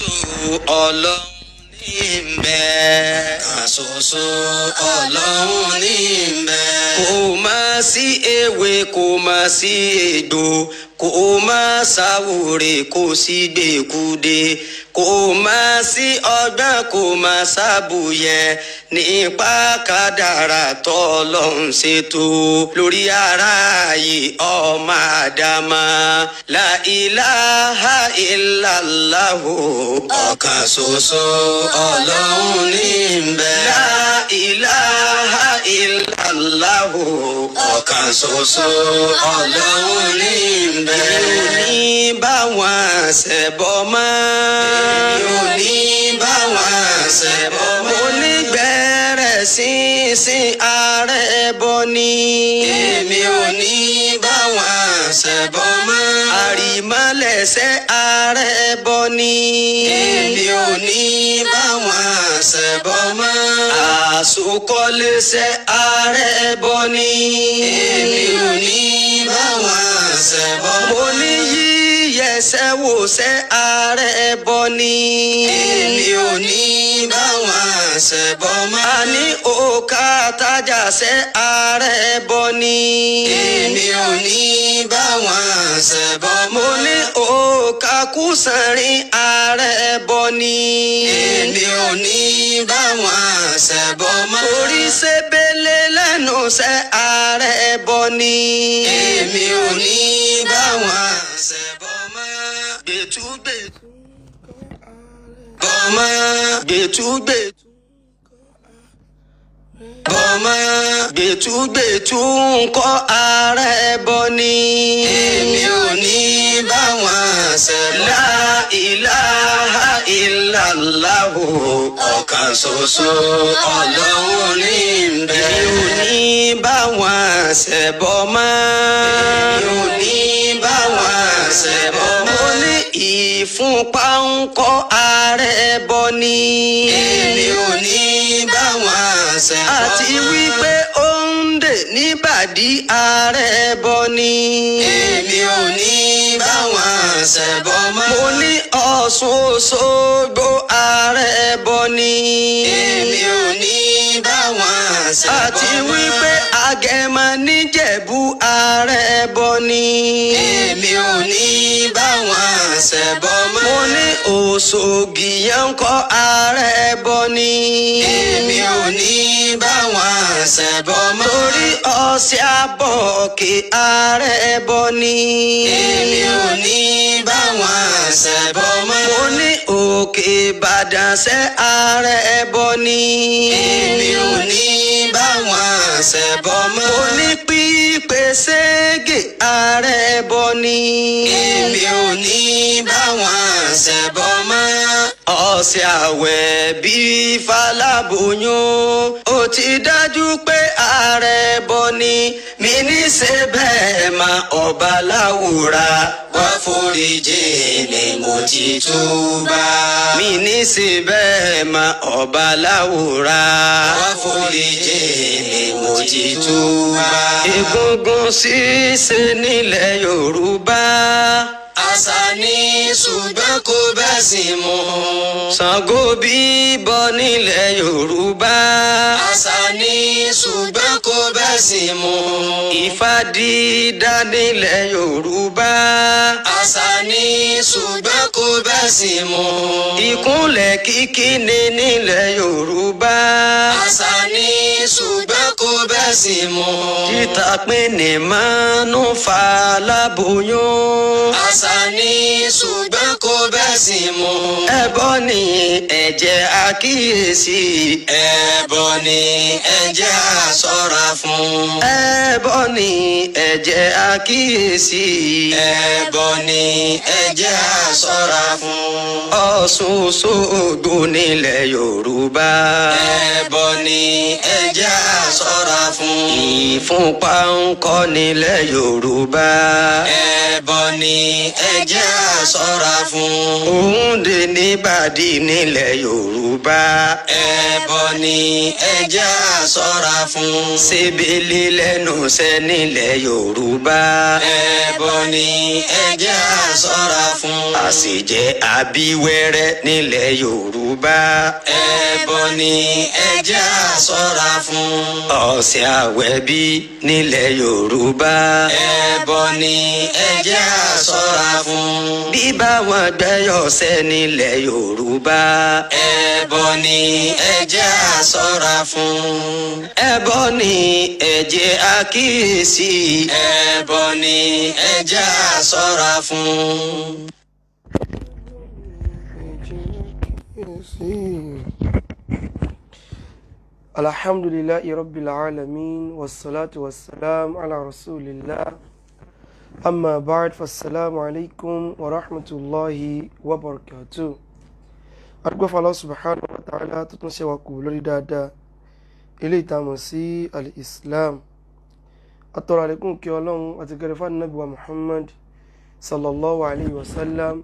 ṣoṣo Ọlọ́run ní ńbẹ. Kan ṣoṣo Ọlọ́run ní ńbẹ. Kò má sí ewé kò má sí egbò, kò má sáwòrè kò sí gbèkúde, kò má sí ọgbọ́n kò má sábùyẹ nípa kádàrá tọ́lọ́run ṣètò lórí aráyé ọmọ Ádámà. La ilaha illallah, ọ̀kan ṣoṣo Ọlọ́run ní ńbẹ. La ilaha illallah, ọ̀kan ṣoṣo Ọlọ́run ní ńbẹ. Èmi ò ní bá wọn ṣẹbọ mọ́. Èmi ò ní bá wọn ṣẹbọ mọ́. Mo ní gbẹ̀rẹ̀ sínsìn ààrẹ bọ ni. Èmi ò ní bá wọn ṣẹbọ mọ́. Àrìmọ́lẹ̀ṣẹ̀ ààrẹ bọ ni. Èmi ò ní bá wọn ṣẹbọ mọ́. Àsokọ́lẹ̀ṣẹ̀ ààrẹ bọ ni. Èmi ò ní bá wọn ṣẹbọ mọ́. Mo ní yíyẹsẹ̀ wòṣẹ̀ ààrẹ bọ ni. Èmi ò ní bá wọn ṣẹbọ mọ́. A ní òkà tájàṣẹ̀ ààrẹ bọ ni. Èmi ò ní bá wọn ṣẹbọ mọ́. Mo ní òkà kùsànrin ààrẹ bọ ni. Èmi ò ní bá wọn ṣẹbọ mọ́. Orí ṣebele lẹ́nu ṣẹ̀ ààrẹ bọ ni. Èmi ò ní bá wọn ṣẹbọ mọ́. Gbẹ̀túgbẹ̀tú bọ́mọ gbẹ̀túgbẹ̀tú bọ́mọ gbẹ̀túgbẹ̀tú ńkọ́ ààrẹ bọ ni. Èmi ò ní bá wọn ṣẹbọ. La ilaha illallah, ọ̀kan ṣoṣo Ọlọ́run ní ńbẹ. Èmi ò ní bá wọn ṣẹbọ mọ́. Èmi ò ní bá wọn ṣẹbọ mọ́. Mo ní ìfúnpá ńkọ́ ààrẹ bọ ni. Èmi ò ní bá wọn ṣẹbọ mọ́. Àti wípé ó ń dè níbàdí ààrẹ bọ ni. Èmi ò ní bá wọn ṣẹbọ mọ́. Mo ní Ọ̀ṣun Òṣogbo ààrẹ bọ ni. Èmi ò ní bá wọn ṣẹbọ mọ́. Àti wípé Agẹmọ níjẹ̀bú ààrẹ bọ ni. Èmi ò ní bá wọn ṣẹbọ mọ́. Mo ní Òṣogì ńkọ́ ààrẹ bọ ni. Èmi ò ní bá wọn ṣẹbọ mọ́. Torí Ọ̀ṣẹ́ Àbọ̀kè ààrẹ bọ ni. Èmi ò ní bá wọn ṣẹbọ mọ́. Mo ní Òkè Ìbàdàn ṣẹ̀ ààrẹ bọ ni. Èmi ò ní bá wọn ṣẹbọ mọ́. Mo ní Pípé Ségè ààrẹ bọ ni. Èmi ò ní bá wọn ṣẹbọ mọ́. Ọ̀sẹ̀ àwẹ̀ bíi Fálábòyún, ó ti dájú pé ààrẹ bọ ni. Mi ní ṣe bẹ́ẹ̀ ma ọba láwùrà, wá foríjì mi mo ti túbà. Mi ní ṣe bẹ́ẹ̀ ma ọba láwùrà, wá foríjì mi mo ti túbà. Egungun ṣíṣe nílẹ̀ Yorùbá, àṣà ni ṣùgbọ́n kò bẹ́sìn mu. Ṣàngó bíbọ nílẹ̀ Yorùbá, àṣà ni ṣùgbọ́n kò bẹ́sìn mu. Ifá dídá nílẹ̀ Yorùbá, àṣà ni ṣùgbọ́n kò bẹ́sìn mu. Ìkúnlẹ̀ kíkí ni nílẹ̀ Yorùbá, àṣà ni ṣùgbọ́n kò bẹ́sìn mu. Títà pín ní mánú Fálábòyún, àṣà ni ṣùgbọ́n kò bẹ́sìn mu. Ẹbọ ni ẹ jẹ́ àkíyèsí, ẹbọ ni ẹ jẹ́ àṣọ́ra fún. Ẹbọ ni ẹ jẹ́ àkíyèsí, ẹbọ ni ẹ jẹ́ àṣọ́ra fún. Ọ̀ṣun Òṣogbo nílẹ̀ Yorùbá, ẹbọ ni ẹ jẹ́ àṣọ́ra fún. Ìfúnpá ńkọ́ nílẹ̀ Yorùbá, ẹbọ ni ẹ jẹ́ àṣọ́ra fún. Òǹdè níbàdí nílẹ̀ Yorùbá, ẹbọ ni ẹ jẹ́ àṣọ́ra fún. Ṣebele lẹ́nu ṣẹ̀ nílẹ̀ Yorùbá, ẹbọ ni ẹ jẹ́ àṣọ́ra fún. Àṣejẹ abíwẹ́rẹ́ gbẹ́rẹ́ nílẹ̀ Yorùbá. Ẹbọ ni ẹ jẹ́ á ṣọ́ra fún. Ọ̀sẹ̀ Àwẹ̀bí nílẹ̀ Yorùbá. Ẹbọ ni ẹ jẹ́ á ṣọ́ra fún. Bíbá wọn gbẹ́yọ̀sẹ̀ nílẹ̀ Yorùbá. Ẹbọ ni ẹ jẹ́ á ṣọ́ra fún. Ẹbọ ni ẹ jẹ́ á kíyèsí. Ẹbọ ni ẹ jẹ́ á ṣọ́ra fún. Alhamdulillahi rabbil alamin wassalatu wassalam ala rasulillah amma ba'd fassalamu alaikum wa rahmatullahi wa barakatuh. Adúgbò Allah subhanahu wa ta'ala tó tún ṣe wa kù lórí dáadáa ilé ìtàmọ̀ sí al-Islam. Atọ́rọ àlékún kí Ọlọ́run àti gẹ̀rẹ̀ fún Ànábì wa Muhammad sallallahu alaihi wasallam,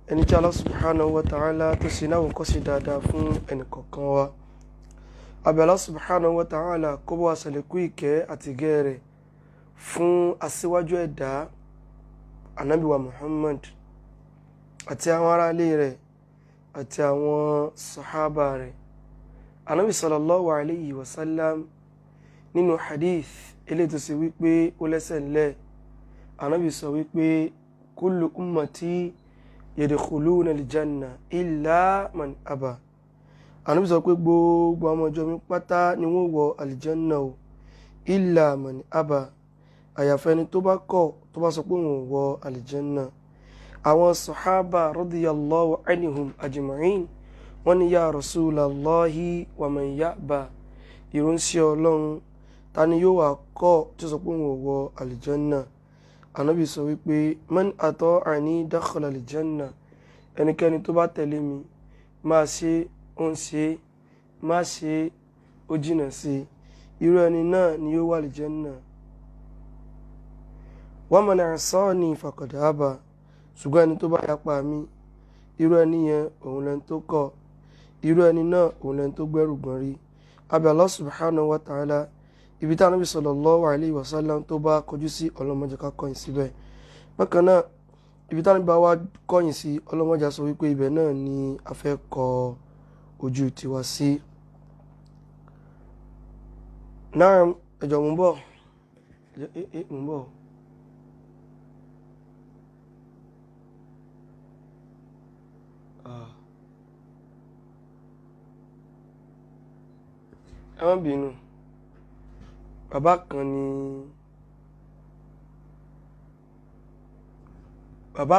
ẹni tí Allah subhanahu wa ta'ala tó ṣe náà kọ́ sí dáadáa fún ẹnì kọ̀ọ̀kan wa. Abẹ́ Allah subhanahu wa ta'ala kó bá wa ṣàlékún ìkẹ́ àti gẹ̀rẹ̀ fún aṣíwájú ẹ̀dá Ànábì wa Muhammad àti àwọn ará ilé rẹ̀ àti àwọn sàhábà rẹ̀. Ànábì sallallahu alaihi wasallam nínú hadith eléyìí tó ṣe wípé ó lẹ́sẹ̀ ńlẹ̀, Ànábì sọ wípé kullu ummati yadkhuluna al-janna illa man aba. Ànábì sọ pé gbogbo ọmọ ìjọ mi pátá ni wọ́n wọ aljanna o, illa man aba, àyàfẹ́ni tó bá kọ̀ tó bá sọ pé wọ́n wọ aljanna. Àwọn sàhábà radiyallahu anhum ajma'in wọ́n ní ya rasulallahi wa man ya'ba, ìránṣẹ́ Ọlọ́run ta ni yóò wá kọ̀ tí ó sọ pé wọ́n wọ aljanna. Ànábì sọ wípé man ata'ani dakhala aljanna, ẹnikẹ́ni tó bá tẹ̀lé mi máa ṣe ó ń ṣe, má ṣe ó jìnà sí, irú ẹni náà ni yóò wà aljanna. Wa man asani faqad aba, ṣùgbọ́n ẹni tó bá yapa mi, irú ẹni yẹn òun lẹni tó kọ̀, irú ẹni náà òun lẹni tó gbẹ́rù gbọ́n rí. Abẹ́ Allah subhanahu wa ta'ala, ibi tí Ànábì sallallahu alaihi wasallam tó bá kọjú sí ọlọ́mọdé ká kọ̀yìn síbẹ̀. Bákan náà ibi tí Ànábì bá wá kọ̀yìn sí ọlọ́mọdé sọ wípé ibẹ̀ náà ni a fẹ́ kọ ojú tiwa sí. Náà ẹjọ́ mú bọ̀ mú bọ̀. Ẹ má bínú, bàbá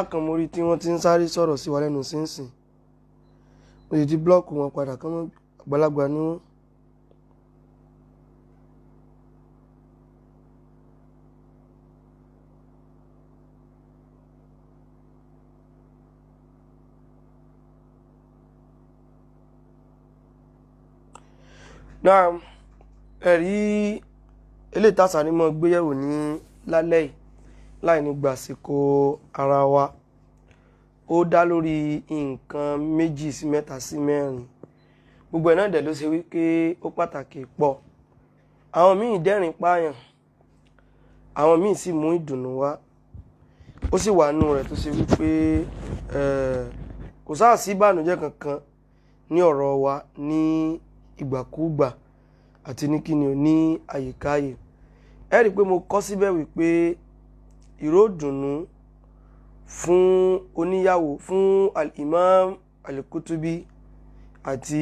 kan mo rí tí wọ́n ti ń sáré sọ̀rọ̀ sí wa lẹ́nu sínsìn, mo sì ti blọ́ọ̀kù wọn padà, kán mọ́ àgbàlagbà ni wọ́n. Náà ẹ̀rí eléyìí tásà ní mọ́ gbéyẹ̀wò ní lálẹ́ yìí láì ní gbàsíkò ara wa, ó dá lórí nǹkan 2 sí 3 sí 4. Gbogbo ẹ̀ náà dẹ̀ ló ṣe wípé ó pàtàkì pọ̀. Àwọn míì dẹ́rìn pààyàn, àwọn míì sì mú ìdùnnú wá, ó sì wà nínú rẹ̀ tó ṣe wípé kò sáà sí ìbànújẹ́ kankan ní ọ̀rọ̀ wa ní ìgbàkúgbà àti ní kíni ò ní àyíkáyè. Ẹ rí pé mo kọ síbẹ̀ wípé ìró ìdùnnú fún oníyàwó, fún al-Imam al-Kutubi àti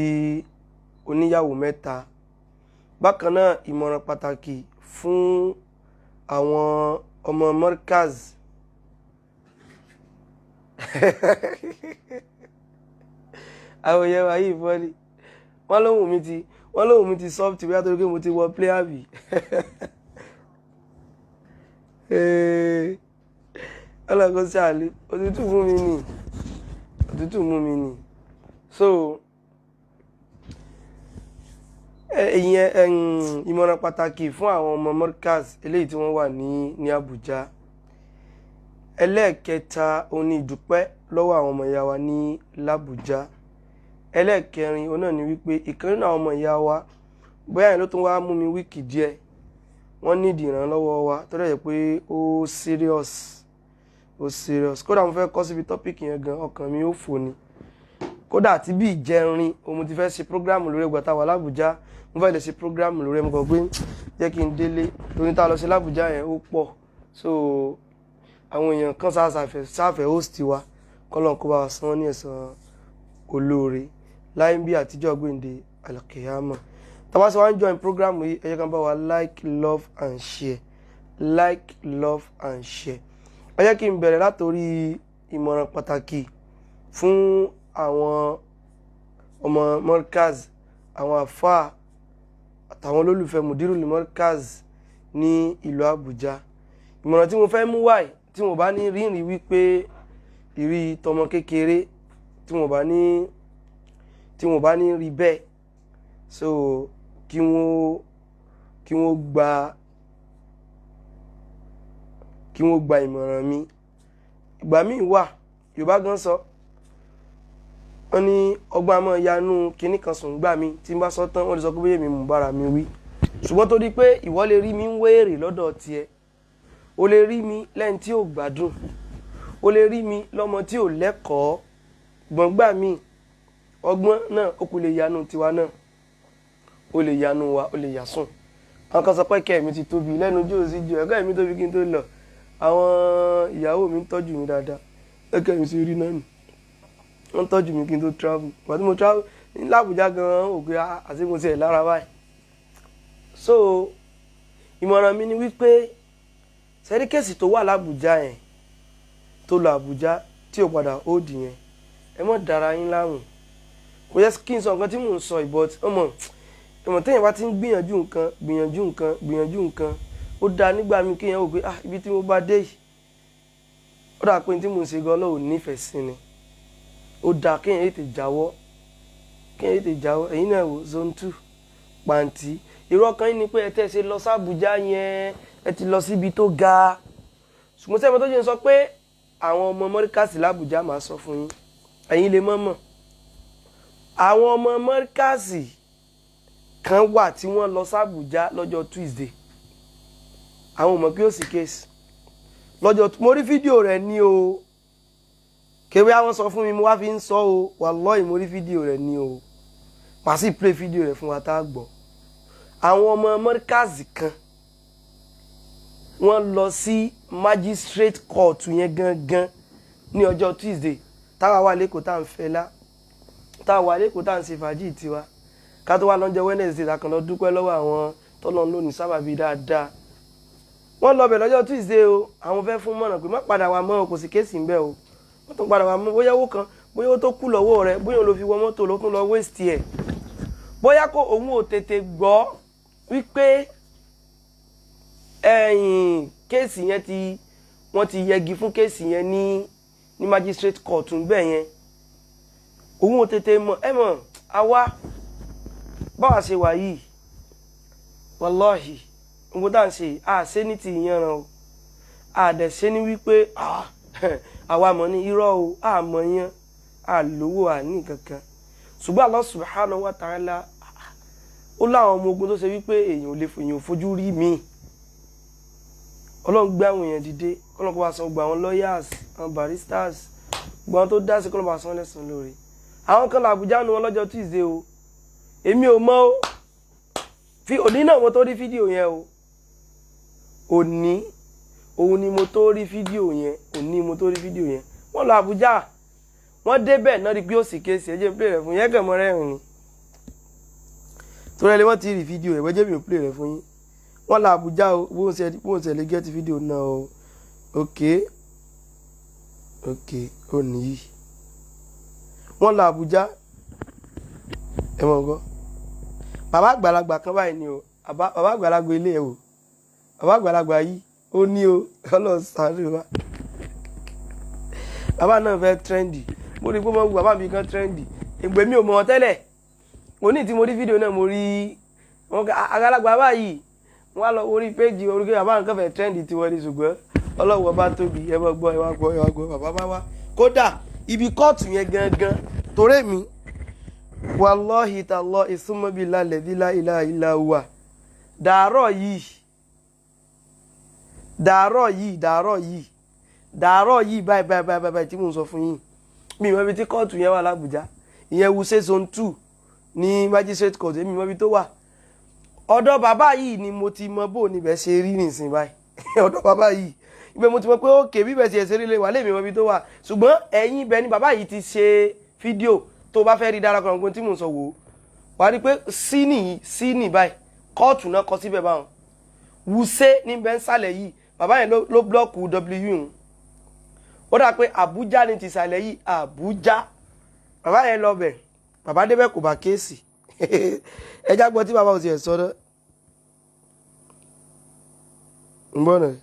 oníyàwó 3. Bákan náà ìmọ̀ràn pàtàkì fún àwọn ọmọ Markaz àwọn yẹn wà yìí fọ́lì, wọ́n lóhùn mi ti soft bí látọ̀rí pé mo ti wọ player bí. Ọlọ́gbọ́n sí àlè, òtútù mú mi nì. So ìmọ̀ràn pàtàkì fún àwọn ọmọ Markaz eléyìí tí wọ́n wà ní Abuja. Ẹlẹ́ẹ̀kẹta òun ni ìdúpẹ́ lọ́wọ́ àwọn ọmọ ìyá wa ní l'Abuja. Ẹlẹ́ẹ̀kẹrin òun náà ni wípé ìkan nínú àwọn ọmọ ìyá wa, bóyá ìlú tó wá mú mi wíkì díẹ̀, wọ́n ní ìdìrànlọ́wọ́ wa tó dẹ̀ pé ó serious. Kódà mo fẹ́ kọ́ síbi tọ́pìkì yẹn gan, ọkàn mi ó fò ní. kódà tí bí ìjẹrin òun ti fẹ́ ṣe program lórí ẹgbẹ́ tá wà l'Abuja mo fẹ́ lè ṣe program lórí ẹmọ gbé jẹ́ kí n délé lórí tá lọ sí l'Abuja yẹn ó pọ̀ so àwọn èèyàn kan sáfẹ́ host wa kọ́lọ́n kó bá wa san ní ẹ̀san olóore láì bí àtijọ́ gbèǹde alkiyama tàbá sí wá ń join program yìí ẹ jẹ́ kan bá wa like love and share like love and share ẹ jẹ́ kí n bẹ̀rẹ̀ látòrí ìmọ̀ràn pàtàkì fún àwọn ọmọ Markaz àwọn àfáà àtàwọn olólùfẹ́ Mudirul Markaz ní ìlú Àbújá ìmọ̀ràn tí mo fẹ́ mú wáyé tí mo bá ní rírí wípé ìrí tọmọ kékeré tí mo bá ní rí bẹ́ẹ̀ so kí wọ́n gba ìmọ̀ràn mi ìgbà míì wà Yorùbá gan sọ wọ́n ní ọgbọ́n àmọ́ yanu kinní kan sùn gbà mí tí n bá sọ tán wọ́n lè sọ pé bóyá mi mú bára mi wí ṣùgbọ́n tó di pé ìwọ lè rí mi ń wéèrè lọ́dọ̀ tiẹ̀ o lè rí mi lẹ́yìn tí ò gbádùn o lè rí mi lọ́mọ tí ò lẹ́kọ̀ọ́ gbọ̀ngbà míì ọgbọ́n náà ó kò lè yanu tiwa náà ó lè yanu wa ó lè yàsùn àwọn kan sọ pé kẹ́ mi ti tóbi lẹ́nu ojú òsì ju ẹ̀kọ́ mi tóbi kí n tó lọ àwọn ìyàwó mi ń tọ́jú mi dáadáa ẹ̀kẹ́ mi sì rí náà nì wọ́n tọ́jú mi kí n tó travel ìgbà tí mo travel ní l'Abuja gan-an òkè àti mo ti ẹ̀ lára báyìí so ìmọ̀ràn mi ni wípé sẹ́ríkèsì tó wà l'Abuja yẹn tó lọ Abuja tí ò padà ó dì yẹn ẹ mọ̀ dára yín láàmú kò yẹ kí n sọ nǹkan tí mò ń sọ ìbọ̀t ọmọ téèyàn bá ti ń gbìyànjú nǹkan ó dáa nígbà míì kéèyàn wò pé ibi tí mo bá dé yìí ó dà pé tí mò ń ṣe gan Ọlọ́run nífẹ̀ẹ́ sí ni ó dáa kéèyàn ètè jáwọ́ ẹ̀yin náà wò zone 2 pàǹtí irú ọkàn yín ni pé ẹ tẹ́ ṣe lọ sí Àbújá yẹn ẹ ti lọ síbi tó ga ṣùgbọ́n sẹ́yìn tó jẹ́ sọ pé àwọn ọmọ Markaz l'Abuja máa sọ fún yín ẹ̀yin lè mọ̀ àwọn ọmọ Markaz kan wà tí wọ́n lọ sí Àbújá lọ́jọ́ Tuesday àwọn ọmọ kí ó sì kéèsì lọ́jọ́ mo rí fídíò rẹ̀ ní o kébé àwọn sọ fún mi mo wá fi ń sọ o wallahi mo rí fídíò rẹ̀ ní o màá sì play fídíò rẹ̀ fún wa tá a gbọ́ àwọn ọmọ Markaz kan wọ́n lọ sí magistrate court yẹn gangan ní ọjọ́ Tuesday táwa wà lẹ́kọ̀ọ́ tá à ń fẹ́lá táwa wà lẹ́kọ̀ọ́ tá à ń ṣe fàájì tiwa ká tó wá lọ́jọ́ Wednesday ta kàn lọ dúpẹ́ lọ́wọ́ àwọn tọ́lọ́ lónìí sábàbí dáadáa wọ́n lọ bẹ̀ lọ́jọ́ Tuesday o àwọn fẹ́ fún mọ̀nà pé má padà wá mọ́ o kò sí kéèsì ń bẹ̀ o wọ́n tún padà wá mọ́ bóyá owó kan bóyá ó tó kú lọ́wọ́ rẹ̀ bóyá ó lọ fi wọ mọ́tò ló tún lọ waste ẹ̀ bóyá kó òun ò tètè gbọ́ wípé kéèsì yẹn wọ́n ti yẹgi fún kéèsì yẹn ní magistrate court ń bẹ̀ yẹn òun ò tètè mọ̀ àwa báwa ṣe wà yìí wallahi nǹkan tá à ń ṣe àṣẹ ní ti ìyanran o àdẹ̀ṣe ní wípé àwa mọ̀ ní irọ́ o àmọ̀ yan àlówó àní kankan ṣùgbọ́n Allah subhanahu wa ta'ala ó láwọn ọmọ ogun tó ṣe wípé èèyàn ò fojú rí mi Ọlọ́run gbé àwọn èèyàn dìde Ọlọ́run kó bá san gbogbo àwọn lawyers àwọn baristas gbogbo àwọn tó dá sí kó ló bá san lẹ́san lórí àwọn kan l'Abuja nu wọn lọ́jọ́ Tuesday o èmi ò mọ̀ o òní náà mo tó rí fídíò yẹn o òun ni mo tó rí fídíò yẹn wọ́n lọ Àbújá wọ́n débẹ̀ náà rí pé ó sì kéèsì ẹjẹ́ play rẹ̀ fún yẹn kàn mọ́ rẹ́rìn ni torí ẹni wọ́n ti rí fídíò rẹ̀ wẹ́jẹ́ mi ò play rẹ̀ fún yín wọ́n lọ Àbújá o bó ń ṣe lè get fídíò náà o ok ó nìyí wọ́n lọ Àbújá ẹ mọ̀ gbọ́ bàbá àgbàlagbà kan báyìí ni o bàbá àgbàlagbà ilé ẹ̀ o bàbá àgbàlagbà yìí ó ní o ọlọ́sàárè wa bàbá náà fẹ́ trendy mo rí pé mo gbọ́ bàbá mi kan trendy ìgbè mi ò mọ̀ tẹ́lẹ̀ òní tí mo rí fídíò náà mo rí wọn àgbàlagbà báyìí wọn á lọ orí péjì orúkọ bàbá nǹkan fẹ́ trendy tí wọ́n ní ṣùgbọ́n ọlọ́wọ́ bá tóbi ẹ bọ́ gbọ́ ẹ wá gbọ́ bàbá bá wá kódà ibi kóòtù yẹn gangan torí mi wallahi tallahi summa billahi alladhi la ilaha illa huwa dàárọ̀ yìí báyìí tí mo ń sọ fún yín mi mọ̀ ibi tí kóòtù yẹn wà l'Àbújá ìyẹn Wuse zone 2 ní magistrate court èmi mọ̀ bí tó wà ọ̀dọ̀ bàbá yìí ni mo ti mọ bó níbẹ̀ ṣe rí nìsín báyìí ọ̀dọ̀ bàbá yìí ibẹ̀ mo ti mọ̀ pé òkè bíbẹ̀ ṣe ṣe rí lè wà lèmi mọ̀ bí tó wà ṣùgbọ́n ẹ̀yìn ibẹ̀ ni bàbá yìí ti ṣe fídíò tó bá fẹ́ rí dára kan ohun tí mò ń sọ wò wà á rí pé sí ní báyìí kóòtù náà kọ síbẹ̀ báwọn Wuse níbẹ̀ ń sàlẹ̀ yìí bàbá yẹn ló blọ́ọ̀kù w ó dà pé Àbújá ni ti sàlẹ̀ yìí Àbújá bàbá yẹn lọ bẹ̀ bàbá débẹ̀ kò bá kéèsì ẹjá gbọ́ tí bàbá ò tiẹ̀ sọ náà ń bọ̀ náà.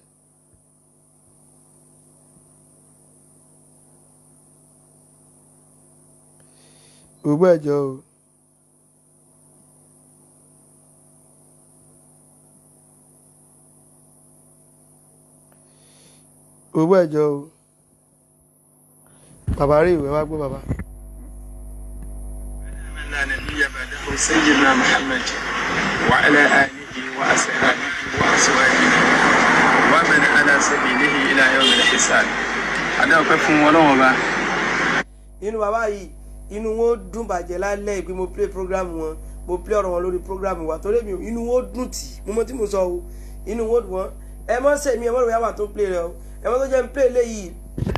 gbogbo ẹjọ́ o gbogbo ẹjọ́ o bàbá rí ìwé wá gbọ́ bàbá. سيدنا محمد وعلى آله وأصحابه وأزواجه ومن على سبيله إلى يوم الحساب. أنا أكفهم ولا وبا. inú bàbá yìí inú wọn dùn bàjẹ́ lálẹ́ pé mo play program wọn mo play ọ̀rọ̀ wọn lórí program wa torí mi inú wọn dùn tí mo mọ tí mo sọ o inú wọn dùn wọn ẹ mọ sẹ mi ẹ mọ lórí àwọn tó play rẹ o ẹ mọ tó jẹ́ play léyìí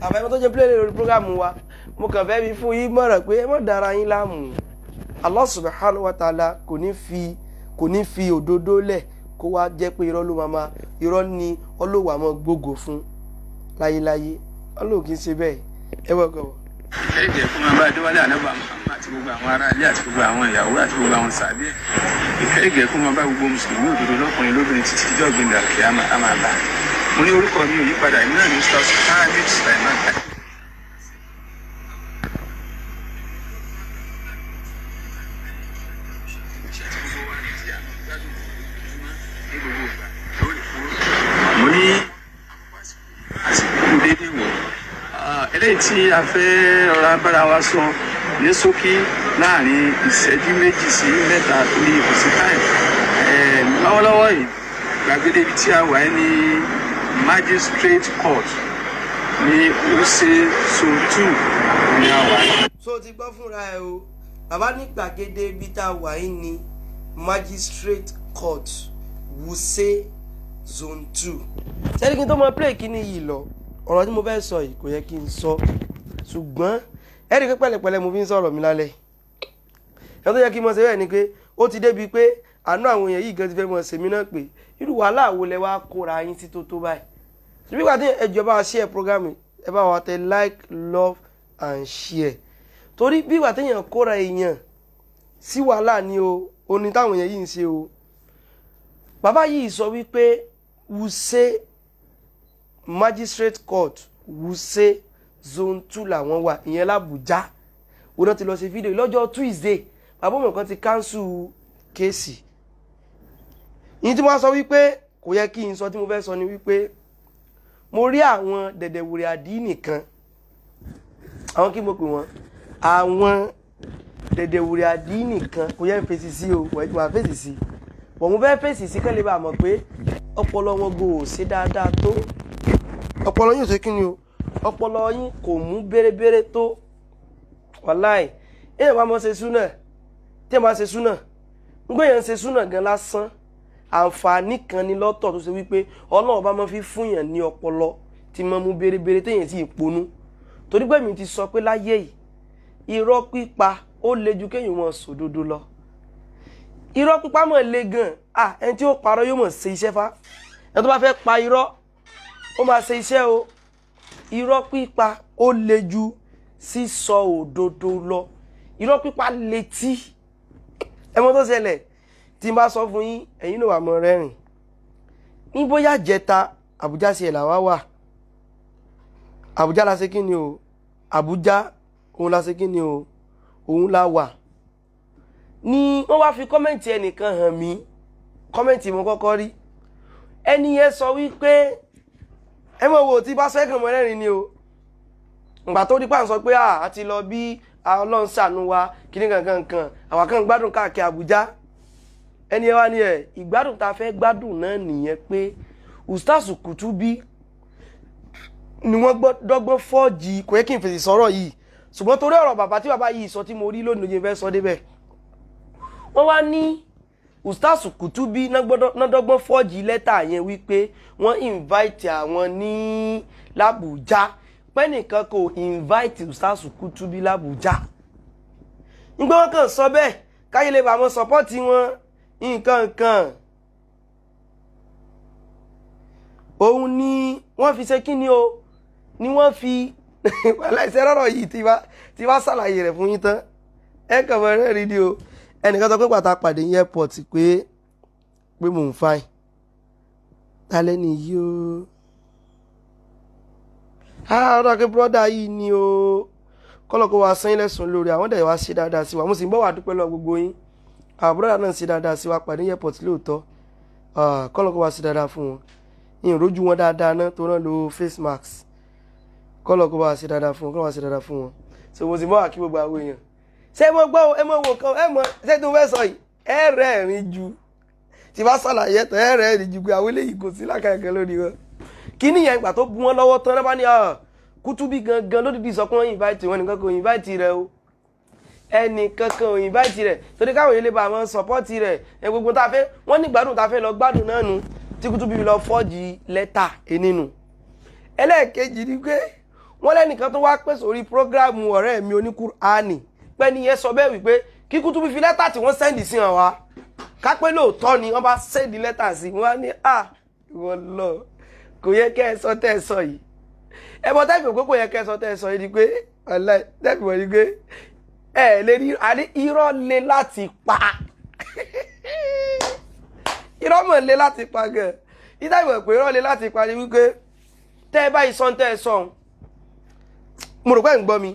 àbá ẹ mọ tó jẹ́ play lórí program wa mo kàn fẹ́ bí fún yín mọ̀ràn pé ẹ mọ̀ dára yín láàmú Allah subhanahu wa ta'ala kò ní fi òdodo lẹ̀ kó wá jẹ́ pé irọ́ ló máa irọ́ ni ọlọ́wà mọ́ gbogbo fún láyéláyé ọlọ́wà kì í ṣe bẹ́ẹ̀ ẹ wọ́n gan. ẹ̀jẹ̀ fún wa bá adéwálé ànábà Muhammad àti gbogbo àwọn ará ilé àti gbogbo àwọn ìyàwó àti gbogbo àwọn sàbí ẹ̀ ìfẹ́ ìgẹ̀ fún wa bá gbogbo mùsùlùmí òdodo lọ́kùnrin lóbìnrin títí dídọ́ gbẹ̀ndà kí á máa bá mo ní orúkọ mi ò yí padà ìmúlẹ̀ ní Ustaz Khalid Sulaiman. eléyìí tí a fẹ́ rọra bára wa sọ ní ṣókí láàrin ìṣẹ́jú méjì sí mẹ́ta torí kò sí táìmù lọ́wọ́lọ́wọ́ yìí gbàgede ibi tí a wà ní magistrate court ní Wuse zone 2 ní a wà. so ti gbọ́ fúnra ẹ o bàbá ní gbàgede ibi tá a wà ní magistrate court Wuse zone 2 sẹ́ni kí n tó mọ play kíní yìí lọ ọ̀rọ̀ tí mo fẹ́ sọ yìí kò yẹ kí n sọ ṣùgbọ́n ẹ̀rí pé pẹ̀lẹ́pẹ̀lẹ́ mo fi ń sọ̀rọ̀ mi lálẹ́ ẹ̀ tó yẹ kí n mọ̀ ṣe bẹ́ẹ̀ ni pé ó ti débi pé àánú àwọn èèyàn yìí gan ti fẹ́ mọ̀ ṣèmi náà pé irú wàhálà wo lẹ wá kóra yín sí tó báyìí ṣùgbọ́n ìgbà tí ẹjọ́ bá wa share program ẹ bá wa tẹ like love and share torí bí ìgbà téèyàn kóra èèyàn sí wàhálà ni o oní táwọn èèyàn yìí ń ṣe o bàbá yìí sọ wípé Wuse magistrate court Wuse zone 2 làwọn wà ìyẹn l'Àbújá wọn náà ti lọ ṣe fídíò lọ́jọ́ Tuesday bàbá mi kan ti cancel kéèsì yìí tí wọ́n sọ wípé kò yẹ kí n sọ tí mo fẹ́ sọ ni wípé mo rí àwọn dẹ̀dẹ̀wòrè àdínì kan àwọn kí mo pè wọ́n àwọn dẹ̀dẹ̀wòrè àdínì kan kò yẹ fèsì sí o wà fèsì sí bọ̀ mo fẹ́ fèsì sí kẹ́lẹ́ bá mọ̀ pé ọpọlọ wọn gò ṣe dáadáa tó ọpọlọ yín ò ṣe kí ni o ọpọlọ yín kò mú bérebére tó wàláì èèyàn bá mọ ṣe súnà tí èèyàn bá ṣe súnà ń gbé èèyàn ṣe súnà gan lásán àǹfààní kan ní lọ́tọ̀ tó ṣe wípé Ọlọ́run bá máa fi fún yàn ní ọpọlọ tí máa mú bérebére téèyàn sì ponú torí pé mi ti sọ pé láyé yìí irọ́ pípa ó le ju kéèyàn mọ̀ sòdodo lọ irọ́ pípa mọ̀ le gan ẹni tí ó parọ́ yóò mọ̀ ṣe iṣẹ́ fá ẹni tó bá fẹ́ pa irọ́ ó máa ṣe iṣẹ́ o irọ́ pípa ó le ju sísọ òdodo lọ irọ́ pípa létí ẹmọ tó ṣẹlẹ̀ tí n bá sọ fún yín ẹ̀yin ló wà mọ́ rẹ́rìn ní bóyá jẹta Àbújá sí ẹ̀ làwa wà Àbújá la ṣe kí ni o Àbújá òun la ṣe kí ni o òun la wà ní wọ́n wá fi kọ́mẹ̀ntì ẹnìkan hàn mí kọ́mẹ̀ntì mo kọ́kọ́ rí ẹni yẹn sọ wípé ẹ mọ̀ wo tí bá sẹ́kàn mọ́ rẹ́rìn ni o ìgbà tó dípà ń sọ pé àti lọ bí Ọlọ́run ṣàánú wa kíní kankan àwọn kan gbádùn káàkiri Àbújá ẹni ẹ wá ní ìgbádùn tá a fẹ́ gbádùn náà nìyẹn pé Ustaz Kutubi ni wọ́n dọ́gbọ́n fọ́ọ̀jì kò yẹ kí n fèsì sọ̀rọ̀ yìí ṣùgbọ́n torí ọ̀rọ̀ bàbá tí bàbá yìí sọ tí mo rí lónìí yẹn fẹ́ sọ débẹ̀ wọ́n wá ní Ustaz Kutubi nọ́dọ́gbọ́n fọ́ọ̀jì lẹ́tà yẹn wípé wọ́n invite àwọn ní l'Abuja pẹ́nìkan kò invite Ustaz Kutubi l'Abuja nígbà wọn kàn sọ bẹ́ẹ̀ káyé lè bá wọn sọpọ́ọ̀tì wọn nǹkan òun ni wọ́n fi ṣe kí ni o ni wọ́n fi aláìsẹ́ rọ̀rọ̀ yìí tí wá ṣàlàyé rẹ̀ fún yín tán ẹ kàn mọ́ rẹ́ rí ni o ẹnìkan sọ pé pàtàkì pàdé ní airport pé mò ń fáìn tálẹ́ ni yìí o ọ̀dọ̀ kí brọ́dà yìí ni o kọ́lọ́kọ́ wa sẹ́yìn lẹ́sùn lórí àwọn dẹ̀ wá ṣe dáadáa sí wa mo sì ń bọ̀ wá dúpẹ́ lọ gbogbo yín àwọn brọ́dà náà ṣe dáadáa sí wa pàdé ní airport lóòótọ́ kọ́lọ́kọ́ wa ṣe dáadáa fún wọn ìyìn rojú wọn dáadáa náà tó náà lo face mask kọ́lọ́kọ́ wa ṣe dáadáa fún wọn kọ́lọ́kọ́ wa ṣe dáadáa fún wọn so mo sì bọ̀ wá kí gbogbo àwọn èèyàn ṣé mo gbọ́ ẹ mọ̀ wò kan ẹ mọ̀ ṣé tó fẹ́ sọ yìí ẹ rẹ́rìn ju tí bá ṣàlàyé tán ẹ rẹ́rìn ju pé àwọn eléyìí kò sí lákàkẹ́ lórí wọn kí nìyẹn ìgbà tó bu wọn lọ́wọ́ tán lọ́ba ní Kutubi gangan lódìdí sọ pé wọ́n invite wọn nìkan kò invite rẹ o ẹnìkan kan ò invite rẹ torí káwọn ilé bá wọn support rẹ ẹ gbogbo tá a fẹ́ wọ́n ní gbádùn tá a fẹ́ lọ gbádùn náà nu tí Kutubi lọ fọ́ọ̀jì lẹ́tà ẹnìnú ẹlẹ́ẹ̀kejì ni pé wọ́n lẹ́nìkan tó wá pèsè orí prógráàmù ọ̀rẹ́ mi oníkùránì pẹ́ni yẹn sọ bẹ́ẹ̀ wípé kí Kutubi fi lẹ́tà tí wọ́n sẹ́ndì sí hàn wá kápẹ́ lóòótọ́ ni wọ́n bá sẹ́ndì lẹ́tà sí wọ́n á ní ìwọ lọ kò yẹ kẹ́ ẹ sọ tẹ́ ẹ sọ yìí ẹ bọ́ tẹ́fì òpópó yẹ kẹ́ ẹ sọ tẹ́ ẹ sọ yìí ni pé tẹ́fì wọ́n ni pé ẹ lè rí irọ́ le láti pa irọ́ mọ̀ le láti pa gan ìtàgbọ̀ pé irọ́ le láti pa ni wípé tẹ́ ẹ báyìí sọ tẹ́ ẹ sọ mo rò pé ń gbọ́ mi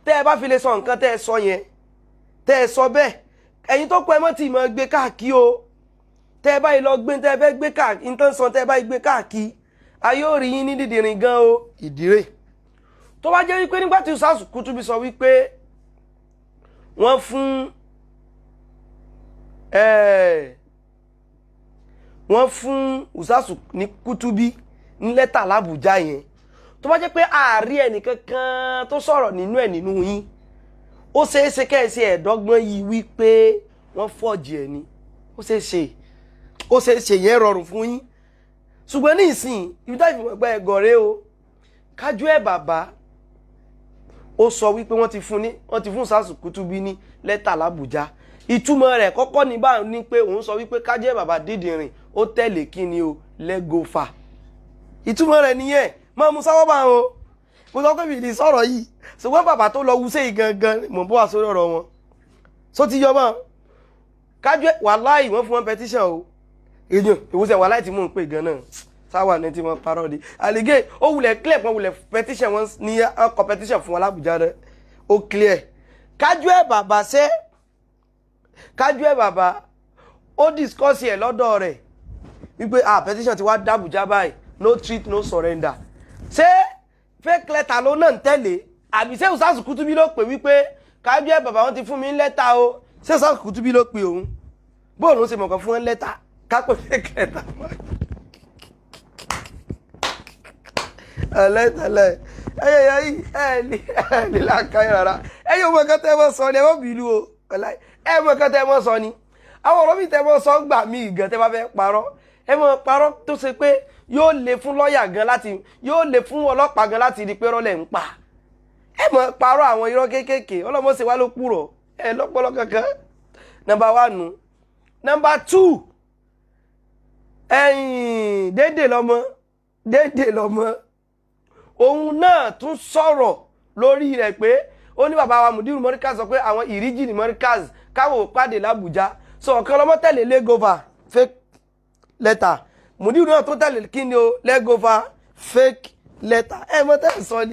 tẹ́ ẹ bá fi lè sọ nǹkan tẹ́ ẹ sọ yẹn tẹ́ ẹ sọ bẹ́ẹ̀ ẹ̀yin tó kọ ẹ mọ́ tí mọ́ gbé káàkiri o tẹ́ ẹ báyìí lọ gbé tẹ́ ẹ fẹ́ gbé káàkiri nǹkan sọ tẹ́ ẹ báyìí gbé káàkiri ayé ò rí yín ní dídìrín gan o ìdírè tó bá jẹ́ wípé nígbà tí Ustaz Kutubi sọ wípé wọ́n fún Ustaz ní Kutubi ní lẹ́tà l'Abuja yẹn tó bá jẹ́ pé ààrí ẹnìkankan tó sọ̀rọ̀ nínú ẹ̀ nínú yín ó ṣeéṣe kẹ́ẹ̀sì ẹ̀ẹ́dọ́gbọ́n yìí wípé wọ́n fọ́ọ̀jì ẹ̀ ni ó ṣeéṣe yẹn rọrùn fún yín ṣùgbọ́n ní ìsìn ibi tá ìfìmọ̀ ẹgbẹ́ ẹ̀gọ́ rẹ o kájú ẹ̀ bàbá ó sọ wípé wọ́n ti fún Ustaz Kutubi ní lẹ́tà l'Abuja ìtumọ̀ rẹ̀ kọ́kọ́ ní báyìí ní pé òun sọ wípé kájú ẹ̀ bàbá dídìrín ó tẹ̀lé kí ni o lẹ́gọ́fà ìtumọ̀ rẹ̀ nìyẹn máa mú sáwọ́ bá wọn mo sọ pé mi ní sọ̀rọ̀ yìí ṣùgbọ́n bàbá tó lọ wúṣẹ́ yìí gangan mò ń bọ́ wá sórí ọ̀rọ̀ wọn só ti yọ mọ́ kájú ẹ̀ wàláì wọ́n fún wọn petition o èèyàn ìwúṣẹ́ wàláì tí mò ń pè gan náà sáwà ní tí wọ́n parọ́ di àlìgé ó wulẹ̀ clear pọ́n wulẹ̀ petition wọn ní competition fún wọn l'Abuja rẹ ó clear kájú ẹ̀ bàbá ṣe kájú ẹ̀ bàbá ó discuss ẹ̀ lọ́dọ̀ rẹ̀ wípé petition ti wá d'Abuja báyìí no treat no surrender ṣé fake letter ló náà ń tẹ̀lé àbí ṣé Ustaz Kutubi ló pè wípé kájú ẹ̀ bàbá wọn ti fún mi ní lẹ́tà o ṣé Ustaz Kutubi ló pè òun bóun ló ṣe mọ̀kàn fún ẹ lẹ́tà kápẹ́ fake letter ẹlẹ́tẹ̀lẹ́ ẹ̀yẹ yìí ẹ̀ ní lákàáyé rárá ẹ̀yẹ ọmọ kan tẹ́ mọ́ sọ ni ẹ mọ́ bìlú o ẹ̀ mọ́ kan tẹ́ mọ́ sọ ni àwọn ọ̀rọ̀ mi tẹ́ mọ́ sọ gbà mí ìgàn tẹ́ bá fẹ́ parọ́ ẹ mọ́ parọ́ tó ṣe pé yóò lè fún lọ́ọ̀yà gan láti yóò lè fún ọlọ́pàá gan láti di pé rọ́lẹ̀ ń pa ẹ mọ́ parọ́ àwọn irọ́ kéékèèké ọlọ́mọṣẹ́ wa ló kúrọ̀ ẹ lọ́pọ̀lọ́ kankan number 1 number 2 ẹ̀yìn dédè lọ́mọ òun náà tún sọ̀rọ̀ lórí rẹ̀ pé ó ní bàbá wa Mudiru Morikaz sọ pé àwọn ìríjì ní Morikaz káwọn pàdé l'Abuja so ọ̀kan lọ́mọ tẹ̀lé legova fake letter Mudiru náà tó tẹ̀lé kí ni o legova fake letter ẹ mọ̀ tẹ́ sọ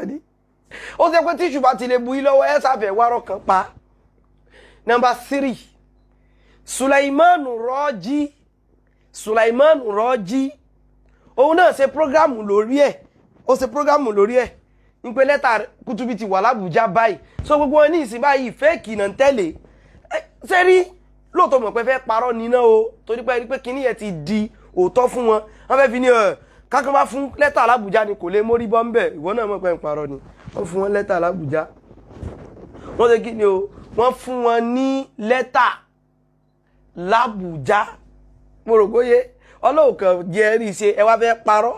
ni ó ṣe pé tíṣù bá ti lè bu yín lọ́wọ́ ẹ sáfẹ́ wárọ̀ kan pa. number 3 Sulaimanu Rọ́jí òun náà ṣe prógrámù lórí ẹ̀ ń pé lẹ́tà Kutubi ti wà l'Abuja báyìí so gbogbo wọn ní ìsìn báyìí fẹ́ẹ̀kì náà tẹ́lẹ̀ ṣe rí lóòótọ́ mọ̀ pé fẹ́ parọ́ níná o torí pé kíní yẹn ti di òótọ́ fún wọn fẹ́ fi ní kákan bá fún lẹ́tà l'Abuja ni kò lè mórí bọ́ ń bẹ̀ ìwọ náà mọ̀ pé ń parọ́ ni wọ́n fún wọn lẹ́tà l'Àbújá wọ́n ṣe kí ni o wọ́n fún wọn ní lẹ́tà l'Àbújá mo rò bóyé ọlọ́ọ̀kan jẹ́rìí ṣe ẹ wá fẹ́ parọ́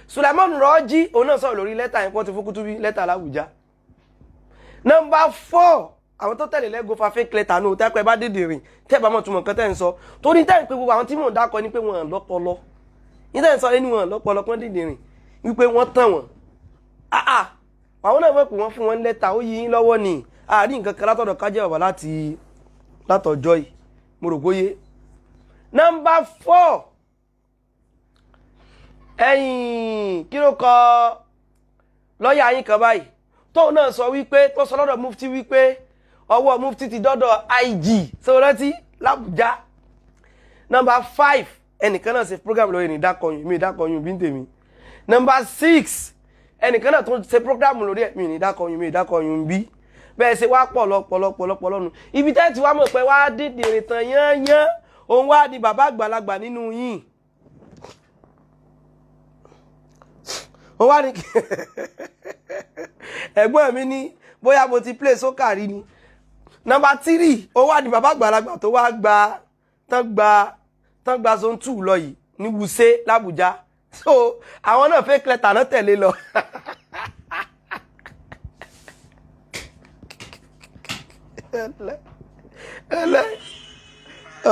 Sulaiman Rọ́jí òun náà sọ̀rọ̀ lórí lẹ́tà yẹn pọ́n ti fún Kutubi lẹ́tà l'Àbújá. Number 4 àwọn tó tẹ̀lé lẹ́gọ́ fa fake letter náà tẹ́pẹ́ bá dìde rìn tẹ́pẹ́ mọ̀ túmọ̀ nǹkan tẹ́ ń sọ torí tẹ́ ń pe gbogbo àwọn tí mò ń dákọ ní pé wọ́n lọ́pọlọ ní tẹ́ ń sọ ní wọ́n lọ́pọlọ pọ́n dìde rìn wípé wọ́n tàn wọ́n àwọn náà mọ̀ pé wọ́n fún wọn lẹ́tà ó yí yín lọ́wọ́ ni àárín nǹkan kan látọ̀dọ̀ kájẹ́ bàbá látọjọ́ yìí mo rò bóyé. Number 4 kí ló kọ lọ́ọ̀yà yín kan báyìí tóun náà sọ wípé tó sọ lọ́dọ̀ mufti wípé ọwọ́ mufti ti dọ́dọ̀ IG sọ́rọ́tí l'Àbújá. Number 5 ẹnìkan náà ṣe program lórí ìdákọ̀yún bí ń tèmi. Number 6 ẹnìkan náà tó ṣe program lórí ẹ̀mí ìdákọ̀yún bí bẹ́ẹ̀ ṣe wá pọ̀lọpọ̀lọpọ̀ lọ́nu ibi tẹ́ ti wá mọ̀ pé wá dídìrín tán yányán òun wá di bàbá àgbàlagbà nínú yín òun wá ní ẹ̀gbọ́n mi ní bóyá mo ti play soccer rí ni. Number 3 ó wá di bàbá àgbàlagbà tó wá tán gba zone 2 lọ yìí ní Wuse l'Àbújá so àwọn náà fake letter náà tẹ̀lé lọ.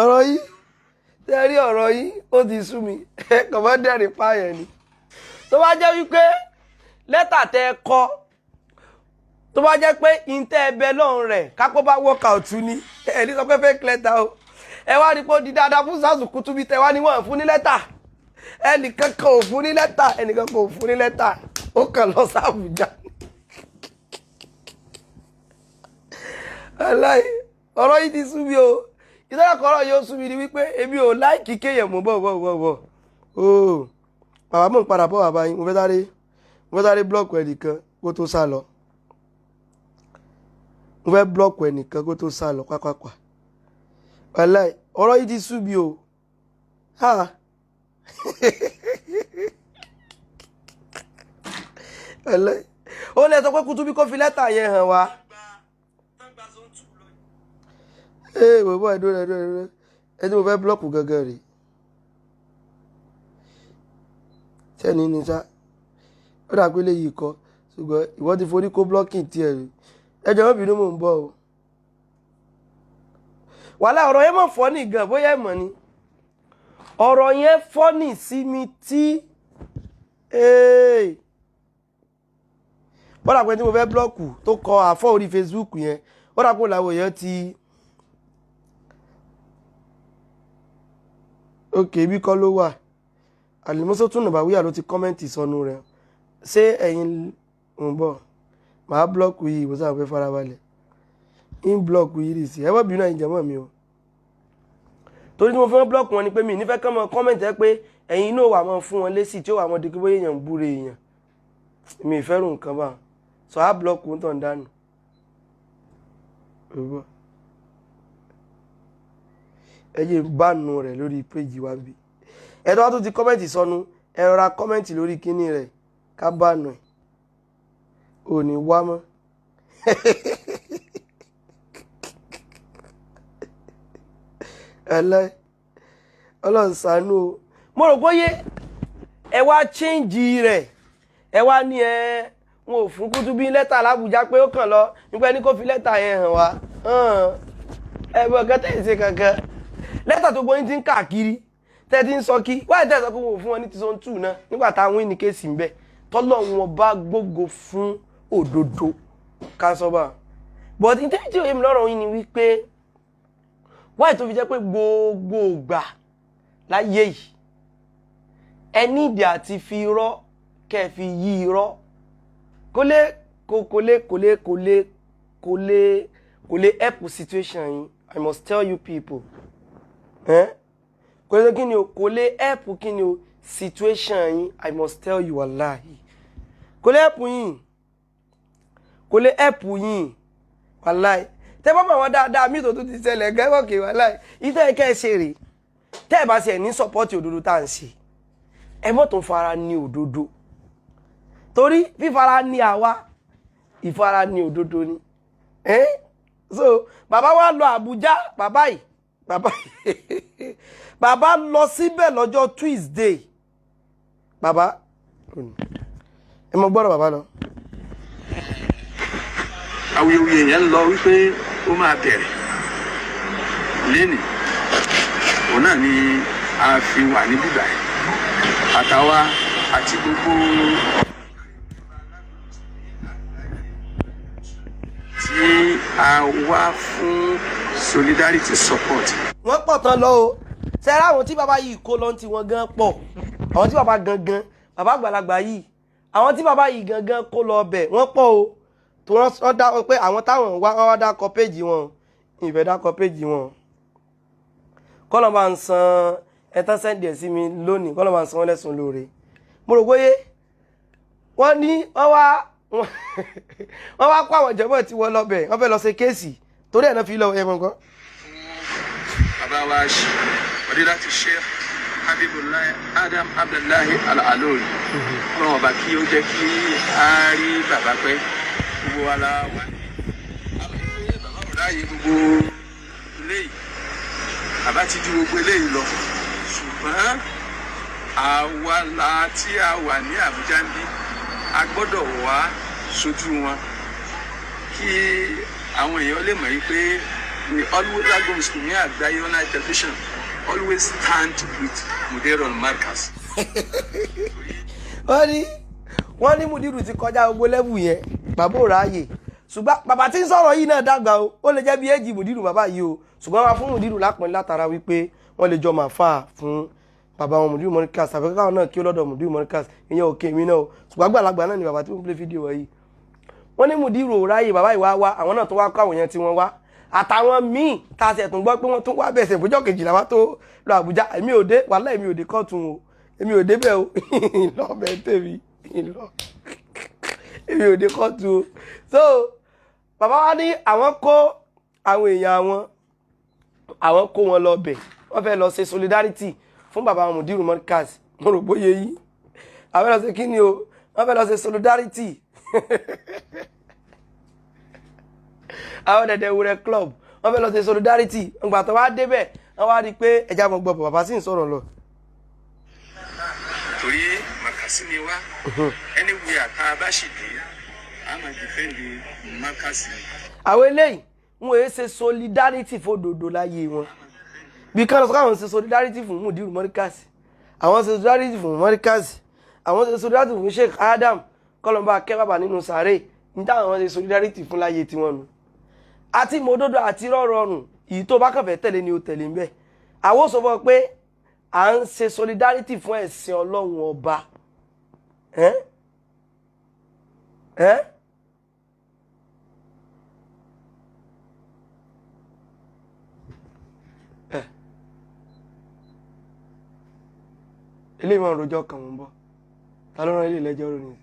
ọ̀rọ̀ yìí tẹ́rí ọ̀rọ̀ yìí ó ti sú mi kọ̀mọ́dẹ́rìn pààyàn ni tó bá jẹ́ wípé lẹ́tà tẹ́ kọ tó bá jẹ́ pé ìntẹ́ ẹbẹ lọ́run rẹ̀ kápọ́ bá workout ní ẹ̀rí sọ pé fake letter o ẹ wá ní pé ó di dáadáa fún Sàásù Kutubi tẹ wá ní wọ́n fún ní lẹ́tà ẹnìkan kan ò fún ní lẹ́tà ẹnìkan kan ò fún ní lẹ́tà ó kàn lọ s'Àbújá. ọ̀rọ̀ yìí ti sú mi o ìtọ́jà kọ́rọ̀ yóò sú mi ni wípé èmi ò láìkí kéèyàn mú bọ̀ ooo bàbá mò ń padà bọ̀ bàbá yín mo fẹ́ sáré blọ́ọ̀kù ẹnìkan kó tó sá lọ pápápá wàláì ọ̀rọ̀ yìí ti sú mi o wàláì ó lè sọ pé Kutubi kó fi lẹ́tà yẹn hàn wá. Bàbá ẹ̀dọ́ ẹni mo fẹ́ blọ́ọ̀kù gangan rèé tẹ́ni ní sá ó dà pé léyìí kọ́ ṣùgbọ́n ìwọ ti forí kó blọ́ọ̀kì tiẹ̀ rèé ẹjọ́ mọ́bìnú mò ń bọ̀ o. wàhálà ọ̀rọ̀ yẹn mọ̀ fọ́nì gan bóyá ẹ̀mọ̀ ni ọ̀rọ̀ yẹn fọ́nì sí mi tí ó dà pé tí mo fẹ́ blọ́ọ̀kù tó kọ àfọ́ orí Facebook yẹn ó dà pé làwọn èèyàn ti òkè bí kọ́ ló wà Al-Musatul Nabawiyya ló ti kọ́mẹ́ǹtì sọnù rẹ̀ ṣé ẹ̀yin ń bọ̀ màá blọ́ọ̀kù yìí ìwòsàn àpẹ farabalẹ̀ ń blọ́ọ̀kù yìí rì sí ẹ wọ́n bínú ẹ̀yin jẹ́mọ́ mi o torí tí mo fẹ́ blọ́ọ̀kù wọn ni pé mi nífẹ̀ẹ́ kán mọ kọ́mẹ́ǹtì ẹ pé ẹ̀yin inú wà mọ́ fún wọn lésì tí ó wà mọ́ di pé bóyá èèyàn ń búre èèyàn mi ìfẹ́rù nǹkan bá sọ á blọ́ọ̀kù ń tàn dànù ẹ yé bánu rẹ̀ lórí péjì wa bí ẹ̀dọ́ wa tó ti kọ́mẹ́ǹtì sọnù ẹ rọra kọ́mẹ́ǹtì lórí kíní rẹ̀ ká bánu ẹ̀ ò ní wá mọ́ Ọlọ́run ṣàánú o mo rò bóyé ẹ wá chíǹjì rẹ̀ ẹ wá ní wọn ò fún Kutubi lẹ́tà l'Àbújá pé ó kàn lọ nípa ẹni kó fi lẹ́tà yẹn hàn wá ẹ bọ̀ kẹ́tẹ́ ìṣe kankan lẹ́tà tó gbóyún ti ń káàkiri tẹ́tí ń sọ kí wáyé tẹ́ sọ pé wọn ò fún wọn ní ti zone 2 náà nígbà táwọn ìní kéèsì ń bẹ tọ́lọ́ wọn bá gbógo fún òdodo kásọ́bà but ní tẹ́tí òye mi lọ́rọ̀ yín ni wípé wáyé tó fi jẹ́ pé gbogbo ìgbà láyé yìí ẹ nídìí àti fi irọ́ kẹ́ fi yí irọ́ kò lè help situation yín I must tell you people kò lè kíni o kò lè help kíni o situation yín I must tell you wallahi kò lè help yín wallahi tẹ́ bá máa wọ́n dáadáa mí tó tún ti ṣẹlẹ̀ gẹ́gọ́kè wallahi ìtẹ́ ẹ̀kẹ́ ṣe rè tẹ́ ẹ̀ bá ṣe ní support òdodo tá à ń ṣe ẹ mọ́ tó fara ní òdodo torí fífara ní àwa ìfara ní òdodo ni so bàbá wa lọ Àbújá bàbá lọ síbẹ̀ lọ́jọ́ Tuesday bàbá ẹ mọ gbọ́dọ̀ bàbá lọ. awuyewuye yẹn lọ wípé ó máa bẹ̀rẹ̀ lẹ́nìí òun náà ni a fi wà ní bíbá yìí àtàwa àti gbogbo tí a wá fún solidarity support. wọ́n pọ̀ tán lọ o sẹ́ra àwọn tí bàbá yìí kó lọ́n tí wọ́n gan pọ̀ àwọn tí bàbá gangan bàbá àgbàlagbà yìí àwọn tí bàbá yìí gangan kó lọ bẹ̀ wọ́n pọ̀ o tó wọ́n dá pé àwọn táwọn wá dákọ̀ péjì wọn ìfẹ́ dákọ̀ péjì wọn kọ́lọ̀ máa ń san ẹ̀tàn sẹ́ndì ẹ̀ sí mi lónìí kọ́lọ̀ máa ń san wọ́n lẹ́sùn lóore mo rò pé wọ́n ní wọ́n wá kó àwọn ìjọba tí wọ́n lọ bẹ̀ wọ́n fẹ́ lọ ṣe kéèsì torí ẹ̀ náà fi lọ ẹ̀mọ̀ kan. bàbá wa ọdí láti Sheikh Habibullahi Adam Abdullahi Al-Alori ọlọ́run ọba kí ó jẹ́ kí a rí bàbá pẹ́ gbogbo wa la wà ní bàbá ò ráàyè gbogbo eléyìí bàbá ti ju gbogbo eléyìí lọ ṣùgbọ́n àwa la tí a wà ní Àbújá ń bí a gbọ́dọ̀ wá sójú wọn kí àwọn èèyàn lè mọ̀ yí pé we always lágbo mùsùlùmí àgbáyé online television always stand with Mudirul Markaz. wọ́n ní Mudiru ti kọjá gbogbo lẹ́bù yẹn bàbá ò ráàyè ṣùgbọ́n bàbá tí ń sọ̀rọ̀ yìí náà dàgbà o ó lè jẹ́ bí èjì Mudiru bàbá yìí o ṣùgbọ́n wọ́n fún Mudiru lápọ̀n látara wípé wọ́n lè jọ máa fà fún bàbá wọn Mudiru Markaz àfẹ́kọ́ káwọn náà kí ó lọ́dọ̀ Mudiru Markaz ìyẹn òkè mi náà o ṣùgbọ́n àgbàlagbà náà ni bàbá tí wọ́n play fídíò wọ̀nyí wọ́n ní Mudiru ò ráàyè bàbá ìwá wá àwọn náà tó wá kọ́ àwọn yẹn tí wọ́n wá àtàwọn míì tá a ṣe tún gbọ́ pé wọ́n tún wá bẹ̀sẹ̀ fúnjọ́ kejìlá wá tó lọ Àbújá èmi ò dé wàhálà èmi ò dé kọ́ọ̀tún o èmi ò dé bẹ́ẹ̀ o ìlọ bẹ́ẹ̀ tèmi ìlọ èmi ò dé kọ́ọ̀tún o so bàbá wa ní àwọn kó àwọn èèyàn àwọn kó wọn lọ bẹ̀ wọ́n fẹ́ lọ ṣe solidarity fún bàbá wọn Mudiru Markaz mo rò bóyá yìí àwọn lọ ṣe kí ni o wọ́n fẹ́ lọ ṣe solidarity àwọn dẹ̀dẹ̀ wúrẹ́ club wọ́n fẹ́ lọ ṣe solidarity ǹgbà tó wá débẹ̀ wọ́n wá rí i pé ẹja mọ̀ gbọ́ bàbá sì ń sọ̀rọ̀ lọ. torí Markaz ni wá anywhere tá a bá ṣì dé a máa dìfẹ́ǹdì Markaz. àwọn eléyìí wọn èé ṣe solidarity fòdòdó láyé wọn bí kán lọ sọ káwọn ṣe solidarity fún Mudiru Markaz àwọn ṣe solidarity fún Markaz àwọn ṣe solidarity fún Sheikh Adam kọlọmbà kẹbàbà nínú sàárè níta àwọn ṣe solidarity fún láyé tiwọn nù àti mòdodo àti rọrùn èyí tó bá kàn fẹ́ tẹ̀lé ni ó tẹ̀lé ń bẹ àwọn sọ fún ọ pé à ń ṣe solidarity fún ẹ̀sìn Ọlọ́run ọba ilé ìmọ̀ òròjọ́ kan mọ́ bọ́ ta ló rán ilé ìlẹ́jọ́ rò ní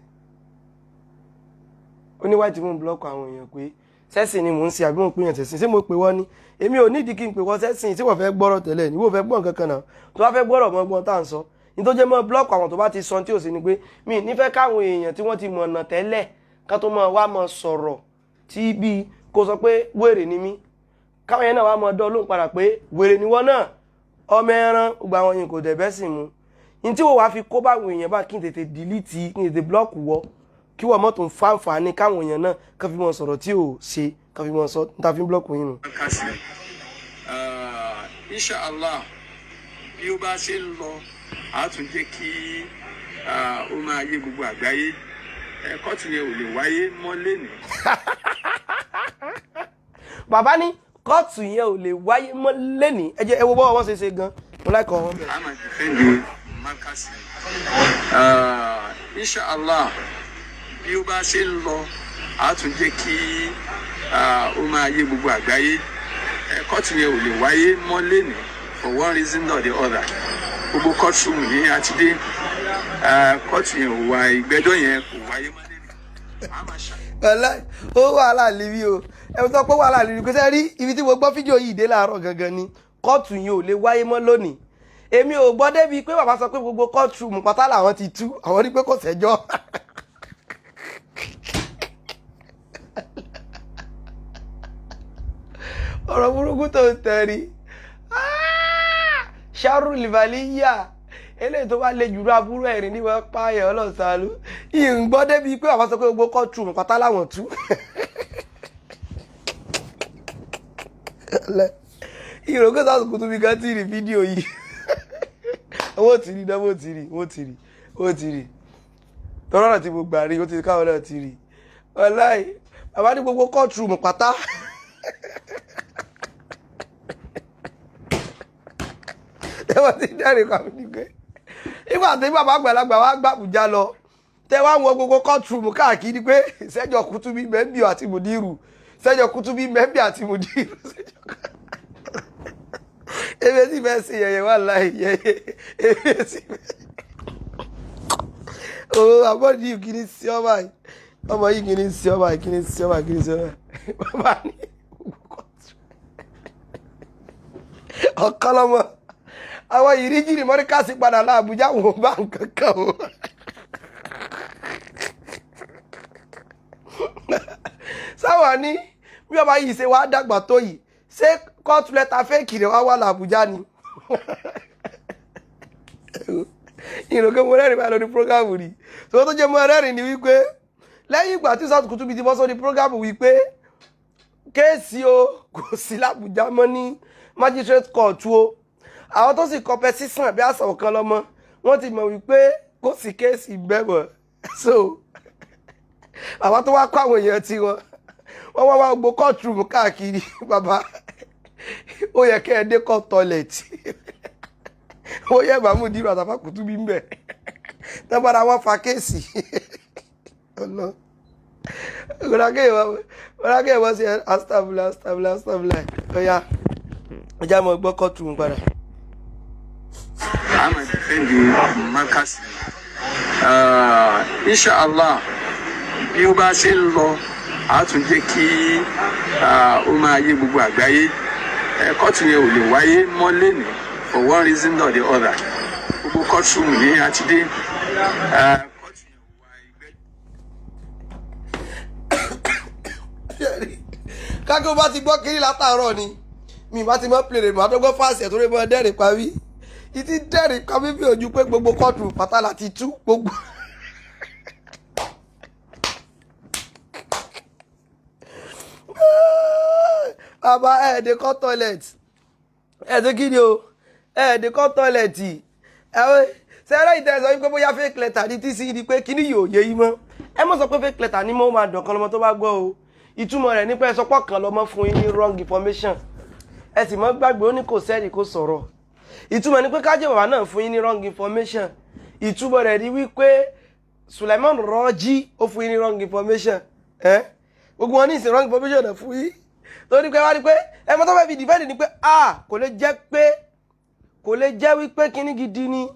ó ní white moon block àwọn èèyàn pé sẹ́sìn ni mò ń ṣe àbí mo pè yàn sẹ́sìn ṣé mo pè wọ́n ní èmi ò nídìí kí n pè wọ́n sẹ́sìn tí wọ́n fẹ́ gbọ́rọ̀ tẹ́lẹ̀ ní wọ́n fẹ́ gbọ́n kankan náà tó bá fẹ́ gbọ́rọ̀ mọ́ gbọ́n tá à ń sọ ní tó jẹ́ mọ́ block àwọn tó bá ti sọ tí ò sí ni pé mi nífẹ̀ẹ́ káwọn èèyàn tí wọ́n ti mọ̀ ọ̀nà tẹ́lẹ̀ ká tó mọ̀ wá mọ̀ sọ̀rọ̀ tí bí kò sọ pé wèrè ni mí káwọn yẹn náà wá mọ̀ dán lóhùn padà pé wèrè ni wọ́n náà ọmọ ẹran gbogbo àwọn yìí kò dẹ̀ bẹ́ sì mu ní tí wọ́n wá fi kó báwọn èèyàn bá kí n tètè delete kí n tètè block wọ́ kí wọ́n mọ́tò ń fáǹfààní káwọn èèyàn náà kàn fi mọ́ sọ̀rọ̀ tí ò ṣe kàn fi mọ́ sọ níta fi ń block yín nù. Inshallah bí ó bá ṣe ń lọ a tún jẹ́ kí ó máa yé gbogbo àgbáyé kóòtù yẹn ò lè wáyé mọ́ lénìí. bàbá ní kóòtù yẹn ò lè wáyé mọ́ lénìí ẹ jẹ́ ẹ wo bọ́ọ̀ wọ́n ṣe gan mo láìkọ́ wọn bẹ̀rẹ̀. a máa dìfẹ́ǹdì Markaz Inshallah bí ó bá ṣe ń lọ a tún jẹ́ kí ó máa yé gbogbo àgbáyé kóòtù yẹn ò lè wáyé mọ́ lénìí for one reason or the other gbogbo courtroom yẹn àti dé kóòtù yẹn ò wá ìgbẹ́jọ́ yẹn kò wáyé mọ́ lénìí. ó wàhálà lébi o ẹ sọ pé wàhálà lébi pé sẹ́ rí ibi tí mo gbọ́ fídíò yìí dé láàárọ̀ gangan ni kóòtù yẹn ò lè wáyé mọ́ lónìí èmi ò gbọ́ débi pé bàbá sọ pé gbogbo courtroom pátá làwọn ti tú àwọn rí pé kò sẹ́jọ́ ọ̀rọ̀ burúkú tó ń tẹ̀rí ṣàrù lìbàlíyà eléyìí tó bá lè jùlọ aburú ẹ̀rín ní wọ́n pààyàn ọlọ́sàálú ìgbọ́ débi pé àwọn sọ pé gbogbo kọ́ tù pátá láwọn tú ìrògbé sásùkú tó fi ká tí rí fídíò yìí wọ́n ti rí náà wọ́n ti rí tọ́rọ̀ tí mo gbà rí ó ti káwọn náà ti rí ọláì bàbá ní gbogbo kọ́ọ̀tù pátá ẹ wọ́n ti dẹ́rìn kan ní pé nígbà tí bàbá àgbàlagbà wá gbà Àbújá lọ tẹ wá wọn gbogbo kọ́ọ̀tù káàkiri pé Sẹ́jọ Kútúbí mẹ́bí àti Mùdírù Sẹ́jọ Kútúbí mẹ́bí àti Mùdírù ebe sì fẹ́ ṣe yẹ̀yẹ̀ wà láì yẹ̀yẹ̀ ebe sì fẹ́ o àbọ̀dì yìí kìíní sí ọba yìí ọmọ yìí kìíní sí ọba yìí kìíní sí ọba yìí kìíní sí ọba yìí bàbá ní ọ̀kan lọ́mọ àwọn ìríjìrì mọ́ríkàsì padà lọ Àbújá wọn bá nǹkan kan o sáwọn ní bí ọba yìí ṣe wá dàgbà tó yìí ṣé court letter fake rẹ̀ wá wà l'Àbújá ni ìròkè mo rẹ́rìn báyìí lórí prógámù rí tó tó jẹ́ mo rẹ́rìn ni wípé lẹ́yìn ìgbà tí South Kutubi ti bọ́ sórí prógámù wípé kéèsì o kò sí l'Àbújá mọ́ ní magistrate court o àwọn tó sì kọpẹ sísàn bí àṣà ọ̀kan lọ́mọ wọ́n ti mọ̀ wípé kò sí kéèsì bẹ́bọ̀ so àwọn tó wá kó àwọn èèyàn tí wọ́n wá gbogbo court room káàkiri bàbá ó yẹ kẹ́ ẹ dé court toilet ó yẹ Mùdírù àtàfà Kútúbí ń bẹ̀ tọ́bára wọn fa kéèsì ọ̀nà ọ̀rákẹ́ ìwọ́n sí astagfirullah ọ̀yá ọjà mọ̀ gbọ́ court room padà. I'm a defending Markaz. Inshallah, bí ó bá ṣe ń lọ, a tún jẹ́ kí ó máa yé gbogbo àgbáyé. Kọ́ọ̀tù yẹn ò lè wáyé mọ́ lẹ́nu for one reason or the other. Gbogbo kọ́ọ̀tù ní àtidé. Kọ́ọ̀tù yẹn ò wá ìgbẹ́. Kákó bá ti gbọ́ kiri látàárọ̀ ni mi bá ti mọ́ pèrè mọ́ àdọ́gbọ́ fáṣẹ̀ tó lè mọ́ dẹ́rìn parí. Ìtí dẹ́rìn kan bíbí ojú pé gbogbo kọ́ọ̀tù pátá láti tú gbogbo. Bàbá ẹ̀ẹ́dẹ̀ kọ́ toilet ẹ̀ẹ́dẹ̀ kí ni o ẹ̀ẹ́dẹ̀ kọ́ toilet sẹ́rẹ́ ìtẹ̀sọ́ wípé bóyá fake letter ní TC ni pé kí ni yóò yé yí mọ́ ẹ mọ̀ sọ pé fake letter ni mo máa dàn kan lọ́mọ tó bá gbọ́ o ìtumọ̀ rẹ̀ nípa ẹ̀sọ́ pọ̀ kan lọ́mọ fún yín ní wrong information ẹ sì mọ́ gbàgbé ó ní kò sẹ́ẹ̀rì kò sọ̀rọ̀ ìtumọ̀ ni pé kájẹ́ bàbá náà fún yín ní wrong information ìtumọ̀ rẹ̀ ni wípé Sulaiman Rọ́jí ó fún yín ní wrong information gbogbo wọn ní ìsìn wrong information náà fún yín torí pé wá ní pé ẹ mọ́ tó fẹ́ fi defend ni pé kò lè jẹ́ wípé kíní gidi ni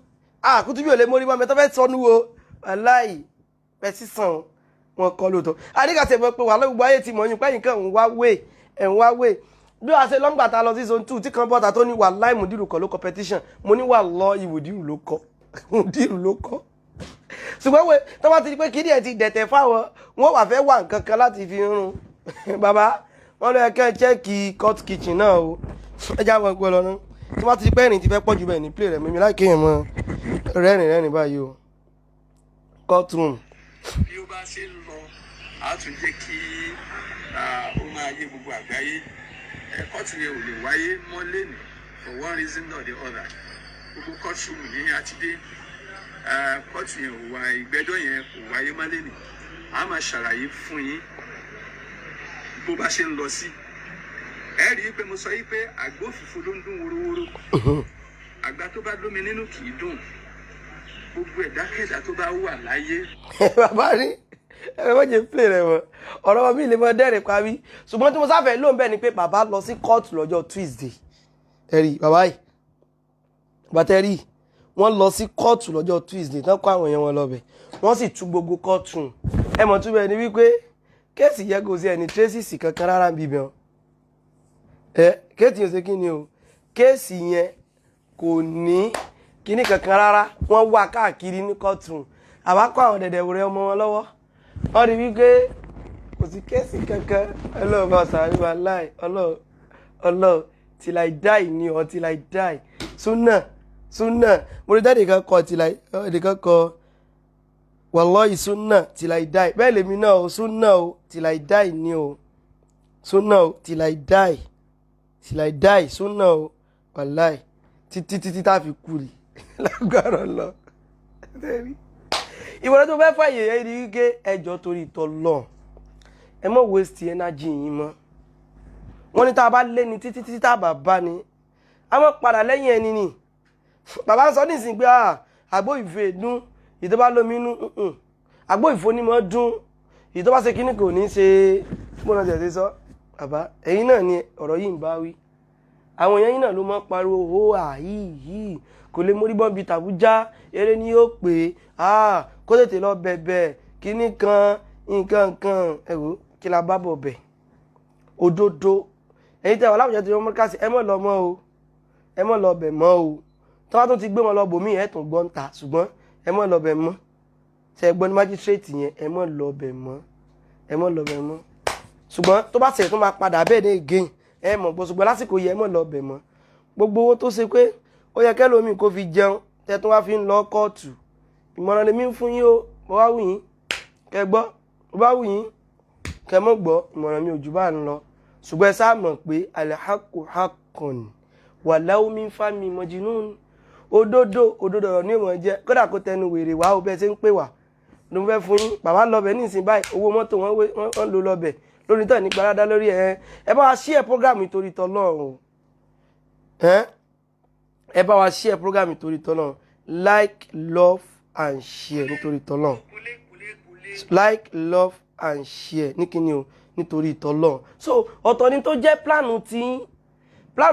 Kútúbí ò lè mórí wọn mẹ́tọ́ fẹ́ sọnù o aláì pẹ́ sísàn wọn kọ́ lóòótọ́ àdíkàtì ẹ̀mọ́ pé wà lọ́gbogbo ayé ti mọ̀ yín pẹ́yìn kan ń wá wé bí wàá ṣe lọ́ngbà ta lọ sí zone 2 tí kan bọ́ta tó ní wà láì Mùdírù kọ́ ló competition mo ní wà lọ Mùdírù ló kọ́ ṣùgbọ́n wé tó bá ti di pé kíní ẹ̀ ti dẹ̀tẹ̀ fáwọn wọn wà fẹ́ wà nǹkan kan láti fi rún bàbá wọn lọ ẹkẹ́ chẹ́ẹ̀kì court kitchen náà o ẹjá wọn gbọ́ lọ náà tó bá ti di pé ẹ̀rìn ti fẹ́ pọ̀jù bẹ́ẹ̀ ní play rẹ̀ mímí láì kéèyàn mọ́ rẹ́rìn báyìí o court room. bí ó bá ṣe ń lọ a tún jẹ́ kí ó máa yé gbogbo àgbáyé kọ́ọ̀tù yẹn ò lè wáyé mọ́ lẹ́nu for one reason or the other gbogbo kọ́ọ̀tù ní àtidé kọ́ọ̀tù yẹn ò wá ìgbẹ́jọ́ yẹn kò wáyé mọ́ lẹ́nu a máa ṣàlàyé fún yín bó bá ṣe ń lọ sí ẹ rí i pé mo sọ yí pé àgbófinfo ló ń dún worowóró àgbà tó bá lómi nínú kì í dùn gbogbo ẹ̀dákẹ́dá tó bá wà láyé. bàbá rí ẹ wọ́n jẹ́ play rẹ̀ wọ́n ọ̀rọ̀ mi lè mọ dẹ́rìn parí ṣùgbọ́n tí mo sáfẹ́ lóun bẹ́ẹ̀ ni pé bàbá lọ sí kóòtù lọ́jọ́ Tuesday ẹ̀rí bàbá yìí bàtẹ́rì wọ́n lọ sí kóòtù lọ́jọ́ Tuesday tán kó àwọn èèyàn wọn lọ́bẹ̀ wọ́n sì tú gbogbo kóòtù ẹ mọ̀ tún bẹ́ẹ̀ ni wípé kéèsì yẹ kò sí ẹni tracy kankan rárá bíbẹ̀ ọ́ kéèsì yẹn ṣe kí ni o kéèsì yẹn kò ní kíní kankan rárá wọ́n wá káàkiri ní kóòtù àwa kó àwọn dẹ̀dẹ̀ wúrẹ́ ọmọ wọn lọ́wọ́ wọ́n rí wípé kò sí kéèsì kankan ọlọ́ọ̀bá sàárì wà láì Allah till I die ni o till I die sunna mo rí dáde kan kọ till I de kan kọ wallahi sunna till I die bẹ́ẹ̀ lèmi náà o sunna o till I die ni o sunna o till I die sunna o wallahi títí tá fi kú rí lágbára lọ ìwọ̀n tó fẹ́ fàyè ẹ rí wípé ẹjọ́ torí t'Ọlọ́run ẹ má waste energy yín mọ́ wọ́n ní tá a bá lé ní títí tá a bá bá ní a mọ́ padà lẹ́yìn ẹni ni bàbá ń sọ nísìnyí pé àgbo ìfẹ́ dún ìtọ́ bá lómi inú àgbo ìfọ́ ni mọ́ dún ìtọ́ bá ṣe kíní kò ní ṣe gbọ́nà tẹ̀sí sọ bàbá ẹ̀yin náà ni ọ̀rọ̀ yìí ń bá wí àwọn èèyàn yìí náà ló mọ́ pariwo owó àyíyí kò lè mórí bọ́n bíi tàbújá eré ni yóò pè kó tètè lọ bẹ̀bẹ̀ kíní kan nǹkan ẹ̀wò kí la bá bọ̀ bẹ̀ òdodo ẹ̀yin tẹ́ wà láwùjọ tí wọ́n mọ́ ká sí ẹ mọ́ lọ mọ́ o ẹ mọ́ lọ bẹ̀ mọ́ o tí wọ́n tún ti gbé wọn lọ bòmí ẹ̀ tún gbọ́n ta ṣùgbọ́n ẹ mọ́ lọ bẹ̀ mọ́ ṣe gbọ́n ní májísírèètì yẹn ẹ mọ́ lọ bẹ̀ mọ́ ṣùgbọ́n tó bá ṣe tó máa padà bẹ́ẹ̀ ní again ẹ mọ̀ gbọ́ ṣùgbọ́n lásìkò yẹ ẹ mọ́ lọ bẹ̀ mọ́ gbogbo owó tó ṣe pé ó yẹ kẹ́lómi kó fi jẹun tẹ́ tó wá fi ń lọ kóòtù ìmọ̀ràn lèmi ń fún yín o bó wá wù yín kẹ́ gbọ́ bó bá wù yín kẹ́ mọ́ gbọ́ ìmọ̀ràn mi ò jù bá ń lọ ṣùgbọ́n ẹ sáà mọ̀ pé al-haqqu haqqun walau min fami majnun òdodo ọ̀rọ̀ ní ìmọ̀ jẹ́ kódà kó tẹnu wèrè wá ó bẹ́ẹ̀ ṣe ń pè wá ló ń fẹ́ fún yín bàbá lọ́bẹ̀ nísìnyí báyìí owó mọ́tò wọ́n lò lọ́bẹ̀ lórí tán ní gbarada lórí ẹ bá wa share program nítorí t'Ọlọ́run ẹ bá wa share program nítorí t'Ọlọ́run like love and share nítorí t'Ọlọ́run like love and share ní kíni o nítorí t'Ọlọ́run so ọ̀tọ̀ ni tó jẹ́ plánù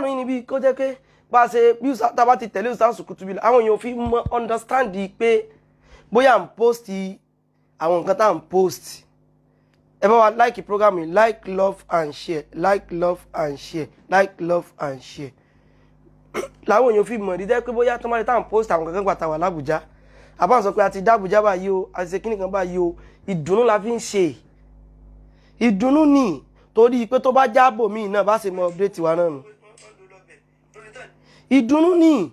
yín níbi kó jẹ́ pé bá a ṣe bí tábà ti tẹ̀lé Ustaz Kutubi àwọn èèyàn fi mọ understand pé bóyá ń post àwọn nǹkan tá à ń post ẹ bá wa like program yìí like love and share like love and share like love and share làwọn èèyàn fi mọ̀ dídẹ́ pé bóyá tó máa rí tá à ń post àwọn kankan gbàtà wà l'Àbújá àbá ń sọ pé a ti dá Àbújá báyìí o a ti ṣe kíní kan báyìí o ìdùnnú la fi ń ṣe ìdùnnú ni torí pé tó bá jábò míì náà bá ṣe mọ update wa náà nù ìdùnnú ni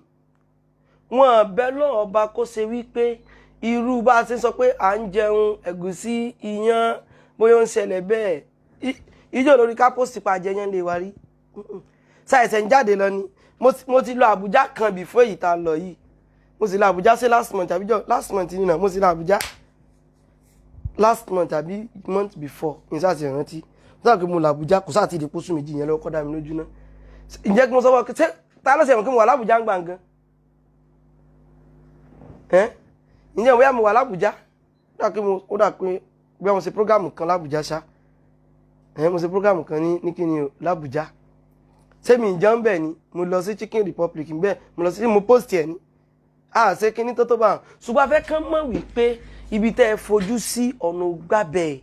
wọn bẹ lọ́wọ́ ọba kó ṣe wípé irú bá a ṣe sọ pé à ń jẹun ẹ̀gúsí iyán bóyá ó ń ṣẹlẹ̀ bẹ́ẹ̀ ìjọ lórí ká post pa jẹyàn lè wá rí ṣàìsẹ̀ ń jáde lọ ni mo ti lọ Àbújá kan before èyí tá a lọ yìí mo sì lọ Àbújá sí last month àbí last month nínú mo sì lọ Àbújá last month àbí month before ìsáàsì ìrántí sáà pé mo lọ Àbújá kò sáà ti di pósù méjì yẹn lọ́wọ́ kọ́dà mi lójú náà ǹjẹ́ kí mo sọ wọ́n ṣé ta ló ṣe mọ̀ kí mo wà l'Àbújá ń gbàngán ǹjẹ́ bóyá mo wà l'Àbújá ó dà pé bí wọ́n ṣe prógámù kan l'Àbújá ṣá mo ṣe prógámù kan ní kíni o l'Àbújá ṣé mi ìjọ ń bẹ̀ ni mo lọ sí Chicken Republic ń bẹ̀ mo lọ sí mo post ẹ̀ ni ṣe kíní tó bá wọn ṣùgbọ́n afẹ́ kan mọ̀ wípé ibi tẹ́ ẹ fojú sí ọ̀nà gbábẹ́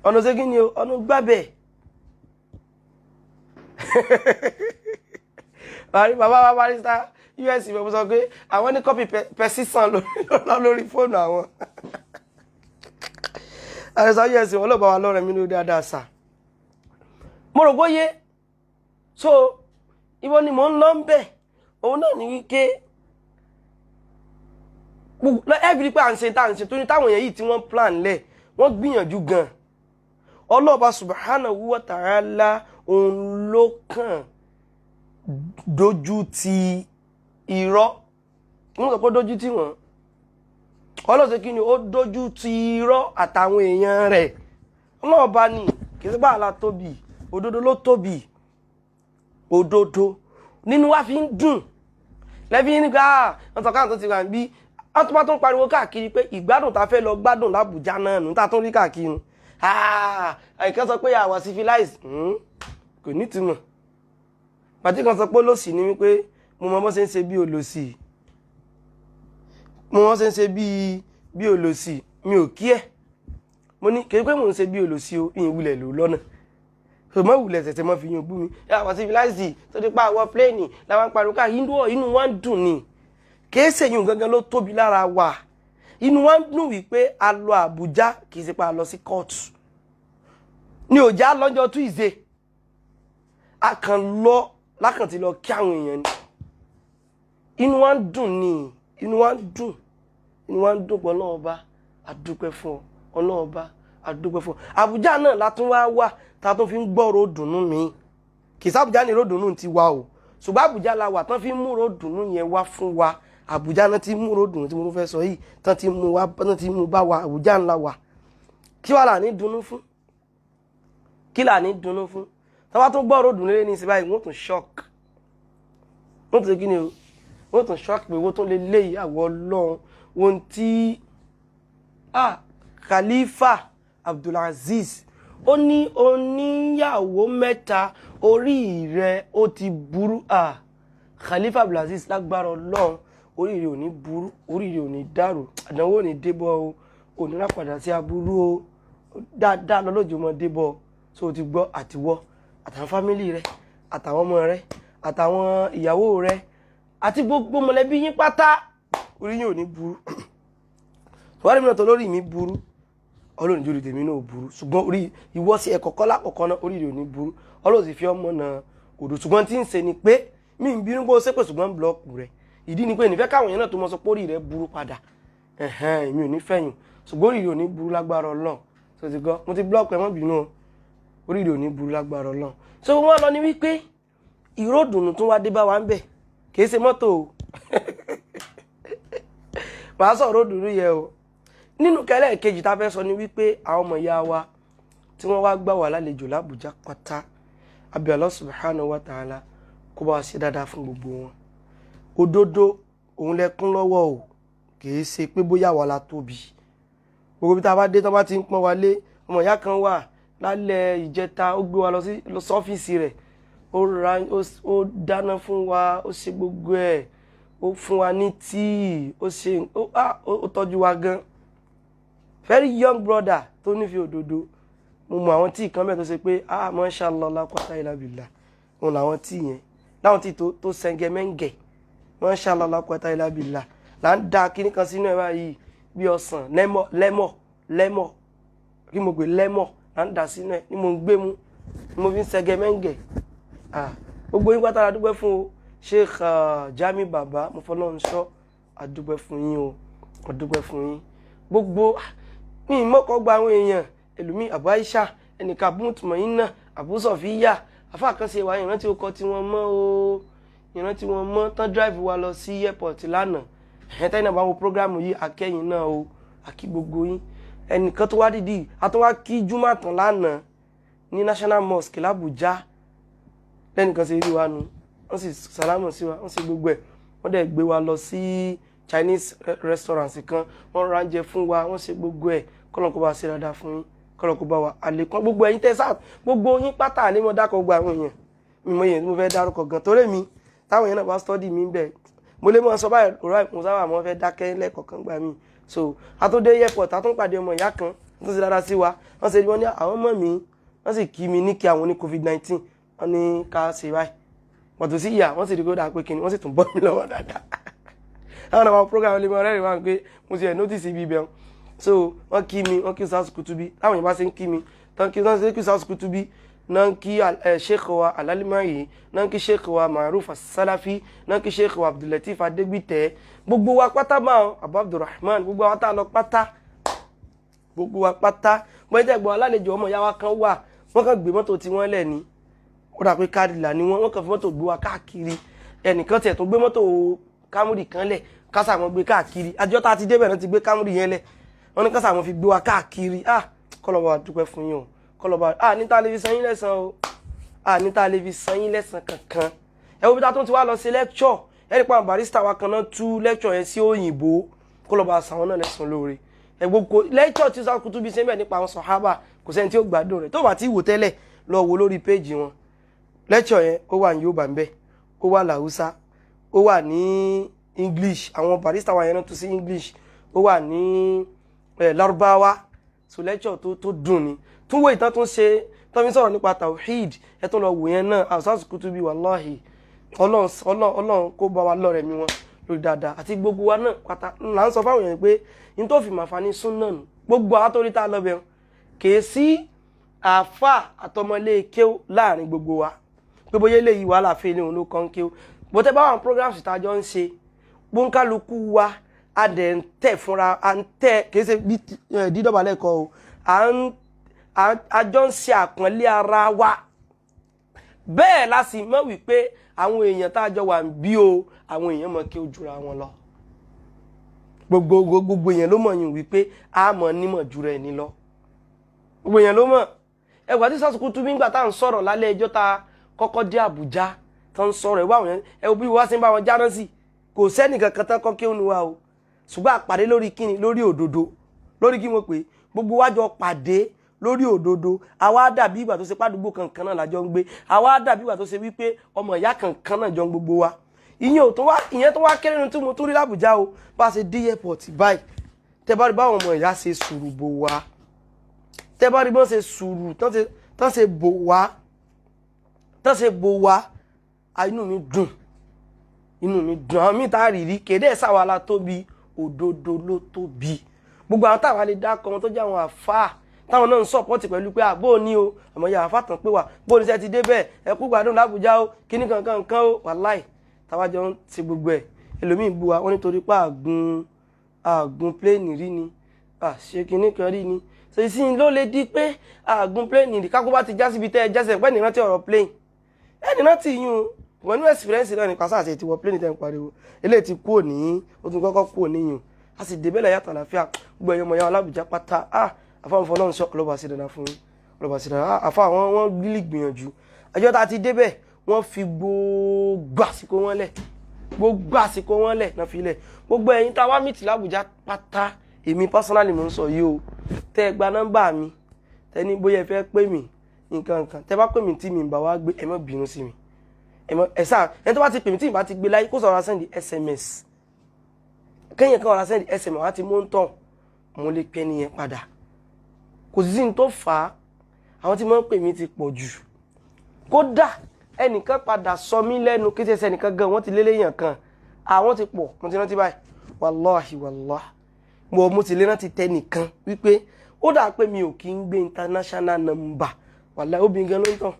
ọ̀nà ṣe kíni o ọ̀nà gbábẹ́ bàbá wa barista us ìwé sọ pé àwọn ní kọ́pì pẹ̀sísàn lórí fóònù àwọn àrẹsà us wọn ló bá wa lọ́rẹ̀ mi lórí dáadáa sà mo rò bóyé so ìwọ ni mò ń lọ ń bẹ̀ òun náà ní wípé every pé à ń ṣe tá à ń ṣe tó ní táwọn èèyàn yìí tí wọ́n plan lẹ̀ wọ́n gbìyànjú gan ọlọ́ọ̀bá subhanahu wa ta'ala òun ló kàn dojú ti irọ́ wọ́n sọ pé dojú ti wọ́n ọlọ́sẹ̀ kí ni ó dojú ti irọ́ àtàwọn èèyàn rẹ̀ ọlọ́ọ̀bá ni kì í sí báàlá tóbi òdodo ló tóbi òdodo nínú wa fi ń dùn lẹ́bí nígbà wọ́n sọ káà tó ti wà bí wọ́n tó bá tó ń pariwo káàkiri pé ìgbádùn ta fẹ́ lọ gbádùn l'Àbújá náà nù tá tó ń rí káàkiri àìkán sọ pé àwa civilize kò ní túmọ̀ pàtí kan sọ pé olòṣì ni wípé mo mọ bó ṣe ń ṣe bí olòṣì mo mọ ṣe ń ṣe bí olòṣì mi ò kí ẹ̀ mo ní kì í pé mò ń ṣe bí olòṣì o ìyìn wulẹ̀ lò lọ́nà mọ́ wulẹ̀ tẹ̀tẹ̀ mọ́ fi yan bú mi àwa civilize tó ti pa àwọ̀ pléènì làwọn pariwo ká inú wa ń dùn ni kìí ṣèyún gangan ló tóbi lára wa inú wa ń dùn wípé a lọ Àbújá kì í ṣe pa a lọ sí kóòtù ní òjá lọ́jọ́ Tuesday a kàn lọ lákàn ti lọ kí àwọn èèyàn ni inú wa ń dùn ni inú wa ń dùn pọ̀ Ọlọ́run Ọba àdúpẹ́ fún ọ Ọlọ́run Ọba àdúpẹ́ fún ọ Àbújá náà látún wá ta tó fi ń gbọ́rọ̀ dùnnú mi kì í sábùjá ní ròdùnnú ti wá o ṣùgbọ́n Àbújá la wà tán fi ń mú ròdùnnú yẹn wá fún wa Àbújá náà ti mú ròdùnnú tí mo fẹ́ sọ yìí tán ti mú bá wa Àbújá ńlá wa kí wàá là ní dunnú fún kí là ní dunnú fún tí wọ́n tún gbọ́ ròdùnnú lé ní ìsìn báyìí wọ́n tún shock wọ́n tún kí ni o wọ́n tún shock pé wọ́n tún lè lé ìyàwó Ọlọ́run wọ́n ti Khalifa Abdulaziz ó ní oníyàwó mẹ́ta orí rẹ̀ ó ti burú Khalifa Abdulaziz lágbára Ọlọ́run orí rẹ̀ ò ní burú orí rẹ̀ ò ní dàrú àdánwò ò ní débọ̀ o ò ní rápadà sí aburú o dáadáa lọ́lọ́jọ́ mọ́ débọ̀ so ti gbọ́ àtiwọ́ àtàwọn fámílì rẹ̀ àtàwọn ọmọ rẹ̀ àtàwọn ìyàwó rẹ̀ àti gbogbo mọ̀lẹ́bí yín pátá orí yín ò ní burú wọ́n rí mi náà tó lórí mi burú Ọlọ́run jórí tèmi náà burú ṣùgbọ́n orí ìwọ sí ẹ̀kọ̀kọ́ lákọ̀ọ́kọ́ náà orí rẹ̀ ò ní burú Ọlọ́run sì fi ọmọ náà òdò ṣùgbọ́n tí ń ṣe ni pé mí ń bínú bó ṣépè ṣùgbọ́n blọ́ọ̀kù rẹ̀ ìdí ni pé nífẹ̀ẹ́ káwọn èèyàn náà tó mọ sọ pé orí rẹ̀ burú padà èmi ò ní fẹ̀yìn ṣùgbọ́n orí rẹ̀ ò ní burú lágbára Ọlọ́run tó ti gbọ́ mo ti blọ́ọ̀kù ẹ̀ mọ́ bínú orí rẹ̀ ò ní burú lágbára Ọlọ́run so wọ́n lọ ní wípé ìró ìdùnnú tó wá dé bá wa ń bẹ̀ kì í ṣe mọ́tò o màá sọ̀rọ̀ ìdùnnú yẹ o nínú kẹlẹ́ kejì tá a fẹ́ sọ ni wípé àwọn ọmọ ìyá wa tí wọ́n wá gbà wá lálejò l'Àbújá pátá abi Allah subhanahu wa ta'ala kó bá wa ṣe dáadáa fún gbogbo wọn òdodo òun lẹ́kún lọ́wọ́ o kìí ṣe pé bóyá wà la tóbi gbogbo bí tá a bá dé tó bá ti ń pọ́n wa lé ọmọ ìyá kan wà lálẹ́ ìjẹta ó gbé wa lọ sí ọ́fíìsì rẹ̀ ó dáná fún wa ó ṣe gbogbo ẹ̀ ó fún wa ní tíì ó tọ́jú wa gan very young brother tó nífẹ̀ẹ́ òdodo mo mọ àwọn tíì kan bẹ́ẹ̀ tó ṣe pé mashallah la quwwata illa billah òun làwọn tíì yẹn láwọn tíì tó sẹ́ngẹ́ mẹ́ngẹ́ mashallah la quwwata illa billah là ń da kíní kan sínú ẹ̀ báyìí bí ọsàn lẹ́mọ̀ kí mo gbé lẹ́mọ̀ là ń da sínú ẹ̀ ni mo ń gbé mu ni mo fi ń sẹ́ngẹ́ mẹ́ngẹ́ gbogbo yín pátá adúpẹ́ fún o Sheikh Jami Baba mo fọlọ́run sọ adúpẹ́ fún yín o adúpẹ́ fún yín gbogbo mi mọ́kọ́ gba àwọn èèyàn ẹlòmí Abu Aisha ẹnìkan Abu Mutmainna Abu Sofiya afá kan ṣe wá ìrántí ọkọ̀ tí wọ́n mọ́ o ìrántí wọn mọ́ tán drive wa lọ sí airport lánàá ẹ̀ẹ́tẹ́ náà bá wo program yìí akẹ́yìn náà o àkí gbogbo yín ẹnìkan tó wá dìdí àtúnwá kí Júmọ̀ tán lánàá ní National Mosque l'Àbújá lẹ́nìkan ṣe rí wa nu wọ́n sì sàlámù sí wa wọ́n sì gbogbo ẹ̀ wọ́n dẹ̀ gbé wa lọ sí Chinese restaurant kan wọ́n ránjẹ fún wa wọ́n ṣe gbogbo ẹ̀ kọ́lọ́n kó bá ṣe dáadáa fún yín kọ́lọ́n kó bá wa àlékún gbogbo ẹ̀yin tẹ́sà gbogbo yín pátá ní mo dákọ̀ gba àwọn èèyàn mi mọ èèyàn tí mo fẹ́ dárúkọ gan torí mi táwọn èèyàn náà bá study mi bẹ̀ mo lè mọ sọ báyìí ọ̀rọ̀ mo sábà mo fẹ́ dákẹ́ lẹ́ẹ̀kọ̀ọ̀kan gbà mí so àtúndé airport àtúnpàdé ọmọ ìyá kan tó ṣe dáadáa sí wa wọ́n ṣe wọ́n ní àwọn ọmọ mi wọ́n sì kí mi ní kí àwọn ní COVID-19 wọ́n ní ká ṣe báyìí wọ́n tó sí ìyá wọ́n sì rí kó dáa pé kíni wọ́n sì tún bọ́ mi lọ́wọ́ dáadáa àwọn àwọn program lè mọ ọ̀rẹ́ rẹ̀ wá pé mo ti ẹ̀ notice ibi ibẹ̀ so wọ́n kí mi wọ́n kí Ustaz Kutubi láwọn yìí bá ṣe ń kí mi tán kí wọ́n ṣe kí Ustaz Kutubi náà kí Sheikh wa Al-Alimayi náà kí Sheikh wa Maruf As-Salafi náà kí Sheikh wa Abdulateef Adegbite gbogbo wa pátá máa Abu Abdulrahman gbogbo wa tá lọ pátá gbogbo wa pátá wọ́n jẹ́ gbọ́ alálejò ọmọ ìyá wa kan wà wọ́n kàn gbé mọ́tò tí wọ́n lẹ̀ ní ó dà pé kádìlà ni wọ́n kàn fi mọ́tò gbé wa káàkiri ẹnìkan tiẹ̀ tó gbé mọ́tò Camry kan lẹ̀ kásà wọn gbé káàkiri àjọ tá a ti débẹ̀ náà ti gbé Camry yẹn lẹ̀ wọ́n ní kásà wọn fi gbé wa káàkiri kọlọ́ba dúpẹ́ fún yín o kọlọ́ba níta lè fi san yín lẹ́san o níta lè fi san yín lẹ́san kankan ẹ wo bí ta tún ti wá lọ sí lecture ẹ̀rí pa barista wa kan náà tú lecture yẹn sí òyìnbó kọlọ́ba san wọn náà lẹ́san lóore ẹ gbogbo lecture tí Ustaz Kutubi ṣe ń bẹ̀ nípa àwọn sọ̀hábà kò sẹ́ni tí ó gbádùn rẹ̀ tó bá ti wò tẹ́lẹ̀ lọ wo lórí péjì wọn lecture yẹn ó wà ní Yorùbá ń bẹ ó wà láhúsá ó wà ní English àwọn barista wa yẹn náà tún sí English ó wà ní Lárúbáwá so lecture tó dùn ni tún wo ìtàn tún ṣe tán fi sọ̀rọ̀ nípa tawhid ẹ tó lọ wò yẹn náà Ustaz Kutubi wallahi ọlọ́run kó bá wa lọ́rẹ̀ mi wọn lórí dáadáa àti gbogbo wa náà pátá là ń sọ fáwọn èèyàn pé ní tó fi màfà ní súnà nù gbogbo àwọn tó rí tá a lọ bẹ̀rù kìí sí àáfà àtọmọlé kéw láàrin gbogbo wa pé bóyá eléyìí wàhálà fẹ́ ní òun ló kàn kí ó bó tẹ́ bá àwọn programs ìtajọ́ ń ṣe gbóńkálukú wa a dẹ̀ ń tẹ̀ fúnra à ń tẹ̀ kìí ṣe dídọ̀bálẹ̀ kọ́ o a jọ ń ṣe àpọ́nlé ara wa bẹ́ẹ̀ la sì mọ̀ wípé àwọn èèyàn tá a jọ wà ń bí o àwọn èèyàn mọ̀ kí ó jura wọn lọ gbogbo èèyàn ló mọ̀ yín wípé a mọ̀ nímọ̀ jura ẹni lọ gbogbo èèyàn ló mọ̀ ẹgbà tí Ustaz Kutubi nígbà tá à ń sọ̀rọ̀ lálẹ́ ẹjọ́ ta kọ́kọ́ dé Àbújá tó ń sọ̀rọ̀ ẹ̀wọ́ àwọn yẹn ẹ̀wọ́ bí wọ́n ṣe ń bá wọn jáná sí kò sẹ́nì kankan tán kọ́ kí ó nu wa o ṣùgbọ́n àpàdé lórí kíni lórí òdodo lórí kí mo pè gbogbo wájọ pàdé lórí òdodo àwa dàbí ìgbà tó ṣe pàdúgbò kankan náà lájọ ń gbé àwa dàbí ìgbà tó ṣe wípé ọmọ ìyá kankan náà jọ ń gbogbo wa ìyẹn tó wá kéré nínú tí mo tún rí l'Àbújá o bá ṣe dé airport báyìí tẹ bá rí báwọn ọmọ ìyá ṣe sùúrù bò wá tẹ bá rí bọ́n ṣe sùúrù tán ṣe bò wá inú mi dùn àwọn míì tá a rí rí kéde ẹ̀ sáwàlá tóbi òdodo ló tóbi gbogbo àwọn táwa lè dákọ̀ wọn tó jẹ́ àwọn àfáà táwọn náà ń sọ̀pọ̀tì pẹ̀lú pé àbó ní o àmọ́ ya àfáà tán pé wà bó ní sẹ́ ti dé bẹ́ẹ̀ ẹ kú gbádùn l'Àbújá o kíní kankan o wàláì táwa jọ ń ti gbogbo ẹ̀ ẹlòmíì bu wa wọ́n nítorí pé àgùn pléènì rí ni ṣe kíní kan rí ni ṣe sí ló lè di pé àgùn pléènì rí kákó bá ti já síbi tẹ́ ẹ jẹ́sẹ̀ pẹ́ nìrántí ọ̀rọ̀ pléènì ẹni náà ti yún wọn ní experience náà nípa sáà ṣe ti wọ pléènì tẹ́ ń pariwo eléyìí ti kú òní ó tún kọ́kọ́ kú òní yùn a sì débẹ̀lẹ̀ yàtọ̀ àlàáfíà gbogbo ẹ̀yọ́ ọmọ yàrá l'Àbújá pátá àfáwọn ọlọ́run sọ ọlọ́ba sí dandan fún ọlọ́ba sí dandan àfa wọn lílì gbìyànjú ẹjọ́ tá a ti débẹ̀ wọ́n fi gbogbo àsìkò wọn lẹ̀ náà fi lẹ̀ gbogbo ẹ̀yin tá a wá mìtì l'Àbújá pátá èmi personally mo ń sọ yìí o tẹ́ ẹ gba nọ́mbà mi tẹ́ ní bóyá ẹ fẹ́ pè mí nǹkan tẹ́ bá pè mí tí mi ń bá wá gbé ẹ má bínú sí mi ẹ tó bá ti pè mí tí mi bá ti gbé láyé kó sọ̀rọ̀ sẹ́ndì SMS kẹ́yìn kan ọ̀rọ̀ sẹ́ndì SMS wá ti mú ń tàn mo lè pẹ́ nìyẹn padà kò sí ní tó fà á àwọn tí wọ́n ń pè mí ti pọ̀ jù kódà ẹnìkan padà sọ mí lẹ́nu kí ṣe ẹnìkan gan wọ́n ti lé léyàn kan àwọn ti pọ̀ mo ti rántí báyìí wàláhì mo ti lé rántí tẹ nìkan wípé ó dà pé mi ò kí ń gbé international number wàláhì obìnrin gan ló ń tàn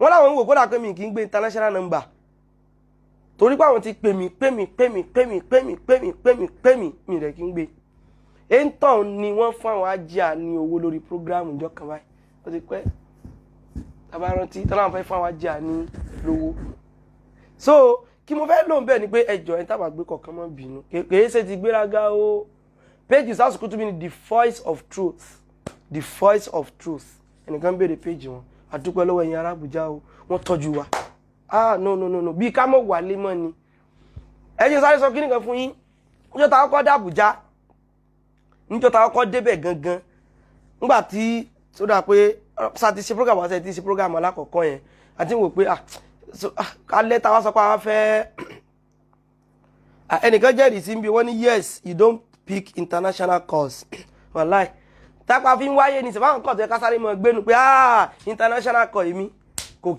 wọ́n láwọn ń wò kó dà pé mi kì í gbé international number torí pé àwọn ti pè mí mi rẹ̀ kí ń gbé ẹ̀ńtàn ni wọ́n fún àwọn ajá ní owó lórí prógráàmù ìjọ kan báyìí ó ti pẹ́ tabarántí tọ́láwọn fẹ́ fún àwọn ajá ní lówó so kí mo fẹ́ lóun bẹ́ẹ̀ ni pé ẹjọ́ ẹ̀ tábà gbé kọ̀ọ̀kan mọ́ bínú kèé ṣe ti gbéraga o page Ustaz Kutubi ni the voice of truth ẹnìkan béèrè page wọn àdúpẹ́ lọ́wọ́ ẹ̀yin ará Àbújá o wọ́n tọ́jú wa no bí ká mọ̀ wà lé mọ́ ni ẹ̀yin sáré sọ kí nìkan fún yín níjọ́ ta kọ́kọ́ dé Àbújá níjọ́ ta kọ́kọ́ débẹ̀ gangan nígbà tí tó dà pé sáà ti ṣe program àti ti ṣe program alákọ̀ọ́kọ́ yẹn àti wò pé alẹ́ ta wá sọ pé a fẹ́ ẹnìkan jẹ́rìí sí bí wọ́n ní yes you don't pick international calls wàláì tápá fi ń wáyé ní sèpáwọn kọ̀ tó yẹ ká sáré mọ́ gbénu pé international call èmi kò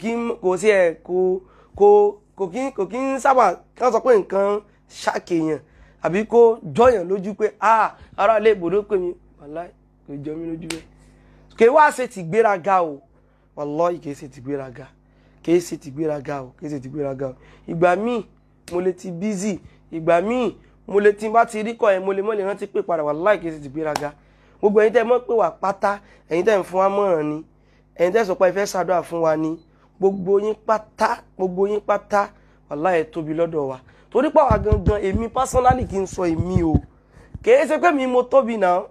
kí ń sábà kí wọ́n sọ pé nǹkan ṣàkèyàn àbí kó jọyàn lójú pé ará ilé ìbòdó pè mí wàláì kò jọ mí lójú bẹ́ẹ̀ kì í wá ṣe ti gbéraga o wàláì kì í ṣe ti gbéraga ìgbà míì mo lè ti busy ìgbà míì mo lè ti bá ti rí kọ́ ẹ̀ mo lè mọ́ lè rántí pé padà wàláì kì í ṣe ti gbéraga gbogbo ẹ̀yin tẹ́ mọ̀ pé wà pátá ẹ̀yin tẹ́ ń fún wa mọ̀ràn ni ẹ̀yin tẹ́ sọ pé ẹ fẹ́ ṣàdúrà fún wa ni gbogbo yín pátá wàláhì ẹ tóbi lọ́dọ̀ wa torí pé àwa gangan èmi personally kì í sọ èmi o kìí ṣe pé mi mo tóbi náà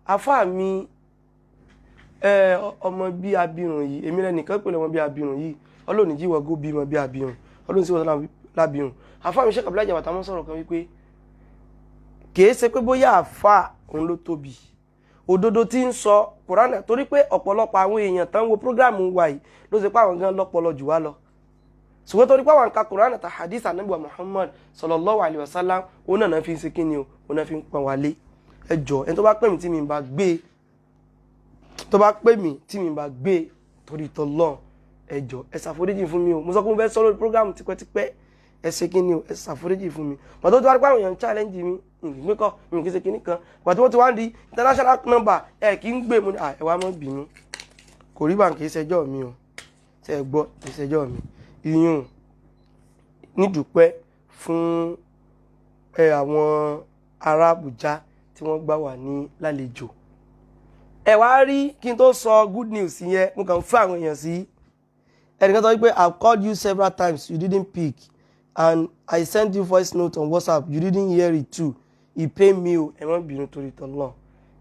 afá mi ọmọ bí abirùn yìí èmi lẹ́nìkan pẹ̀lú ọmọ bí abirùn yìí ọlọ́ọ̀ni jíwọ̀ gó bímọ bí abirùn ọlọ́ọ̀ni sí wọ́n lábirùn afá mi Sheikh Abdullahi Jabata mọ́ sọ̀rọ̀ kan wípé kìí ṣe pé bóyá àfá òun ló tóbi òdodo tí ń sọ Kùránì torí pé ọ̀pọ̀lọpọ̀ àwọn èèyàn tán wo prógráàmù wa yìí ló ṣe pé àwọn gan lọ́pọlọ jù wá lọ ṣùgbọ́n torí pé àwọn nǹkan Kùránì ta hadith Ànábì Muhammad sallallahu alaihi wasallam òun náà fi ń ṣe kíni o òun náà fi ń pọn wálé ẹjọ́ ẹni tó bá pè mí tí mi bá gbé torí tọ́lọ́ ẹjọ́ ẹ ṣàforíjì fún mi o mo sọ pé mo fẹ́ sọ lórí prógráàmù tipẹ́tipẹ́ ẹ ṣe kíni o ẹ ṣàforíjì fún mi pàtó tó wá rí pé àwọn èèyàn challenge mi ìgbé kọ́ mi kì í ṣe kíní kan pàtó wọ́n ti wá ń di international number ẹ kì í gbé mu ní ẹ wá mọ́ bínú kò rí bá ń kì í ṣẹjọ́ mi o tẹ́ ẹ gbọ́ ìṣẹ́jọ́ mi iyùn nídùúpẹ́ fún àwọn ará Àbújá tí wọ́n gbà wá ní lálejò. Ẹ wá rí kí n tó sọ good news yẹn mo kàn fún àwọn èèyàn sí ẹnìkan sọ wípé I've called you several times you didn't pick and I sent you voice note on WhatsApp you didn't hear it too it pain me o ẹ má bínú torí tọ́lọ́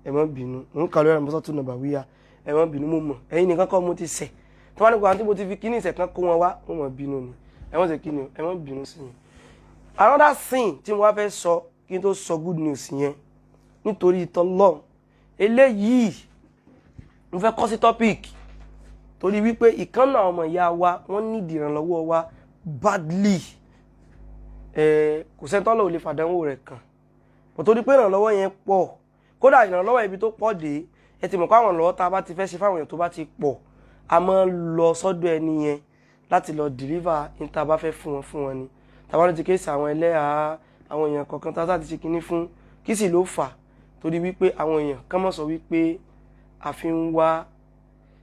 ẹ má bínú n kà lórí àmọ́sọ́ tó nàbà wíyá ẹ má bínú mo mọ̀ ẹ̀yin nìkan kọ́ mo ti ṣẹ̀ tí wọ́n á ní kó àǹtí mo ti fi kíní ìṣẹ̀ kan kó wọn wá mo mọ̀ bínú ni ẹ má ṣe kíní o ẹ má bínú sí mi. Another thing tí mo wá fẹ́ sọ kí n tó sọ good news yẹn nítorí tọ́lọ́ eléyìí mo fẹ́ kọ́ sí topic torí wípé ìkànnà ọmọ ìyá wa wọ́n need ìrànlọ́wọ́ wa badly kò sẹ́ńtọ́lọ̀ ò lè fàdánwò rẹ̀ kàn kò torí pé ìrànlọ́wọ́ yẹn pọ̀ kódà ìrànlọ́wọ́ ibi tó pọ̀ dé ẹ ti mọ̀ pé àwọn ìrànlọ́wọ́ tá a bá ti fẹ́ ṣe fáwọn èèyàn tó bá ti pọ̀ a máa ń lọ sọ́dọ̀ ẹni yẹn láti lọ deliver ní tá a bá fẹ́ fún wọn ni tàbá ló ti kéèsì àwọn ẹlẹ́hàá àwọn èèyàn kọ̀ọ̀kan tá a sáà ti ṣe kinní fún kí sì ló fà torí wípé àwọn èèyàn kán mọ̀ sọ wípé a fi ń wá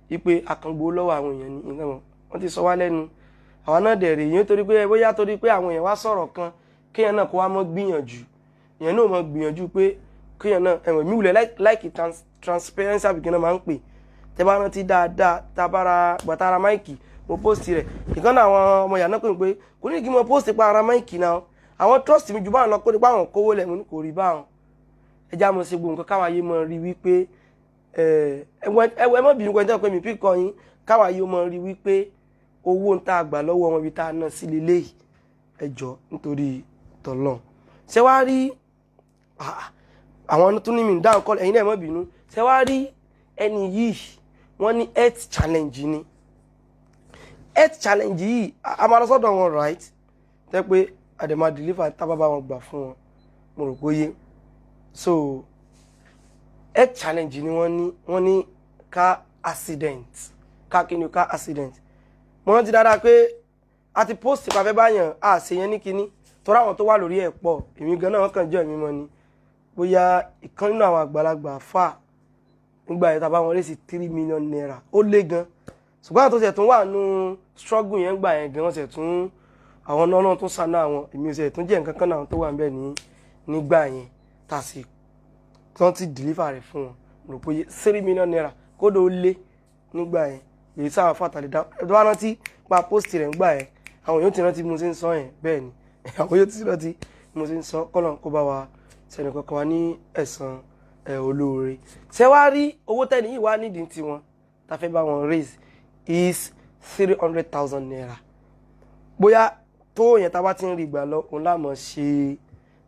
wípé akàngbó lọ́wọ́ àwọn èèyàn ní nǹkan mọ̀ wọ́n ti sọ wá lẹ́nu àwọn náà dẹ̀rẹ̀ yẹn torí pé bóyá torí pé àwọn èèyàn wá sọ̀rọ̀ kan kéèyàn náà kó wá mọ́ gbìyànjú èèyàn náà mọ́ gbìyànjú pé kéèyàn náà ẹ̀wọ̀n mi wùlẹ̀ láìkì transparency àbíkí náà máa ń pè tẹ́ bá rántí dáadáa tábára gbàtàrà máìkì mo post rẹ̀ ìkan náà àwọn ọmọ ìyá náà pè mí pé kò ní kí mo post pa ara máìkì náà àwọn trust mi jù báwọn lọ kó nípa àwọn kówó lẹ̀ mo ní kò rí báwọn ẹja mo ṣe gbogbo nǹkan káwa yé mọ rí wípé ẹ mọ́ bínú pẹ́ńtẹ́ pé mi pí kọ́ yín káwa yé mọ rí wípé owó ń tá a gbà lọ́wọ́ wọn bí tá a ná sí lélẹ́yìí ẹjọ́ nítorí tọ̀lọ̀ ṣé wàá rí àwọn tó ní mi dáhùn kọ́ ẹ̀yin náà mọ́ bínú ṣé wàá rí ẹni yìí wọ́n ní health challenge ni health challenge yìí a máa lọ sọ́dọ̀ wọn right tẹ́ pé àdèmà deliver tábàbà wọn gbà fún wọn mo rò pé yé so health challenge ni wọ́n ní car accident car kíni car accident mo rántí dáadáa pé a ti post ìpàfẹ́ báyàn a ṣe yẹn ní kíní torí àwọn tó wà lórí ẹ̀ pọ̀ èmi gan náà wọ́n kàn jẹ́ èmi mọ́ ni bóyá ìkan nínú àwọn àgbàlagbà fà nígbà yẹn tàbá wọn lé sí 3 million naira ó lé gan ṣùgbọ́n àwọn tó ṣe tún wà nù struggle yẹn gbà yẹn gan wọ́n ṣe tún àwọn náà tó sànú àwọn èmi ò ṣe tún jẹ́ nǹkan kan náà tó wà ń bẹ̀ nígbà yẹn tá a sì tán ti deliver rẹ̀ fún wọn rò pé 3 million naira kódò ó lé nígbà yẹn èyí sáwọn fàtàlẹ̀ dá ẹ̀dọ́ wá rántí pa post rẹ̀ nígbà yẹn àwọn yóò ti rántí mo ṣe ń sọ yẹn bẹ́ẹ̀ ni àwọn yóò ti rántí mo ṣe ń sọ kọ́lọ̀ kó bá wa sẹ́ni kankan wa ní ẹ̀san olóore ṣé wàá rí owó tẹ́ni yìí wá nídìí tiwọn tá a fẹ́ bá wọn raise is 300,000 naira bóyá tó yẹn tá a bá ti ń rí ìgbà lọ òun láàmú ṣe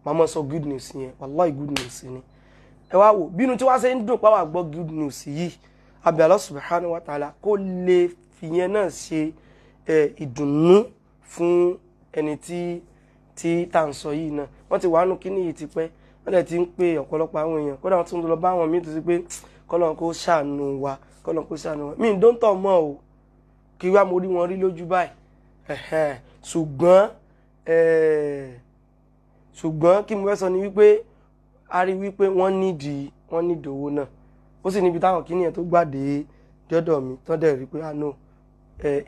màmá sọ good news yẹn wallahi good news ni ẹ wá wò bínú tí wàá ṣe ń dùn pàwọ́ àgbọ̀ good news yìí àbí Allah subhanahu wa ta'ala kó lè fìyẹn náà ṣe ìdùnnú fún ẹni tí tá à ń sọ yìí náà wọ́n ti wà nù kíní yìí ti pẹ́ wọ́n dẹ̀ ti ń pè ọ̀pọ̀lọpọ̀ àwọn èèyàn kódà wọ́n tún lọ bá àwọn míì tó ti pé kọ́lọ́n kó ṣàánú wa kọ́lọ́n kó ṣàánú wa mí ń dóńtọ̀ mọ́ o kí wá mo rí wọn rí lójú báyìí ṣùgbọ́n kí mo fẹ́ sọ ni wípé a rí wípé wọ́n nídìí owó náà ó sì níbi táwọn kíní yẹn tó gbàdé jọ́dọ̀ mi tán dẹ̀ rí pé àánú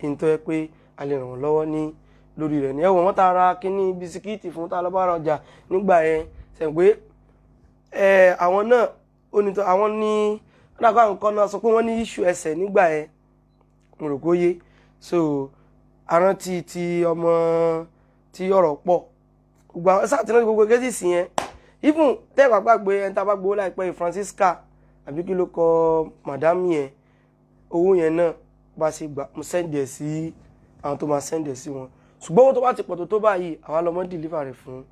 ìntọ́ ẹ pé a lè ràn wọ́n lọ́wọ́ ní lórí rẹ̀ ní ẹ̀wọ̀n wọ́n ta ra kíní bisikíìtì fún tá a lọ bá ra ọjà nígbà yẹn sẹ̀ pé àwọn náà onítọ̀ àwọn ní ọ̀dàkọ̀ àwọn kan náà sọ pé wọ́n ní iṣu ẹsẹ̀ nígbà yẹn mo rò kó yé so arántí ti ọmọ tí ọ̀rọ̀ pọ̀ gbogbo àwọn sáà tí wọ́n ti gbogbo gẹ́sìsì yẹn even tẹ́ẹ̀pá gbàgbé ẹni tá a bá gbowó láìpẹ́ Francisca àbí kí ló kọ madam yẹn owó yẹn náà bá ṣe gbà mo sẹ́ǹdẹ̀ sí àwọn tó máa sẹ́ǹdẹ̀ sí wọn ṣùgbọ́n owó tó bá ti pọ̀ tó báyìí àwa lọ́mọ deliver rẹ̀ fún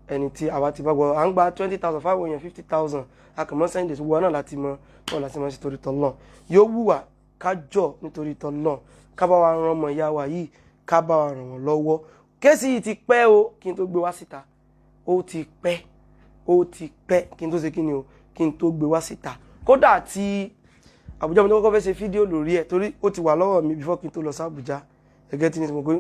ẹni tí àwa ti bá gbọ́ à ń gba 20,000 fáwọn èèyàn 50,000 akàmọ́ sẹ́ǹdẹ̀ sí wọn náà láti mọ bọ́ọ̀ láti mọ sí torí tọ́lọ́ yóò wùwà ká jọ nítorí tọ́lọ́ ká bá wa ran ọmọ ìyá wa yìí ká bá wa ràn wọ́n lọ́wọ́ kéèsì yìí ti pẹ́ o kí n tó gbé wá síta ó ti pẹ́ kí n tó ṣe kí ni o kí n tó gbé wá síta kódà tí Àbújá mo ní kọ́kọ́ fẹ́ ṣe fídíò lórí ẹ̀ torí ó ti wà lọ́wọ́ mi before kí n tó lọ sí Àbújá ẹgẹ́ tí ní ti mọ̀ pé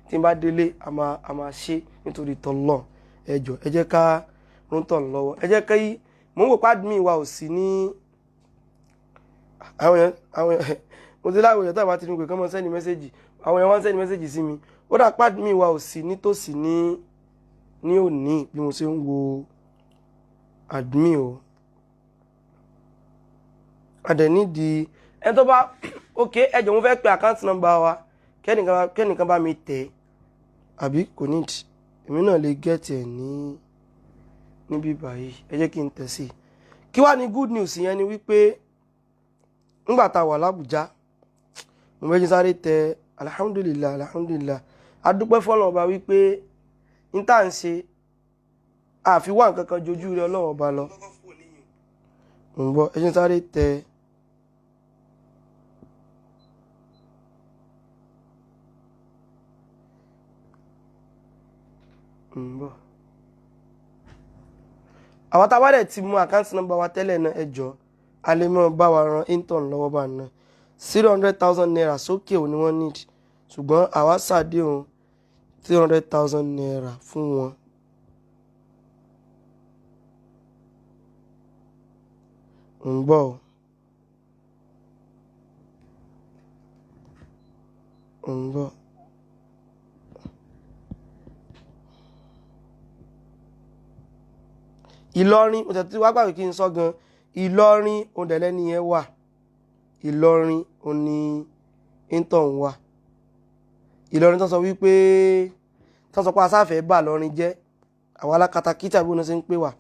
tí n bá délé a máa ṣe nítorí tọ́lọ́ ẹjọ́ ẹ jẹ́ ká rúntọ̀ lọ́wọ́ ẹ jẹ́ ká yí mò ń wò pàdé mi wa ò sí ní àwọn èèyàn mo ti láwọn èèyàn tó àbá ti ní pé kọ́mọ sẹ́ni mẹ́sẹ́jì àwọn èèyàn wá ń send message sí mi ó dà pàdé mi wa ò sí nítòsí ní òní bí mo ṣe ń wo admin o adẹ̀ nídìí ẹni tó bá ok ẹjọ́ mo fẹ́ pe account number wa kẹ́nìkan bá mi tẹ̀ àbí kò ní ìdí èmi náà lè get ẹ̀ níbí báyìí ẹ jẹ́ kí n tẹ̀ sí kí wá ní good news yẹn ni wípé nígbà tá a wà l'Ábùjá mo fẹ́ jí sáré tẹ alhamdulillah adúpẹ́ fọ́lọ́run ọba wípé n tá à ń ṣe àfiwá nǹkan kan jojú rẹ Ọlọ́run ọba lọ ń bọ̀ ẹ jí sáré tẹ ń bọ̀ àwọn tá a bá dẹ̀ ti mú àkáǹtì nọ́mbà wa tẹ́lẹ̀ náà ẹ jọ̀ọ́ a lè mọ̀ bá wa ran intern lọ́wọ́ bá náà 300,000 naira sókè ò ní wọ́n need ṣùgbọ́n àwa ṣàdéhùn 300,000 naira fún wọn. ń bọ̀ ń bọ̀ Ìlọrin mo tẹ̀tí wá gbàgbé kí n sọ gan Ìlọrin òǹdẹ̀lẹ́ni yẹn wà Ìlọrin òní intern wà Ìlọrin tó sọ wípé tó sọ pé asáfẹ́ bà lọrin jẹ́ àwọn alákatakítà bí wọ́n ṣe ń pè wà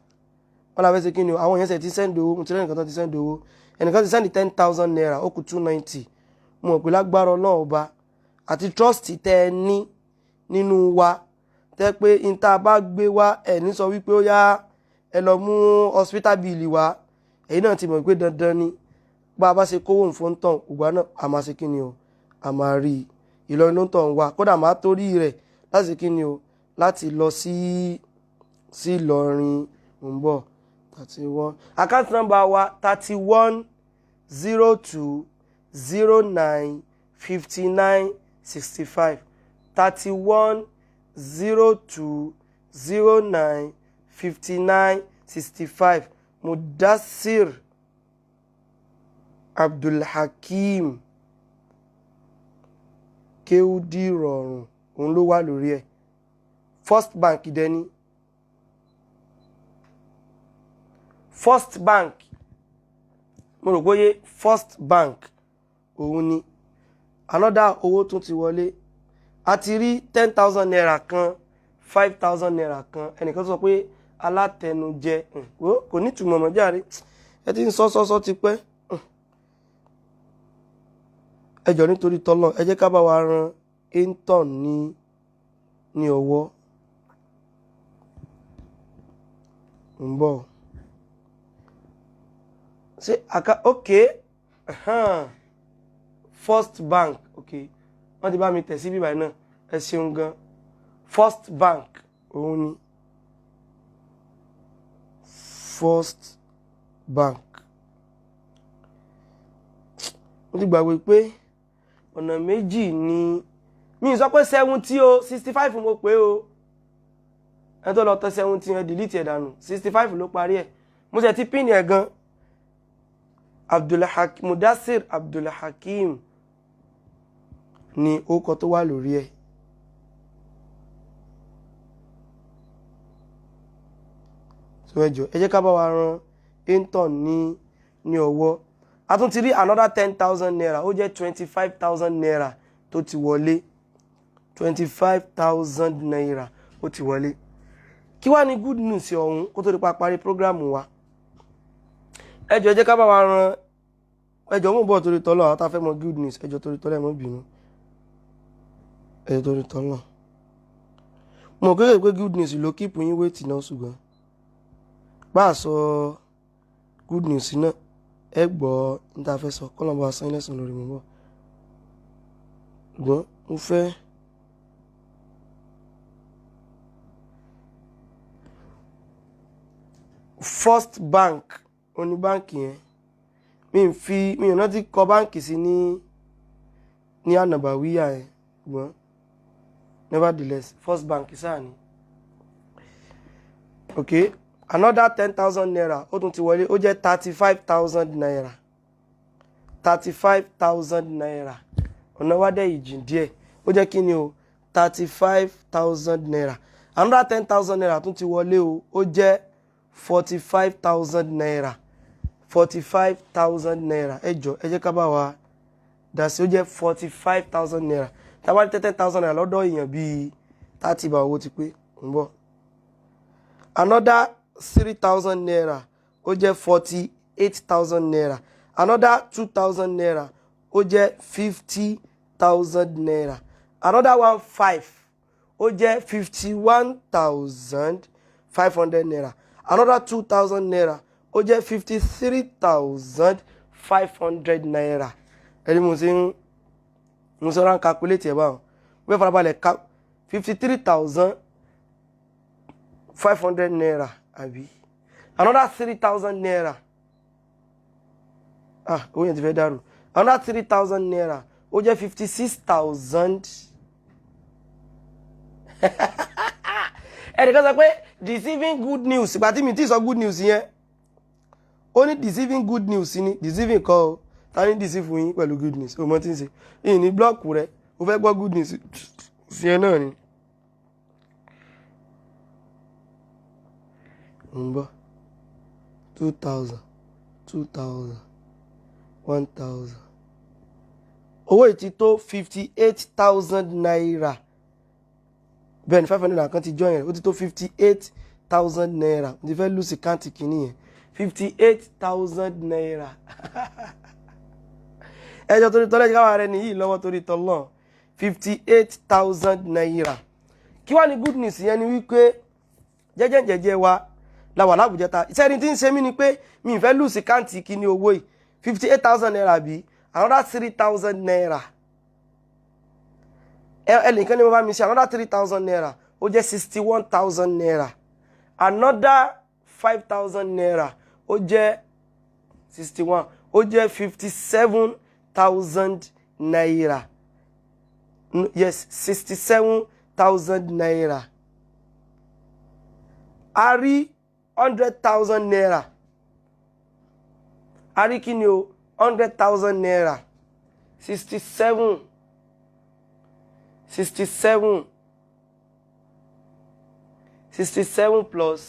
wọ́n la fẹ́ ṣe kí ni àwọn èèyàn ṣe ti send owó mo ti rẹ́ nìkan tó ti send owó ẹnìkan ti send 10,000 naira ó kù 290 mo mọ̀ pé lágbára Ọlọ́run ọba àti trust tẹ́ ẹ ní nínú wa tẹ́ pé ìta bá gbé wá ẹ̀ ní sọ wípé ó yá ẹ lọ mú hospital bill wá èyí náà ti mọ̀ pé dandan ni bá a bá ṣe kówó nǹkan tán ògbà náà a máa ṣe kí ni o a máa rí Ìlọrin ló ń tàn wá kódà máa torí rẹ̀ láti ṣe kí ni o láti lọ sí Ìlọrin ń bọ̀ 31 account number wa 31 02 09 59 65 31 02 09 59 65 Mudassir Abdulhakeem Kéúdí Rọ̀rùn òun ló wà lórí ẹ̀ First Bank dẹni First Bank mo rò bóyé First Bank òun ni another owó tún ti wọlé a ti rí 10,000 naira kan 5,000 naira kan ẹnìkan sọ pé alátẹnujẹ kò ní túmọ̀ mọ́ járe ẹ ti ń sọ́sọ́sọ́ ti pẹ́ ẹ jọ̀ọ́ nítorí tọ́lọ́ ẹ jẹ́ ká bá wa ran intern ní ọwọ́ ń bọ̀ ṣe ok First Bank ok wọ́n ti bá mi tẹ̀ sí bíbá náà ẹ ṣeun gan First Bank òun ni First Bank mo ti gbàgbé pé ọ̀nà méjì ni mi sọ pé 70 o 65 mo pé o ẹ tó lọ tẹ 70 ẹ delete ẹ dànù 65 ló parí ẹ mo ṣe ti pin ẹ gan Mudassir Abdulhakeem ni orúkọ tó wà lórí ẹ so ẹ jọ̀ọ́ ẹ jẹ́ ká bá wa ran intern ní ọwọ́ a tún ti rí another 10,000 naira ó jẹ́ 25,000 naira tó ti wọlé 25,000 naira ó ti wọlé kí wá ní good news ọ̀hún kó tó di pa parí program wa ẹ jọ̀ọ́ ẹ jẹ́ ká bá wa ran ẹ jọ̀ọ́ mú bọ̀ torí tọ́lọ́ àwọn tá fẹ́ mọ good news ẹ jọ̀ọ́ torí tọ́lọ́ ẹ mọ́ bínú ẹ jọ̀ọ́ torí tọ́lọ́ mo kéde pé good news ló keep yín wait náà ṣùgbọ́n bá a sọ good news náà ẹ gbọ́ ní ta fẹ́ sọ kọ́lọ̀ bá sán lẹ́sùn lórí mọ́ bọ́ ṣùgbọ́n mo fẹ́ First Bank oní báǹkì yẹn mi ò rántí kọ báǹkì sí ní ànàbàwíyà yẹn ṣùgbọ́n nevertheless First Bank sáà ni okay another 10,000 naira ó tún ti wọlé ó jẹ́ 35,000 naira 35,000 naira ọ̀nà wádẹ́ ìjìn díẹ̀ ó jẹ́ kí ni o 35,000 naira. Another 10,000 naira tún ti wọlé o, ó jẹ́ 45,000 naira. 45,000 naira. Ẹ jọ̀ọ́ ẹ jẹ́ ká bá wa dá sí, ó jẹ́ 45,000 naira. Tá bá ní 10,000 naira lọ́dọ̀ èèyàn bíi 30 bá owó ti pé ń bọ̀. Another 3,000 naira ó jẹ́ 48,000 naira. Another 2,000 naira ó jẹ́ 50,000 naira. Another 1,500 ó jẹ́ 51,500 naira. Another 2,000 naira ó jẹ́ 53,500 naira. Ẹni mo ṣe ń calculate ẹ̀ báwọn. Wọ́n farabalẹ̀ 53,500 naira àbí. Another 3,000 naira. Owó yẹn ti fẹ́ dàrú. Another 3,000 naira ó jẹ́ 56,000. Ẹnìkan sọ pé deceiving good news, ìgbà tí mi ti sọ good news yẹn ó ní deceiving good news ni deceiving kọ́ o, ta ní deceive yín pẹ̀lú good news o mọ tí ń ṣe yìí ní blọ́ọ̀kù rẹ o fẹ́ gbọ́ good news sí ẹ náà ni. ń bọ̀ 2,000 2,000 1,000 owó ìtí tó 58,000 naira. Bẹ́ẹ̀ ni 500 naira kan ti join rẹ̀ ó ti tó 58,000 naira. Mo ti fẹ́ lùsì káǹtì kìíní yẹn 58,000 naira. Ẹjọ́ torí tọ́lẹ́ káwá rẹ̀ nìyí lọ́wọ́ torí tọ́lọ́ 58,000 naira. Kí wá ní good news yẹn ni wípé jẹ́jẹ́ wa láwà lábùjẹ́ ta ìṣẹ́ni tí ń ṣe mí ni pé mi ì fẹ́ lùsì káǹtì kìíní owó yìí 58,000 naira bí another 3,000 naira. Ẹnìkan ní mo bá mi ṣe another 3,000 naira ó jẹ́ 61,000 naira. Another 5,000 naira ó jẹ́ 61 ó jẹ́ 57,000 naira. Yes, 67,000 naira. A rí 100,000 naira. A rí kí ni o 100,000 naira 67 plus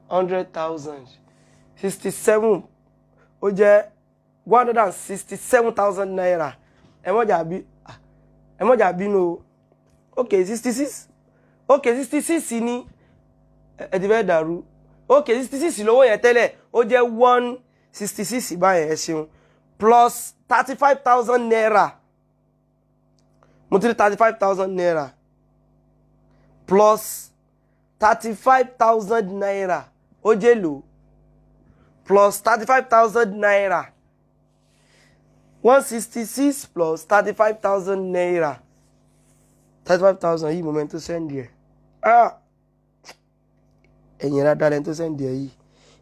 100,000 67 ó jẹ́ 167,000 naira. Ẹ mọ́jà bínú okay 66 okay 66 ni ẹ ti fẹ́ dàrú okay 66 lówó yẹn tẹ́lẹ̀ ó jẹ́ 166 báyẹn ẹ ṣeun plus 35,000 naira. Mo ti rí 35,000 naira plus 35,000 naira ó jẹ́ lò plus 35,000 naira 166 plus 35,000 naira 35,000 yìí moment tó sẹ́ndì ẹ̀ ẹ̀yìn rádá lẹ́ni tó sẹ́ndì ẹ̀ yìí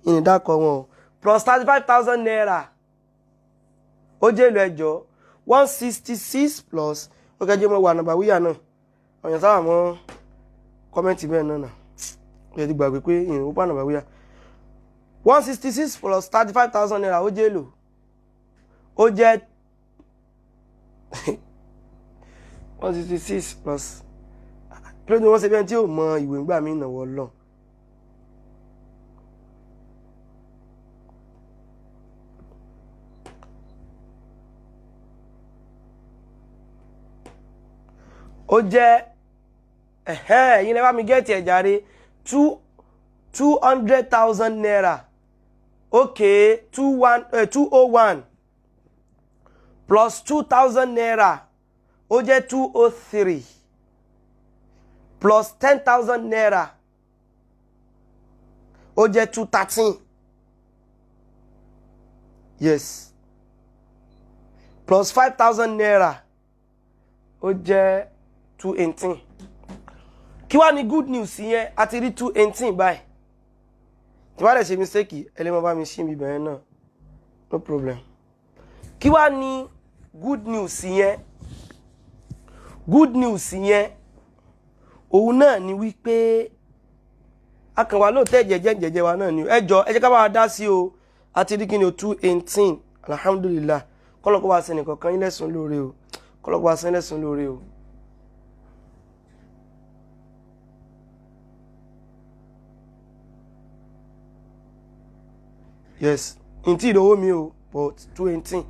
ìní dákọ̀ wọn plus 35,000 naira ó jẹ́ ìlú ẹjọ́ 166 plus ó kẹjọ́ mọ́ wà nàbà wíyà náà ọ̀yàn sáwà mọ́ kọ́mẹ́ntì bẹ́ẹ̀ náà ẹ̀ ti gbàgbé pé ìrìn ó pànàbà wíyà 166 plus 35,000 naira ó jẹ́ ìlú ó jẹ́ 166 plus kí ló ní wọ́n ṣe bẹ́ẹ̀ tí ò mọ ìwé ńgbà mí ìnáwó lọ. Ó jẹ́ ẹ̀yìn lẹ́wà mi gẹ́ẹ̀tì ẹ̀járe 200,000 naira okay 201 plus 2,000 naira ó jẹ́ 203 plus 10,000 naira ó jẹ́ 213 yes plus 5,000 naira ó jẹ́ 218. Kí wá ní good news yẹn a ti rí 218 báyìí tí wá lè ṣe mistake ẹlẹ́mọ̀ bá mi ṣí mi bẹ̀rẹ̀ náà no problem. Kí wá ní good news yẹn òun náà ni wípé akànwá lóòótọ́ jẹ́jẹ́ wa náà ni ẹjọ́ ẹ jẹ́ ká bá wa dá sí o a ti rí kí ni o 218 alhamdulillah kọ́lọ̀ kó wá sẹ́ni kankan yín lẹ́sùn lóore o kọ́lọ̀ kó wá sẹ́ni lẹ́sùn lóore o. yes n tí ìdówó mi o but 218.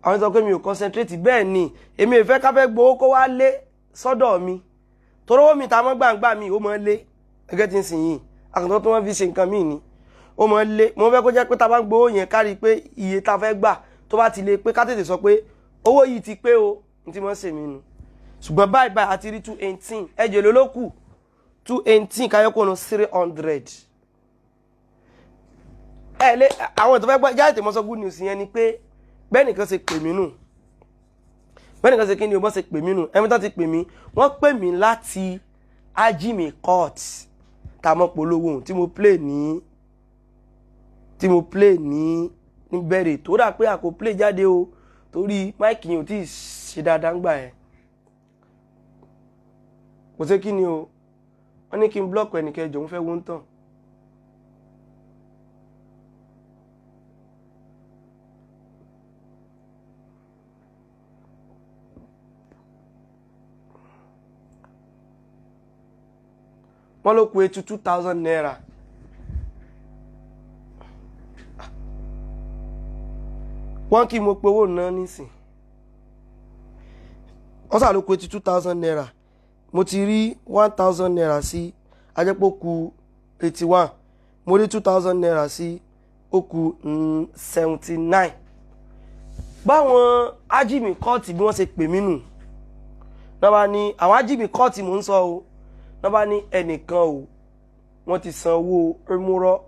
àwọn sọ pé mi ò concentrate bẹ́ẹ̀ ni èmi ò fẹ́ ká fẹ́ gbowó kó wá lé sọ́dọ̀ mi torówó mi ta mọ́ gbàǹgbà mi ó mọ́ lé ẹgẹ́ tí ń sìn yìí àkàntọ́ tó wọ́n fi ṣe nǹkan míì ni ó mọ́ lé mo fẹ́ kó jẹ́ pé ta bá gbowó yẹn kárí pé iye ta fẹ́ gbà tó bá ti lè pé ká tètè sọ pé owó yìí ti pé o ní tí wọ́n ṣe mí nu ṣùgbọ́n báyìí báyìí àti rí 218 ẹjọ́ ló ló kù 218 káyọ́kùnrin 300 ẹ lé àwọn tó fẹ́ gbọ́ jáde tèmọ́sọ́ good news yẹn ni pé bẹ́ẹ̀ nìkan ṣe pè mí nù bẹ́ẹ̀ nìkan ṣe kí ni o bọ́ ṣe pè mí nù ẹ̀mí tó ti pè mí wọ́n pè mí láti Ajimi Court tàmọ́ polówó tí mo play ní bẹ̀rẹ̀ tó dà pé àkó play jáde o torí máìkì yìí ò tí ì ṣe dáadáa ń gbà ẹ̀ kò sí kí ni o wọ́n ní kí n blọ́ọ̀kù ẹnìkẹjọ ń fẹ́ wọ́n tán. wọ́n ló kù 2,000 naira. wọ́n kí mo pe owó náà nísìn wọ́n sà ló kù 2,000 naira mo ti rí 1,000 naira sí ajẹ́pọ̀ kù 81 mo rí 2,000 naira sí ó kù 79 báwọn Ajimi Court bí wọ́n ṣe pè mí nù náà bá ní àwọn Ajimi Court mò ń sọ o náà bá ní ẹnìkan o wọ́n ti san owó umrah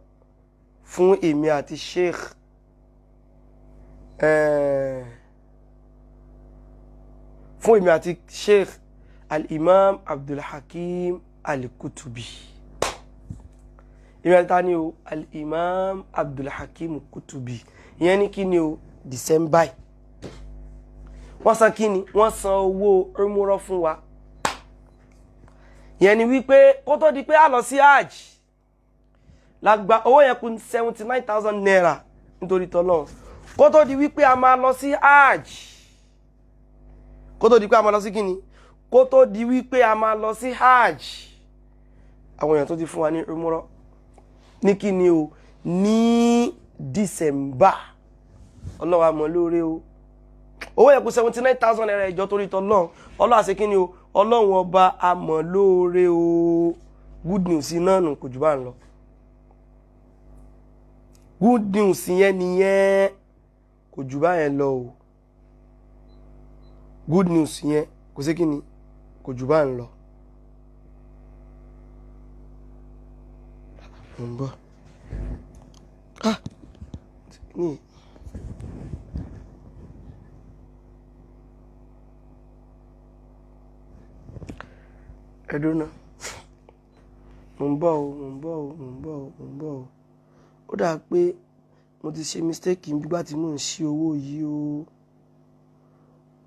fún èmi àti Sheikh fún èmi àti Sheikh Al-Imam Abdulhakeem Al-Kutubi èmi àti tani o Al-Imam Abdulhakeem Kutubi ìyẹn ní kí ni o December wọ́n san kí ni wọ́n san owó umrah fún wa ìyẹn ni wípé kó tó di pé a lọ sí hajj lágbà owó yẹn kù 79,000 naira nítorí tọ́lọ́run kó tó di wípé a máa lọ sí hajj kó tó di pé a máa lọ sí kíni kó tó di wípé a máa lọ sí hajj àwọn èèyàn tó ti fún wa ní umrah ní kíni o ní December ọlọ́wà mọ̀ lóore o owó yẹn kù 79,000 naira ìjọ torí tọ́lọ́run ọlọ́wà ṣe kíni o ọlọ́run ọba àmọ̀ lóore o good news náà nù kò jù bá ń lọ good news yẹn nìyẹn kò jù bá yẹn lọ o good news yẹn kò sí kíni kò jù bá ń lọ. ní ẹ̀dùn náà mo ń bọ̀ o ó dà pé mo ti ṣe mistake nígbà tí mò ń ṣí owó yìí o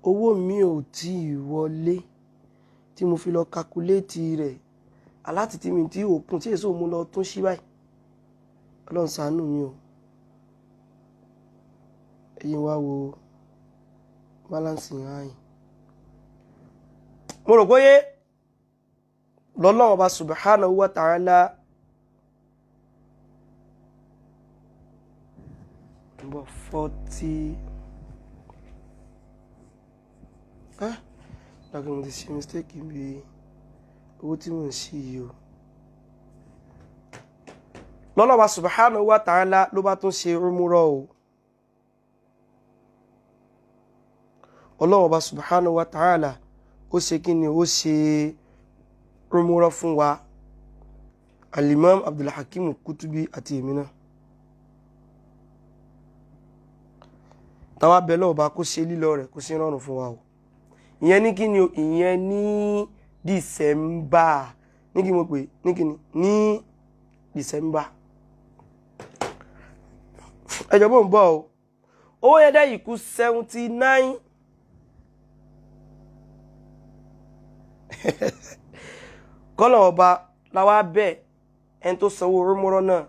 owó mi ò tí ì wọlé tí mo fi lọ calculate rẹ̀ aláti tí mi tí òkun tí èso mo lọ tún ṣí báyìí Ọlọ́run ṣàánú mi o ẹ̀yin wá wo balance yẹn mo rò pé lọ́lọ́run ọba subhanahu wa ta'ala number 40 láti mo ti ṣe mistake bí owó tí mo ń ṣí yìí o lọ́lọ́run ọba subhanahu wa ta'ala ló bá tún ṣe umrah o Ọlọ́run ọba subhanahu wa ta'ala ó ṣe kí ni ó ṣe umrah fún wa Al-Imam Abdulhakeem Kutubi àti èmi náà tàwa bẹ̀lọ́ ọba kó ṣe lílọ rẹ̀ kó ṣe rọrùn fún wa o ìyẹn ní kí ni o ìyẹn ní December ní kí mo pè ní kí ni ní December ẹjọ́ bó ń bọ̀ o owó yẹn dẹ́ yìí kù 79 kọ́lọ̀ ọba láwa bẹ́ẹ̀ ẹni tó sanwó umrah náà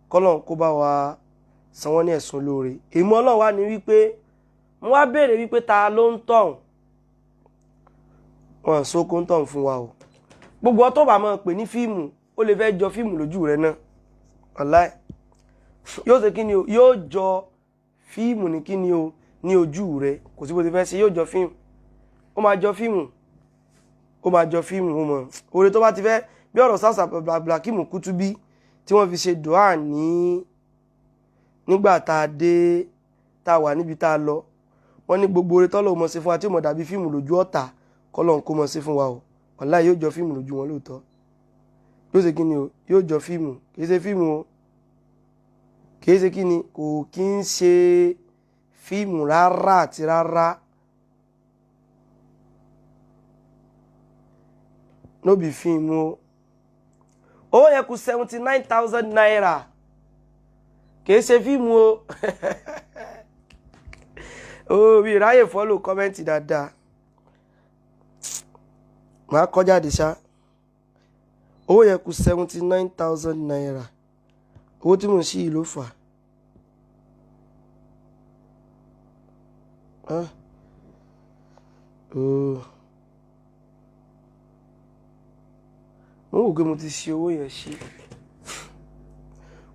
kọ́lọ́n kó bá wa san wọ́n ní ẹ̀sùn lóore. èmi Ọlọ́run wá ní wípé mo wá béèrè wípé ta ló ń tọ̀hún wọn sókó ń tọ̀hún fún wa o. gbogbo ọtọ́ bá máa pè ní fíìmù ó lè fẹ́ jọ fíìmù lójú rẹ náà wàláhì yóò ṣe kí ni o yóò jọ fíìmù ní kí ni o ní ojú rẹ kò sí bó ti fẹ́ ṣe yóò jọ fíìmù ó máa jọ fíìmù ó máa jọ fíìmù ó mọ̀ oore tó bá ti fẹ́ bí ọ̀rọ̀ Ustaz Abdulhakeem Kutubi tí wọ́n fi ṣe dùá nígbà tá a dé tá a wà níbi tá a lọ wọ́n ní gbogbo oore tọ́lọ̀ mọ̀ sí fún wa tí ó mọ̀ dàbí fíìmù lójú ọ̀tá kọ́lọ̀ ń kó mọ̀ sí fún wa o wàláhì yóò jọ fíìmù lójú wọn lóòótọ́ yóò ṣe kí ni o yóò jọ fíìmù kì í ṣe fíìmù o kì í ṣe kí ni kò kí ń ṣe fíìmù rárá àti rárá no be fíìmù o owó yẹn kù 79,000 naira kì í ṣe fíìmù o o bí ráyè fọ́lò kọ́mẹ́ǹtì dáadáa màá kọjá dé ṣá owó yẹn kù 79,000 naira owó tí mo ń ṣí yìí ló fà á mo wò pé mo ti ṣe owó yẹn ṣe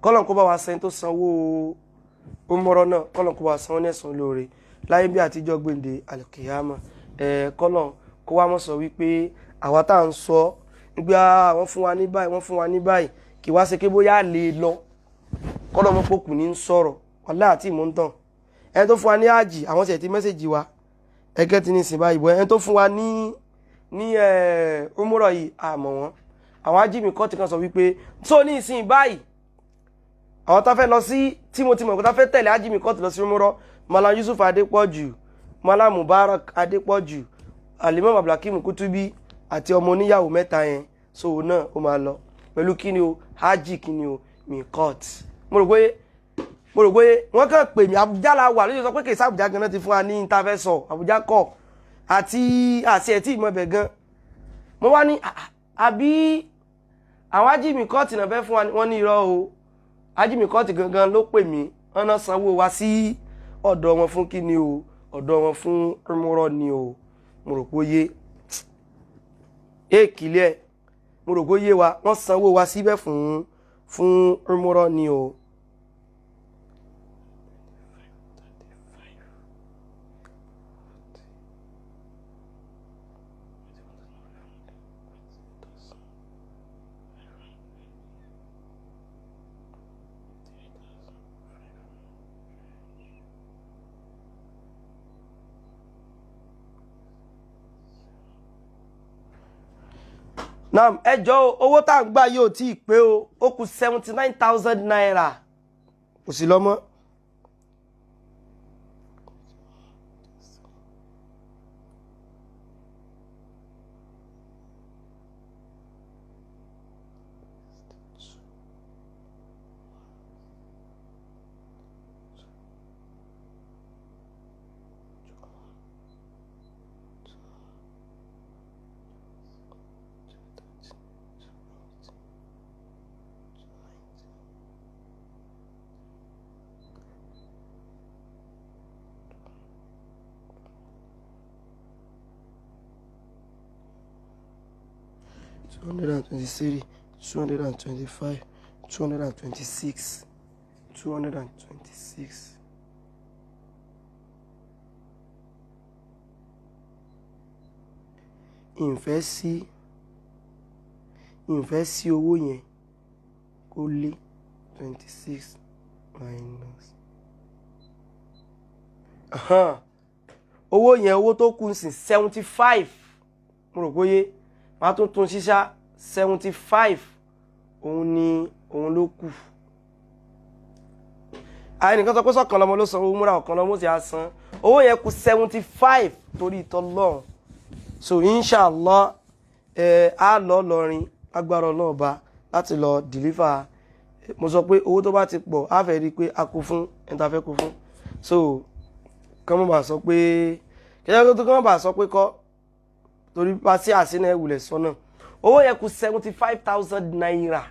kọ́lọ̀n kó bá wa sẹ́ni tó sanwó umrah náà kọ́lọ̀n kó bá wa sanwó ní ẹ̀san lóore láyé bí àtijọ́ gbèǹde alkiyama kọ́lọ̀n kó wá mọ̀ sọ wípé àwa tá à ń sọ nígbà wọ́n fún wa ní báyìí wọ́n fún wa ní báyìí kì wá ṣe pé bóyá lè lọ kọ́lọ̀n mọ́ pòkù ní ń sọ̀rọ̀ wàláhì àti ìmọ̀ ń tàn ẹni tó fún wa ní àjì àwọn sì ti mẹ́sẹ̀jì wa ẹgẹ́ ti ní ìsìn báyìí bọ́ ẹni tó fún wa ní umrah yìí àmọ́ wọn àwọn ajímì kọ́ ti kan sọ wípé tó ní ìsìn báyìí àwọn tá fẹ́ lọ sí tí mo ti mọ̀ pé tá fẹ́ tẹ̀lé ajímì kọ́ ti lọ sí umrah Malam Yusuf Adépọ̀jù Malam Mubarak Adépọ̀jù Alimam Abdulhakeem Kutubi àti ọmọ oníyàwó mẹ́ta yẹn so náà ó máa lọ pẹ̀lú kíni o hajj kíni o mikot mo rò pé wọ́n kàn pè mí Àbújá la wà lójú sọ pé kèsì Àbújá gan-an ti fún wa ní intervention Àbújá kọ̀ àti ẹ̀ tí ìmọ̀ ẹ̀bẹ̀ gan mo wá ní àbí àwọn ajímì kọ́ọ̀tì náà fẹ́ fún wa wọ́n ní irọ́ o ajímì kọ́ọ̀tì gangan ló pè mí wọ́n náà sanwó wa sí ọ̀dọ̀ wọn fún kíni o ọ̀dọ̀ wọn fún umrah ni o mo rò pé ó yé èkìlẹ̀ mo rò pé ó yé wa wọ́n sanwó wa síbẹ̀ fún umrah ni o. Naam ẹjọ́ owó tá ń gbà yóò tí pé o ó kù 79,000 naira kò sí lọ́mọ́ $223, $225, $226, $226. ìfẹ́ sí owó yẹn kó lé 26 minus. Owó yẹn owó tó kù sí 75 mo rò bóyé máa tún ṣíṣá 75 òun ló kù. Àìnìkan sọ pé sọ́kàn lọ́mọ ló san owó múra ọ̀kan lọ́mọ sì á san owó yẹn kù 75 torí ìtọ́lọ́run. So inshallah a lọ lọrin agbára ọlọ́ọ̀ba láti lọ deliver. Mo sọ pé owó tó bá ti pọ̀ á fẹ́ rí pé a kó fún ẹni tá fẹ́ kó fún. So kán mọ̀ bá sọ pé kẹ́kẹ́ tó kán mọ̀ bá sọ pé kọ́ torí bá sí àsínà ẹ̀wùlẹ̀ sọ́nà owó yẹn kù 75,000 naira.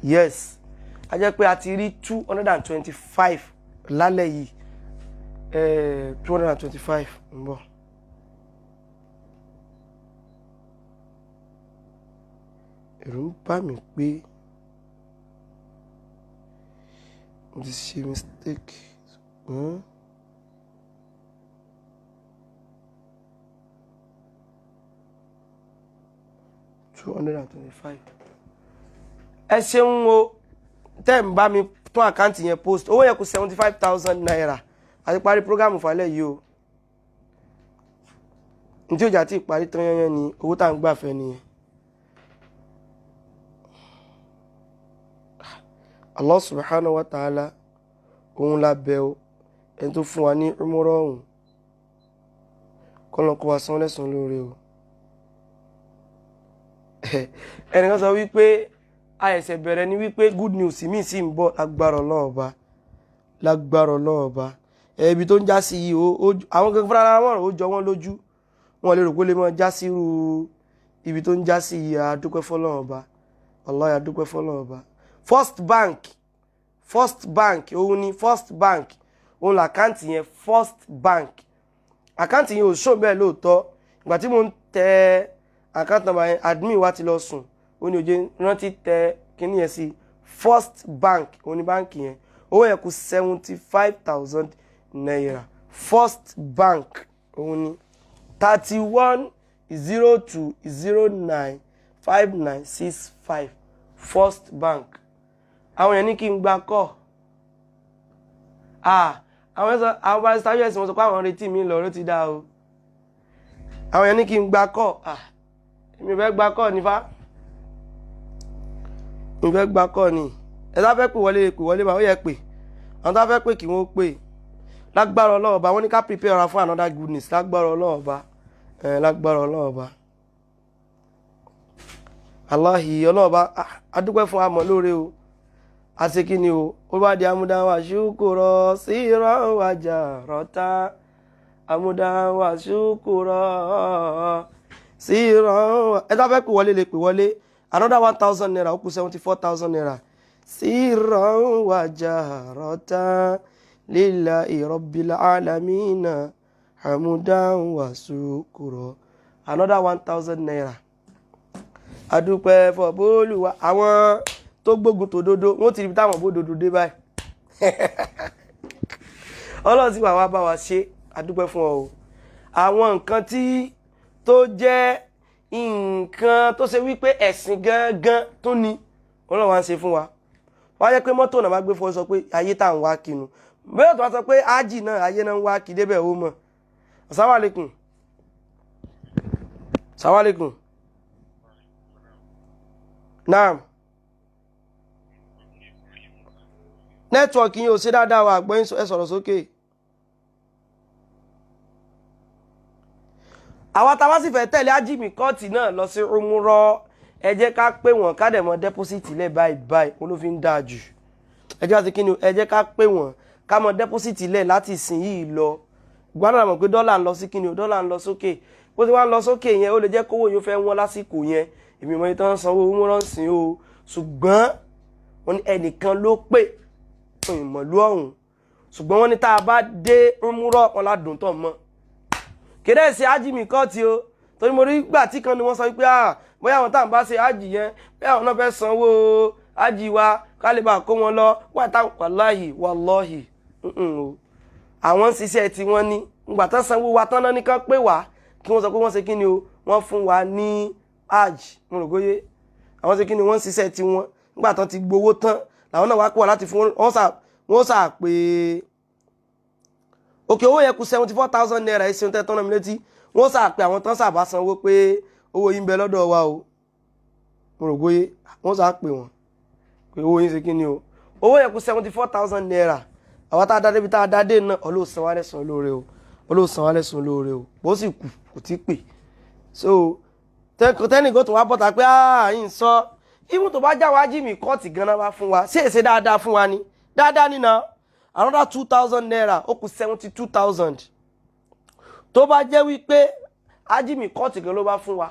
Yes a jẹ́ pé a ti rí 225 lálẹ́ yìí 225 ń bọ̀. ẹ̀rù ń bà mí pé mo ti ṣe mistake. 225. ẹ ṣeun o tẹ́ ń bá mi tún àkáǹtì yẹn post owó yẹn kù 75,000 naira àti parí prógámù falẹ̀ yìí o ní tí òjà tí ìparí tán yẹn ni owó tá à ń gbàfẹ́ nìyẹn. Allah subhanahu wa ta'ala òun la bẹ̀ o ẹni tó fún wa ní umrah ọ̀hún kọ́lọ́n kó wa san lẹ́san lóore o. ẹnìkan sọ wípé àìsẹ̀ bẹ̀rẹ̀ ni wípé good news mi sì ń bọ̀ lágbára Ọlọ́run Ọba ibi tó ń já sí yìí àwọn kan fúnra wọn ó jọ wọ́n lójú wọn lè rò pé lè mọ já sí irú ibi tó ń já sí yìí àdúpẹ́ fọ́lọ́run Ọba wallahi àdúpẹ́ fọ́lọ́run Ọba. First Bank òun ni First Bank òun làkáǹtì yẹn First Bank àkáǹtì yẹn ò ṣó bẹ́ẹ̀ lóòótọ́ ìgbà tí mo ń tẹ àkáǹtì nàmbà yẹn admin wa ti lọ sùn ó ní òye rántí tẹ kíní yẹn sí First Bank òun ni báǹkì yẹn owó yẹn kù 75,000 naira First Bank òun ni 3102095965 First Bank. àwọn yẹn ní kí n gba kọ́ àwọn bá ṣáájú ẹ̀sìn wọn sọ pé àwọn retí mi lọ ló ti dá o àwọn yẹn ní kí n gba kọ́ èmi fẹ́ gba kọ́ nífà mi fẹ́ gba kọ́ ni ẹ tá fẹ́ pè wọlé bá ó yẹ pé àwọn tá fẹ́ pè kí wọ́n pè lágbára Ọlọ́run bá wọ́n ní ká prepare ara fún another goodness lágbára Ọlọ́run bá lágbára Ọlọ́run bá aláhi Ọlọ́run bá adúpẹ́ fún amọ̀ lóore o àti kí ni o ó bá di amúdáwà ṣúkúrọ̀ sí ìrànwà jà rọ́ta amúdáwà ṣúkúrọ̀ sí ìrànwà ẹ tá fẹ́ pè wọlé lè pè wọlé another 1,000 naira ó kù 74,000 naira sí ìrànwà jà rọ́ta lillahi rabbil alamina amúdáwà ṣúkúrọ̀ another 1,000 naira adúpẹ́ fọ́bólúwa àwọn tó gbógun tó dodo wọ́n ti rí táwọn bó dodo dé báyìí Ọlọ́run sì wà wá bá wa ṣe adúpẹ́ fún ọ o àwọn nǹkan tí tó jẹ́ nǹkan tó ṣe wípé ẹ̀sìn gangan tó ní Ọlọ́run wá ń ṣe fún wa wá jẹ́ pé mọ́tò náà bá gbé fún ọ sọ pé ayé tá à ń wá kinu bẹ́ẹ̀ tó wá sọ pé ájì náà ayé náà ń wá kí débẹ̀ ó mọ̀ assalamu alaikum assalamu alaikum naam nẹ́tíwọ̀kì yìí ò sí dáadáa wà gbọ́yìn ẹ sọ̀rọ̀ sókè. àwa tá wá sì fẹ́ tẹ̀lé ájìmì kọ́ọ̀tì náà lọ sí umrah ẹ jẹ́ ká pè wọ́n ká dẹ̀ mọ́ dẹ́pọ́sìtì lẹ̀ báyìí ó ló fi ń dáa jù ẹ jẹ́ àti kíni ẹ jẹ́ ká pè wọ́n ká mọ́ dẹ́pọ́sìtì lẹ̀ láti ìsìn yìí lọ gbọ́dọ̀ mọ̀ pé dọ́là ń lọ sí kíni dọ́là ń lọ sókè bó ti wá ń lọ sókè yẹn ó lè jẹ́ kówó yóò fẹ́ wọ́n lásìkò yẹn èmi mọ̀ ìtàn sanwó umrah sìn o ṣùgbọ́n wọ́n ní ẹnìkan ló pè ìmọ̀lú ọ̀hún ṣùgbọ́n wọ́n ní tá a bá dé umrah wọn ládùn tó mọ́ kéde ṣe ájìmì kọ́ọ̀tì o torí mo rí gbà tí kan ni wọ́n sọ pé bóyá àwọn táwọn bá ṣe ájì yẹn bóyá àwọn náà fẹ́ sanwó ájì wa ká lè bá kó wọn lọ wà táwọn wàláhì àwọn ń ṣiṣẹ́ tí wọ́n ní ìgbà tán sanwó wa tán náà ní kán pè wá kí wọ́n sọ pé wọ́n ṣe kí ni o wọ́n fún wa ní ájì mo rò góyé àwọn ṣe kí ni wọ́n ń ṣiṣẹ́ tí wọ́n nígbà tán ti gbowó tán làwọn náà wá pọ̀ láti fún wọ́n sà pé òkè owó yẹ kù 74,000 naira ẹ̀sìn tẹ́ tọ́nà mi létí wọ́n sà pé àwọn tán sàbá sanwó pé owó yín bẹ lọ́dọ̀ wa o mo rò góyé wọ́n sà pé wọ́n pé owó yín ṣe kí ni o owó yẹ kù 74,000 naira àwọn tá a dá débi tá a dá dé náà olóòsàn wa lẹ́sàn lóore o olóòsàn wa lẹ́sàn lóore o bó sì kù kò tí pè so tẹ́nìkan tó wá bọ́ta pé ààyìn sọ ìwọ̀n tó bá já wa ájìmì kọ́ọ̀tì gan-an wá fún wa ṣé èsè dáadáa fún wa ni dáadáa nínà another 2,000 naira ó kù 72,000 tó bá jẹ́ wípé ájìmì kọ́ọ̀tì gan ló bá fún wa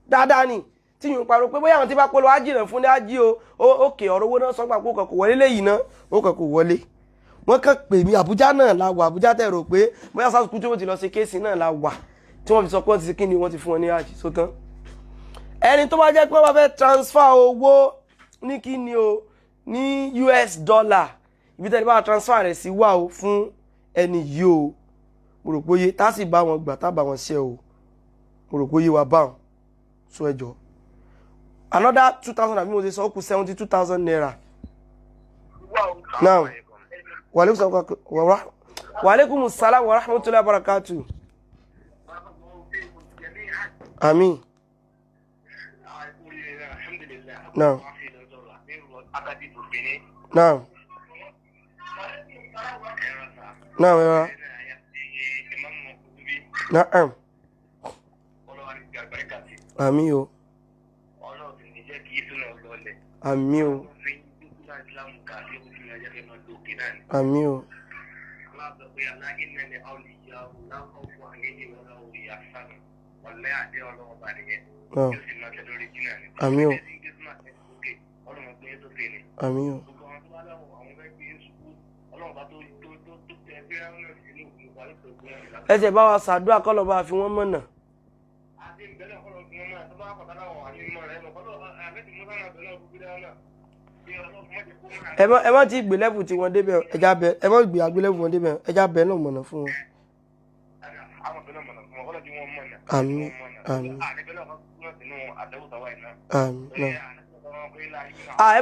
dáadáa ni tí tí yìí ń pariwo pé bóyá àwọn tí bá polówó ájì náà fún ní ájì o òkè ọ̀rọ̀ owó náà sọ́gbà pé ó kàn kò wọlé léyìí náà ó kàn kò wọlé wọ́n kàn pè mí Àbújá náà la wà Àbújá tẹ̀ rò pé bóyá sásùkú tí wọ́n ti lọ sí kéèsì náà la wà tí wọ́n fi sọ pé wọ́n ti ṣe kí ni wọ́n ti fún wọn ní ájì sótán ẹni tó bá jẹ́ pé wọ́n bá fẹ́ transfer owó ní kí ni o ní US dollar ibi tẹ́lẹ̀ bá transfer rẹ̀ sí wà o fún ẹni yìí o mo rò pé yé tá sì bá wọn gbà tá bá wọn ṣe o mo rò pé yé wa bá wọn so ẹjọ́ another 2,000 àbí mo ṣe sọ ó kù 72,000 naira now wàlékùmù sálàm wa rahmatullahi wa barakatuh àmín now now now era na'am àmín o àmín o àmín o àmín o àmín o ẹsẹ̀ bá wa ṣàdúrà kọ́ lọ́ba fi wọ́n mọ̀nà. ẹ má ti gbé lẹ́fù tí wọ́n débẹ̀ ẹja bẹ ẹ má gbé agbélẹ́fù wọn débẹ̀ ẹja bẹ náà mọ̀nà fún wọn. àmín àmín àmín náà. ẹ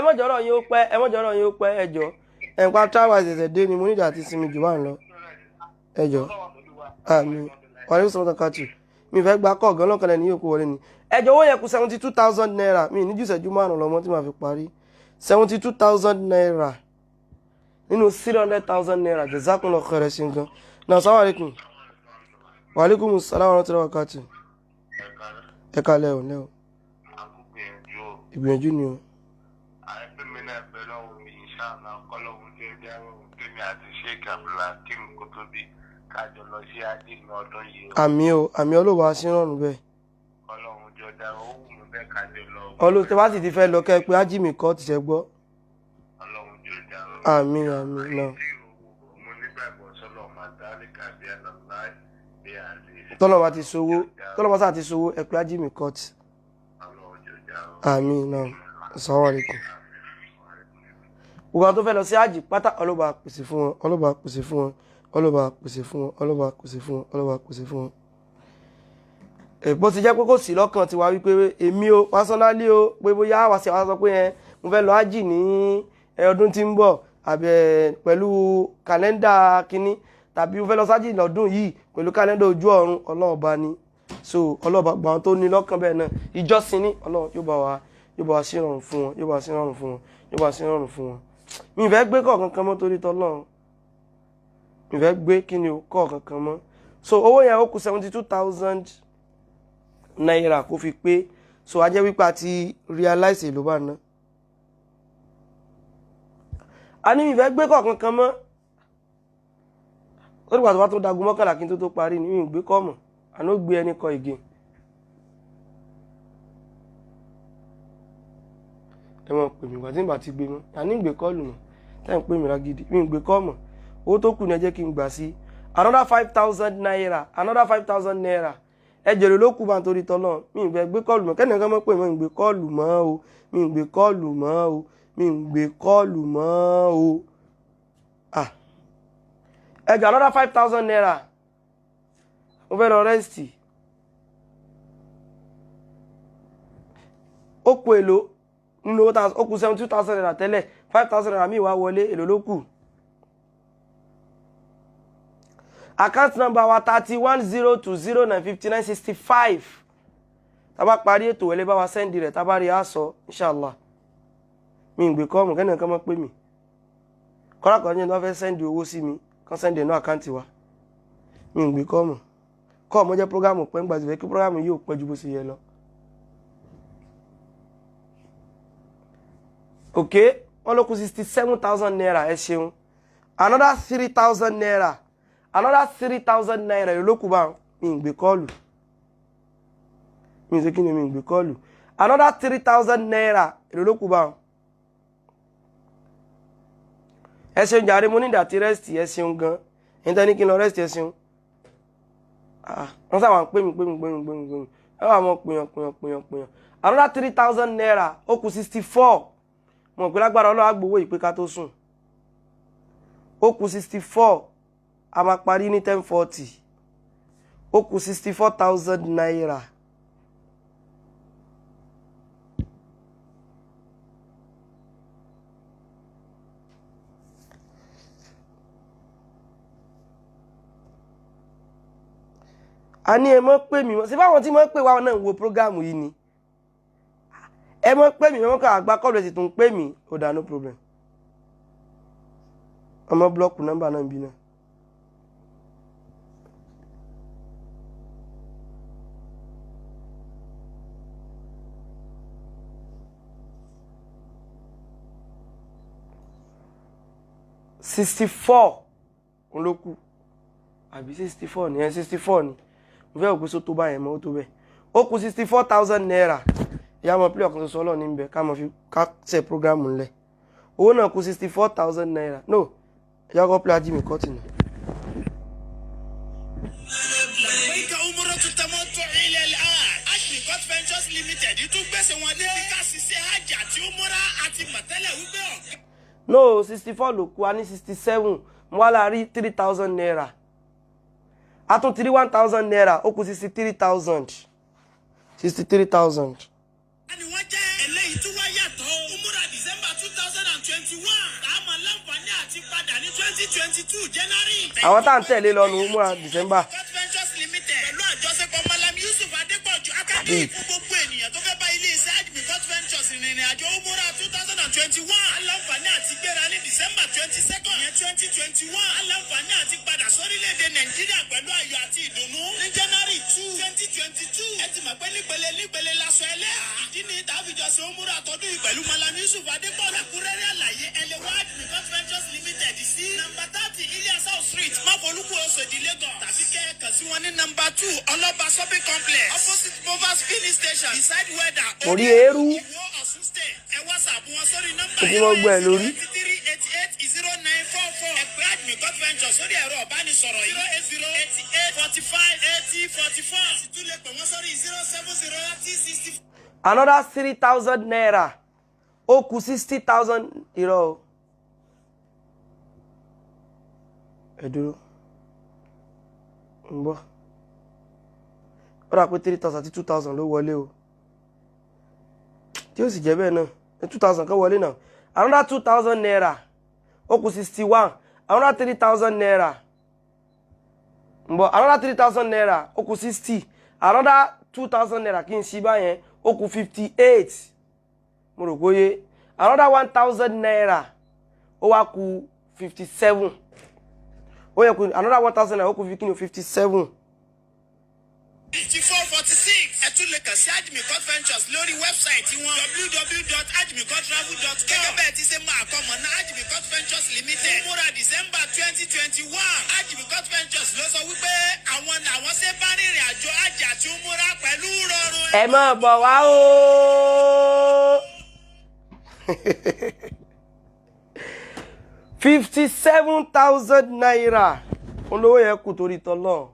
mọ̀jọ̀rọ̀ yín ó pẹ́ ẹ mọ̀jọ̀rọ̀ yín ó pẹ́ ẹjọ́ ẹ̀ǹpa travel ṣẹ̀ṣẹ̀ dé ni mo níjà àti sinmi jù wá ń lọ ẹjọ́ àmín wàlẹ́ sọ́dọ̀ kàtù mi fẹ́ gba kọ́ ọ̀gán lọ́kànlẹ̀ ní yòókù wọlé ni ẹjọ́ owó yẹn kù 72,000 naira mi ní jù ìṣẹ́jú márùn lọ́mọ tí màá fi parí 72,000 naira nínú 300,000 naira jazakumullahu khairan sí gan náà assalamu alaikum wa alaikum assalam wa rahmatullahi wa barakatuh ẹ kalẹ̀ ò lẹ́ o ìgbìyànjú ni o. àmì o àmì olóòwò sí rọrùn bẹ́ẹ̀. ọlọ́run tẹ bá sì ti fẹ́ lọ kẹ́ pé ájì mi kọ́ ti ṣe gbọ́. àmì àmì náà. tọ́lọ́mà ti sowó tọ́lọ́mà sáà ti sowó ẹ pé ájì mi kọ́ ti. àmì náà assalamu alaikum. gbogbo àwọn tó fẹ́ lọ sí ájì pátá ọlọ́ba pèsè fún wọn ọlọ́ba pèsè fún wọn ọlọ́ba pèsè fún wọn ọlọ́ba pèsè fún wọn ọlọ́ba pèsè fún wọn. èpo ti jẹ́ pé kò sí lọ́kàn tiwa wípé èmi o pásánálì o pé bóyá wá sí àwọn sọ pé yẹn mo fẹ́ lọ ájì ní ọdún tí ń bọ̀ àbí pẹ̀lú kàlẹ́ndà kínní tàbí mo fẹ́ lọ sájì lọ́dún yìí pẹ̀lú kàlẹ́ndà ojú ọ̀run ọlọ́ọ̀ba ni so ọlọ́ọ̀ba gbà wọn tó ní lọ́kàn bẹ́ẹ̀ náà ìjọsìn ní ọlọ́ọ̀ yóò bá wa sí ìrọ̀rùn fún wọn yóò bá wa sí ìrọ̀rùn fún wọn yóò bá wa sí ìrọ̀rùn fún wọn. mi fẹ́ gbé kọ̀ọ̀kan kan mọ́ torí tọ́lọ́run mi fẹ́ gbé kí ni o kọ̀ọ̀kan kan mọ́ so owó yẹn ó kù 72,000 naira kó fi pé so a jẹ́ wípé a ti realize èlò bá ná a ní mi fẹ́ gbé kọ̀ọ̀kan kan mọ́ ó dìgbà tó bá tó dagun mọ́kànlá kí n tó parí ní mi gbé kọ́ mọ̀ àná ó gbé ẹni kọ ìgè ẹ mọ̀ pè mí gbàtí ìgbà ti gbé mọ́ àní ìgbé kọ́ọ̀lù mọ́ tẹ́ ń pè mí rágídí mi gbé kọ́ mọ̀ owó tó kù ní ẹ jẹ́ kí n gbà sí another 5,000 naira another 5,000 naira ẹjẹ̀rẹ̀ ló kù bá ń torí tọ́lọ́ mi ń gbé kọ́ọ̀lù mọ́ kẹ́nìkan mọ́ pé mi ń gbé kọ́ọ̀lù mọ́ o mi ń gbé kọ́ọ̀lù mọ́ o mi ń gbé kọ́ọ̀lù mọ́ o ẹjọ̀ another 5,000 naira mo fẹ́ lọ rẹ́sìtì ó kù èlò nínú owó ó kù 72,000 naira tẹ́lẹ̀ 5,000 naira mi wá wọlé èlò ló kù. Account number wa 3102095965 tá bá parí ètò wẹ̀lẹ́ bá wa sẹ́ndì rẹ̀ tá bá rí àsọ inshallah mi ń gbé kọ́ọ̀mù kẹ́nìyàn kan mọ́ pé mi kọ́lákọ̀ọ́ ní wọ́n fẹ́ sẹ́ndì owó sí mi kan sẹ́ndì ẹ̀nà àkáǹtì wa mi ń gbé kọ́ọ̀mù kọ́ọ̀mù jẹ́ prógámù pẹ́ ń gbàgbé kí prógámù yóò pẹ́ ju bó ṣe yẹ lọ. ok wọ́n ló kù 67,000 naira ẹ ṣeun another 3,000 naira another 3,000 naira ló kù bá mi ń gbé kọ́ọ̀lù mi ń ṣe kí ni mi ń gbé kọ́ọ̀lù another 3,000 naira èlò ló kù bá wọn. Ẹ ṣeun jàre mo ní ìdàtí rest ẹ ṣeun gan ẹni tẹ́ ní kí n lọ rest ẹ ṣeun. Wọ́n sábà ń pè mí ẹ wà mọ́ pèyàn. Another 3,000 naira ó kù 64 mo pè lágbára ọlọ́wà gbowó ìpè ká tó sùn. Ó kù 64 a máa parí ní 10:40 ó kù 64,000 naira. A ní ẹ mọ́ pè mí ṣé báwọn tí mọ́ pè wá náà wo prógámù yìí ni ẹ mọ́ pè mí mọ́ kà àgbà kọ́ọ̀lù ẹ̀sìn tó ń pè mí ó dá no problem. Ọmọ blọ́ọ̀kù nọ́mbà náà bí náà. $64 ló kù àbí 64 ni 64 ni mo fẹ́ òkú sótó báyẹn mọ́ ó tó bẹ́ẹ̀ ó kù 64,000 naira ìyá mọ̀ pílẹ̀ ọ̀kan ṣoṣo ọlọ́ọ̀ ní bẹ̀ ká mọ̀ fi ká ṣe prógrámù ńlẹ̀ owó náà kù 64,000 naira no ìyá kọ́ pílẹ̀ ajímì kọ́tì náà. No 64 ló kù a ní 67 mo wá la rí 3,000 naira a tún ti rí 1,000 naira ó kù 63,000 63,000. ẹni wọ́n jẹ́ eléyìí tí wọ́n yàtọ̀ umura December 2021 àmọ́ láǹfààní àti padà ní 2022 January. Àwọn tá à ń tẹ̀lé lọ́nu umura December. Ventures Limited pẹ̀lú àjọṣepọ̀ Malam Yusuf Adépọ̀jù akadé fún gbogbo ènìyàn tó fẹ́ bá ilé iṣẹ́ Ajmicot Ventures ìrìnrìn àjò umura 2021 aláǹfààní àti gbéra ní December 22nd ìyẹn 2021 aláǹfààní àti padà sórílẹ̀-èdè Nàìjíríà pẹ̀lú ayọ̀ àti ìdùnnú ní January 2 2022 ẹ ti mọ̀ pé nípele lásọ ẹlẹ́à ìdí ni ìdábìjọsìn òmùrà tọdún yìí pẹ̀lú Malam Yusuf Adépọ̀jù ẹ̀kúnrẹ́rẹ́ àlàyé ẹlẹ́wà Ajmicot Ventures Limited sí number 30 Ilyas Street Máfolúkú Òṣòdì Lagos tàbí kẹ́ẹ̀kan sí wọn ní number 2 Ọlọ́ba shopping complex opposite Movers filling station beside weather orí eérú Ìwó Ọ̀ṣun state ẹ whatsapp wọn sórí nọ́mbà Ojú wọn gbọ́ ẹ lórí. 83880944 ẹ pè Ajmicot Ventures sórí ẹ̀rọ ìbánisọ̀rọ̀ 08088458044 sì tún lè pè wọ́n sórí 0703060. another 3,000 naira ó kù 60,000 irọ́ o. Ẹ dúró ń bọ̀ ó rà pé 3,000 àti 2,000 ló wọlé o tí ó sì jẹ́ bẹ́ẹ̀ náà 2,000 kan wọlé náà another 2,000 naira ó kù 61 another 3,000 naira ń bọ̀ another 3,000 naira ó kù 60 another 2,000 naira kí n ṣí báyẹn ó kù 58 mo rò bóyé another 1,000 naira ó wá kù 57 ó yẹ kù another 1,000 naira ó kù 57. 5446 ẹ tún lè kàn sí Ajmicot Ventures lórí wẹ́bsáìtì wọn www.ajmicottravel.com gẹ́gẹ́ bẹ́ẹ̀ ti ṣe máa kọ́ mọ̀ ná Ajmicot Ventures Limited múra December 2021 Ajmicot Ventures ló sọ wípé àwọn làwọn ṣe bá rìnrìn àjò àjà tí ó múra pẹ̀lú rọrùn. Ẹ máa bọ̀ wá o. 57,000 naira olówó yẹn kù torí tọ́lọ́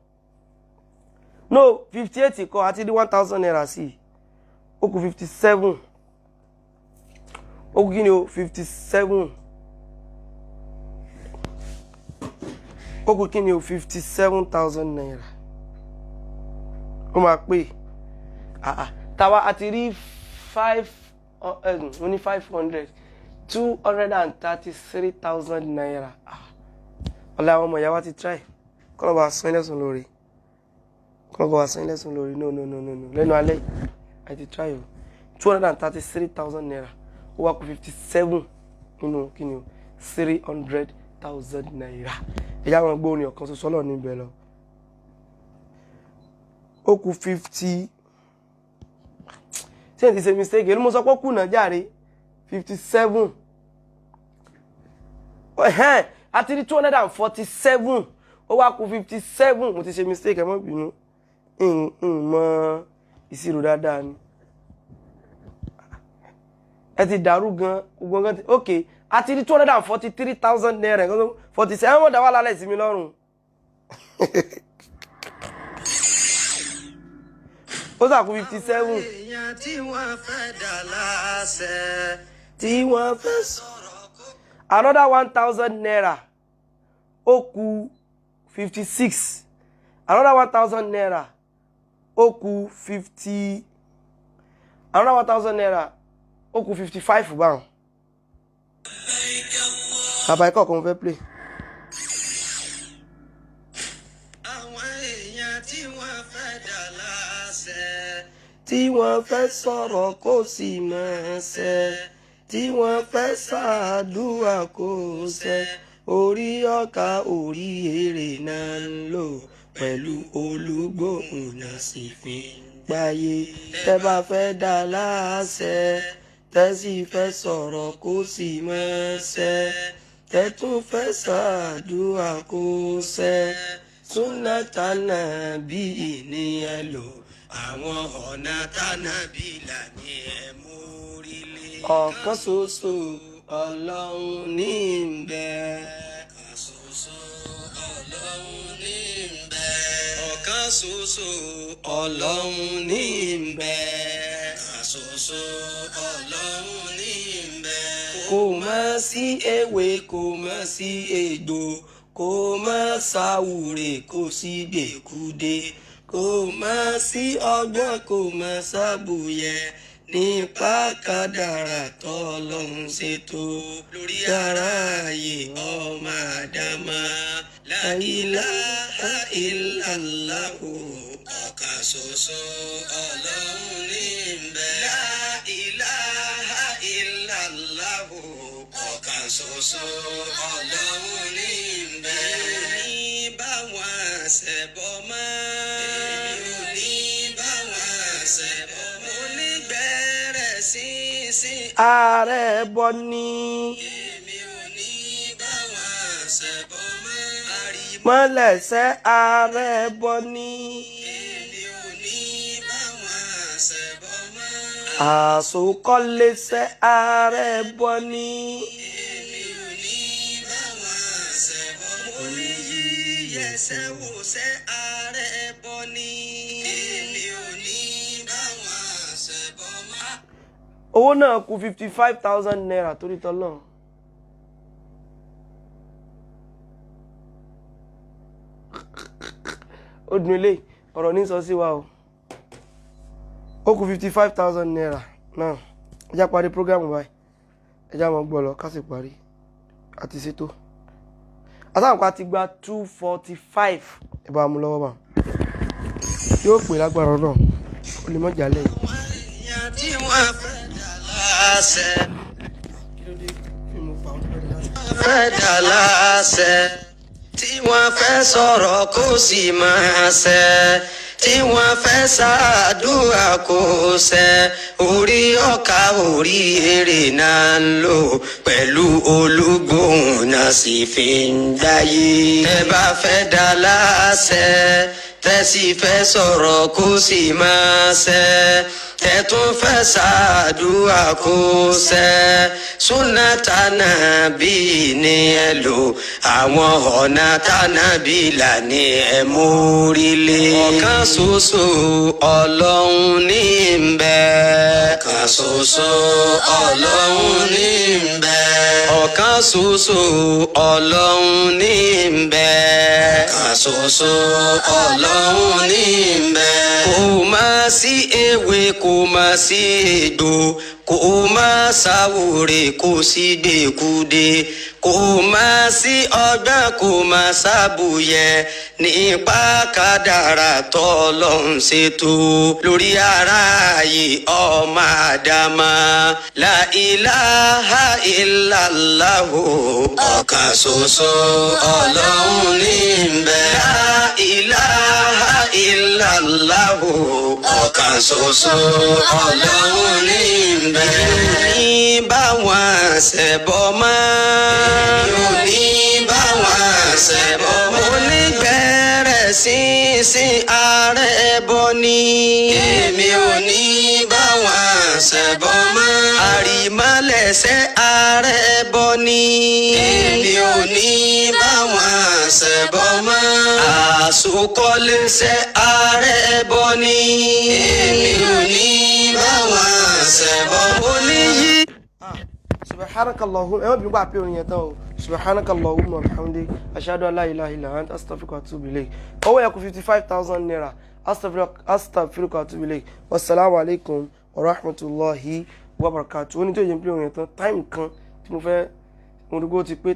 no 58 kọ́ àti ní 1,000 naira sí ó kù 57 ó kù kí ni o 57 ó kù kí ni o 57,000 naira ó máa pè tàwa àti rí 500 233,000 naira ọ̀la àwọn ọmọ ìyá wa ti try kọ́nà bá sán ilẹ̀sùn lórí no lẹ́nu alẹ́ I ti try o 233,000 naira ó wá kù 57 nínú kíni o 300,000 naira ìyá àwọn gbóòrìn ọ̀kan ṣoṣo lọ níbẹ̀ lọ ó kù 50 ṣé n ti ṣe mistake èlú mo sọ pé ó kù náà jàre 57 àti rí 247 ó wá kù 57 mo ti ṣe mistake ẹ má bínú mọ ìṣirò dáadáa ni ẹ ti dàrú gan gbogbo gan ti ok àti rí 243,000 naira 47 wọ́n dá wà lálẹ́ sí mi lọ́rùn ó sàkú 57 èèyàn tí wọ́n fẹ́ dà láṣẹ tí wọ́n fẹ́ sọ̀rọ̀ another 1,000 naira ó kù 56 another 1,000 naira ó kù 50 another 1,000 naira ó kù 55 báwọn bàbá ikọ̀ kan fẹ́ play. àwọn èèyàn tí wọ́n fẹ́ dà láṣẹ tí wọ́n fẹ́ sọ̀rọ̀ kó sì máa ṣẹ tí wọ́n fẹ́ ṣàdúrà kó ṣẹ orí ọkà orí èrè náà ń lò pẹ̀lú olúgbòhùn náà sì fi gbáyé tẹ́ bá fẹ́ dà láṣẹ tẹ́ sì fẹ́ sọ̀rọ̀ kó sì máa ṣẹ tẹ́ tún fẹ́ ṣàdúrà kó ṣẹ súnátà Nábì ní ẹ lò àwọn ọ̀nà tánàbí là ní ẹ mórílé. ọ̀kan ṣoṣo Ọlọ́run ní ń bẹ. ọ̀kan ṣoṣo Ọlọ́run ní ń bẹ. ọ̀kan ṣoṣo Ọlọ́run ní ń bẹ. ọ̀kan ṣoṣo Ọlọ́run ní ń bẹ. kò má sí ewé kò má sí egbò kò má sáwùrè kò sí gbèkúdé kò má sí ọgbọ́n kò má sábùyẹ nípa kádàrá tọ́lọ́run ṣètò lórí aráyé ọmọ àdámà la ilaha illallah ọ̀kan ṣoṣo Ọlọ́run ní ń bẹ. La ilaha illallah ọ̀kan ṣoṣo Ọlọ́run ní ń bẹ. ní báwọn ṣẹbọ mọ́. èmi ò ní báwọn ṣẹbọ mọ́. mo ní gbẹ̀rẹ̀ sínsìn. ààrẹ bọ ní èmi ò ní báwọn ṣẹbọ mọ́. mọ́lẹ̀ṣẹ́ ààrẹ bọ ní èmi ò ní báwọn ṣẹbọ mọ́. àsokọ́lẹ́ṣẹ́ ààrẹ bọ ní èmi ò ní báwọn ṣẹbọ mọ́. mo ní yíyẹsẹ̀ wòṣẹ́ ààrẹ bọ ní. èmi ò ní báwọn ṣẹbọ mọ́. owó náà kù 55,000 naira torí tọ́lọ́ ó dùn ilé ọ̀rọ̀ ní sọ sí wa o ó kù 55,000 naira náà ẹjá parí program báyìí ẹjá mọ́ gbọ́ lọ ká sì parí àti ṣètò àtàwọn ti gba 245 ìbá mú lọ́wọ́ bá yóò pè lágbára náà ó lè mọ́ jálẹ̀ yìí. èèyàn tí wọ́n fẹ́ dà láṣẹ. fẹ́ dà láṣẹ. tí wọ́n fẹ́ sọ̀rọ̀ kó sì máa ṣẹ. tí wọ́n fẹ́ ṣàdúrà kó ṣẹ. orí ọkà orí èrè náà ń lò pẹ̀lú olúgbòhùn náà sì fi ń gbáyé. tẹ́ bá fẹ́ dà láṣẹ tẹ́sí fẹ́ sọ̀rọ̀ kó sì máa ṣẹ. tẹ́tún fẹ́ ṣàdúrà kó ṣẹ. súnátà Nábì ní ẹ lò àwọn ọ̀nà tánàbí là ní ẹ mórílé. ọ̀kan ṣoṣo Ọlọ́run ní ń bẹ. ọ̀kan ṣoṣo Ọlọ́run ní ń bẹ. ọ̀kan ṣoṣo Ọlọ́run ní ń bẹ. ọ̀kan ṣoṣo Ọlọ́run ní ń bẹ. kò má sí ewé kò má sí egbò kò má sáwòrè kò sí gbèkúdé kò má sí ọgbọ́n kò má sábùyẹ nípa kádàrá tọ́lọ́run ṣètò lórí aráyé ọmọ àdámà la ilaha illallah ọ̀kan ṣoṣo Ọlọ́run ní ń bẹ. La ilaha illallah ọ̀kan ṣoṣo Ọlọ́run ní ń bẹ. ní báwọn ṣẹbọ mọ́. èmi ò ní báwọn ṣẹbọ mọ́. mo ní gbẹ̀rẹ̀ sínsìn ààrẹ bọ ní. èmi ò ní báwọn ṣẹbọ mọ́. àrìmọ́ lẹ́sẹ̀ ààrẹ bọ ni. èmi ò ní bá wọn ṣẹbọ mọ́. àsokọ́lẹ́sẹ̀ ààrẹ bọ ni. èmi ò ní bá wọn ṣẹbọ oníyí. subhanakallahumma ẹ má bínú pa pé orin yẹn tán o subhanakallahumma wa bihamdik ashhadu an la ilaha illa anta astaghfiruka wa atubu ilayk owó yẹn kù 55,000 naira astaghfiruka wa atubu ilayk wassalamu alaikum wa rahmatullahi wa barakatuh oní tó yẹ ń pè orin yẹn tán táìmù kan tí mo fẹ́ mo dúró ti pé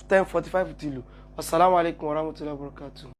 10:45 ti lù wassalamu alaikum wa rahmatullahi wa barakatuh.